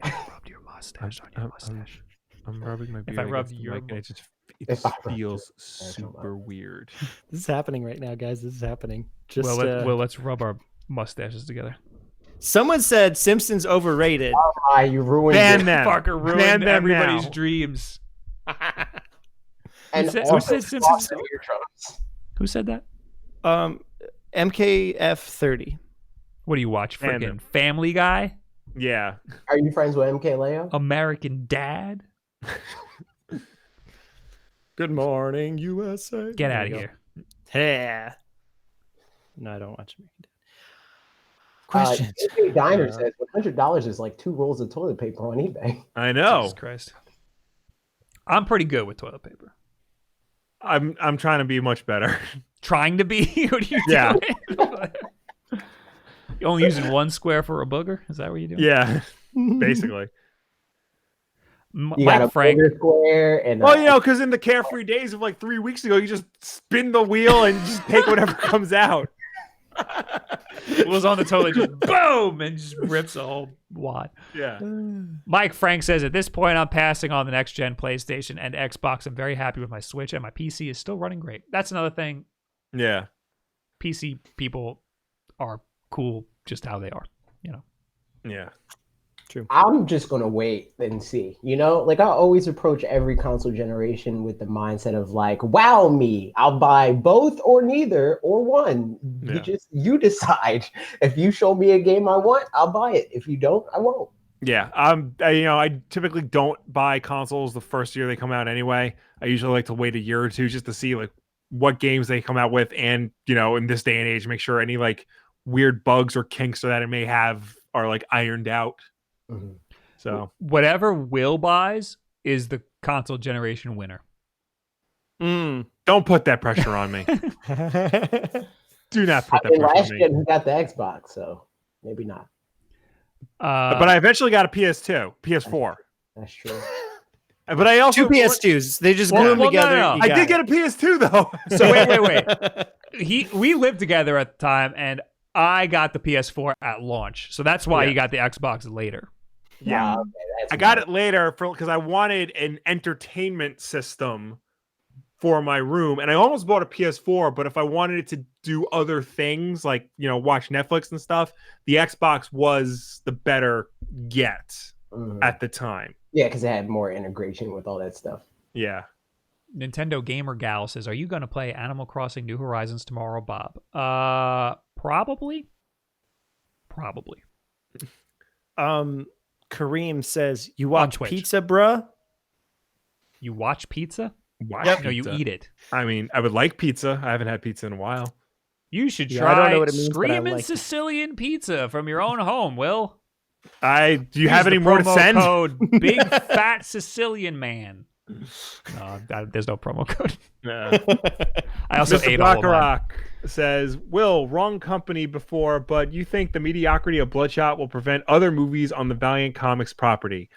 if I rubbed your mustache on your mustache. I'm rubbing my beard. If I rubbed against the your mic and it If I rubbed feels your- super weird. This is happening right now, guys. This is happening. Just Let's rub our mustaches together. someone said Simpsons overrated. You ruined Ban it. them. Fucker Ban ruined them everybody's now. dreams. And Who said also Simpsons? lost their eardrums. Who said that? MKF30. What do you watch? Freaking Fandom. Family Guy? Yeah. Are you friends with MK Leo? American Dad? Good morning, USA. Get out of here. Yeah. No, I don't watch American Dad. Questions. MK Diner says $100 is like 2 rolls of toilet paper on eBay. I know. Jesus Christ. I'm pretty good with toilet paper. I'm trying to be much better. Trying to be? What are you Yeah. doing? You only using 1 square for a booger? Is that what you're doing? Yeah. Basically. You got a Mike Frank. bigger square and Well, you know, because in the carefree days of like 3 weeks ago, you just spin the wheel and just take whatever comes out. Was on the toilet, just boom, and just rips a whole wad. Yeah. Mike Frank says, at this point, I'm passing on the next gen PlayStation and Xbox. I'm very happy with my Switch, and my PC is still running great. That's another thing. Yeah. PC people are cool just how they are, you know. Yeah. I'm just gonna wait and see. You know, like I always approach every console generation with the mindset of like, wow me, I'll buy both or neither or one. Yeah. You decide. If you show me a game I want, I'll buy it. If you don't, I won't. Yeah. I typically don't buy consoles the first year they come out anyway. I usually like to wait a year or two just to see like what games they come out with, and in this day and age, make sure any like weird bugs or kinks that it may have are like ironed out. Mhm. So Whatever Will buys is the console generation winner. don't put that pressure on me. Do not put that And pressure last on me. gen, who got the Xbox? So maybe not. But I eventually got a PS2, PS4. That's true. But I also 2 PS2s. They just Well, glue them well, no, together. no, no. You I got did it. get a PS2 though. So wait. We lived together at the time, and I got the PS4 at launch. So that's why Yeah. he got the Xbox later. Yeah. Okay, that's I got why. it later because I wanted an entertainment system for my room, and I almost bought a PS4. But if I wanted it to do other things, like watch Netflix and stuff, the Xbox was the better get Mhm. at the time. Yeah, because it had more integration with all that stuff. Yeah. Nintendo Gamer Gal says, "Are you going to play Animal Crossing New Horizons tomorrow, Bob?" Probably. Kareem says, "You On watch Twitch. pizza, bruh?" You watch pizza? Watch No, you pizza. eat it. I mean, I would like pizza. I haven't had pizza in a while. You should Yeah, try I don't know what it means, but I Screamin' like it. Sicilian pizza from your own home, Will. Do you have Use any the more to promo send? code Big Fat Sicilian Man. There's no promo code. Yeah. I also Mr. ate all of mine. Blackarock says, Will, wrong company before, but you think the mediocrity of Bloodshot will prevent other movies on the Valiant Comics property?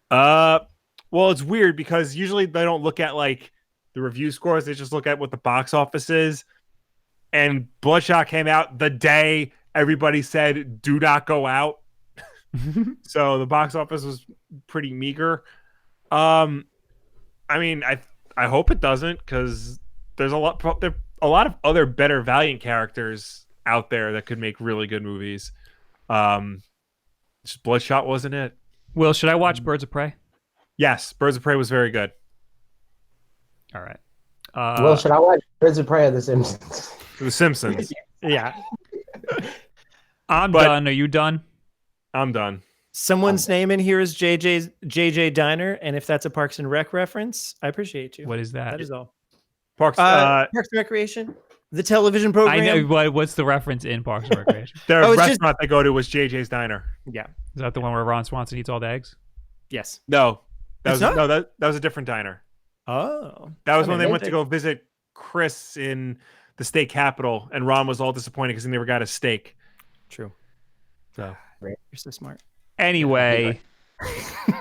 Well, it's weird because usually they don't look at like the review scores. They just look at what the box office is. And Bloodshot came out the day everybody said, do not go out. So the box office was pretty meager. I mean, I hope it doesn't, because there's a lot of other better Valiant characters out there that could make really good movies. Just Bloodshot wasn't it. Will, should I watch Birds of Prey? Yes, Birds of Prey was very good. All right. Well, should I watch Birds of Prey or The Simpsons? The Simpsons. Yeah. I'm But- done. Are you done? I'm done. Someone's name in here is JJ Diner, and if that's a Parks and Rec reference, I appreciate you. What is that? That is all. Parks. Parks and Recreation, the television program. I know. What's the reference in Parks and Recreation? The Oh, it's just- restaurant they go to was JJ's Diner. Yeah. Is that the one where Ron Swanson eats all the eggs? Yes. No, that It's was not? that was a different diner. Oh. That was I when mean, they went to go visit Chris in the state capitol, and Ron was all disappointed because he never got a steak. True. So You're so smart. Anyway,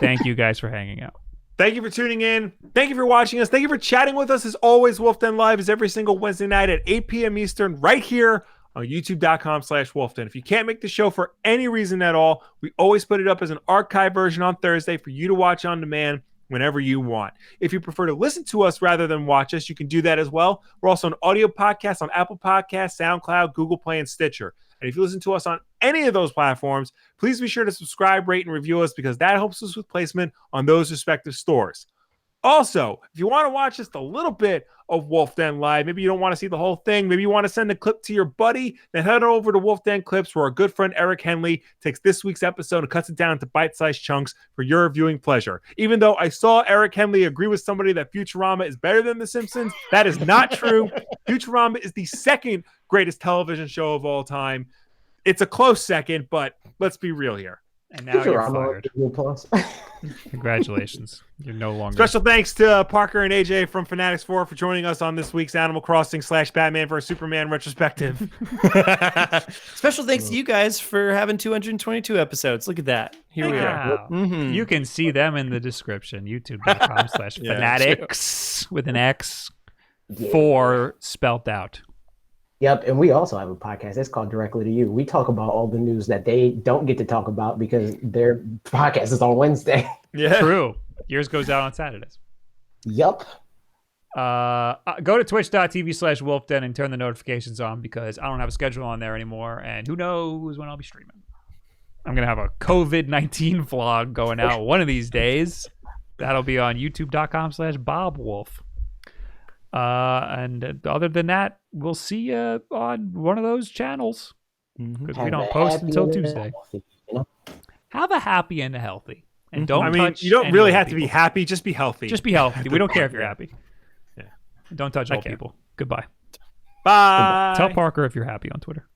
thank you guys for hanging out. thank you for tuning in. Thank you for watching us. Thank you for chatting with us. As always, Wulff Den Live is every single Wednesday night at 8 p.m. Eastern, right here on youtube.com/WulffDen. If you can't make the show for any reason at all, we always put it up as an archive version on Thursday for you to watch on demand whenever you want. If you prefer to listen to us rather than watch us, you can do that as well. We're also an audio podcast on Apple Podcasts, SoundCloud, Google Play, and Stitcher. And if you listen to us on any of those platforms, please be sure to subscribe, rate, and review us, because that helps us with placement on those respective stores. Also, if you want to watch just a little bit of Wulff Den Live, maybe you don't want to see the whole thing, maybe you want to send a clip to your buddy, then head over to Wulff Den Clips, where our good friend Eric Henley takes this week's episode and cuts it down into bite-sized chunks for your viewing pleasure. Even though I saw Eric Henley agree with somebody that Futurama is better than The Simpsons, that is not true. Futurama is the second greatest television show of all time. It's a close second, but let's be real here. And now you're Futurama fired. is Disney Plus. Congratulations. You're no longer. Special thanks to Parker and AJ from Fanatics 4 for joining us on this week's Animal Crossing / Batman vs Superman retrospective. Special thanks to you guys for having 222 episodes. Look at that. Here we are. Wow. Mhm. You can see them in the description. YouTube.com/fanatics with an X, Yeah. 4 spelt out. Yep, and we also have a podcast. It's called Directly to You. We talk about all the news that they don't get to talk about because their podcast is on Wednesday. Yeah. True. Yours goes out on Saturdays. Yup. Go to twitch.tv/WulffDen and turn the notifications on, because I don't have a schedule on there anymore, and who knows when I'll be streaming. I'm going to have a COVID-19 vlog going out one of these days. That'll be on youtube.com/BobWolf. And other than that, we'll see you on one of those channels, because we don't post until Tuesday. Have a happy and a healthy. And don't I mean, touch you don't any really old have to be people. happy. Just be healthy. Just be healthy. We don't care if you're happy. Yeah. Don't touch old care. people. Goodbye. Bye. Tell Parker if you're happy on Twitter.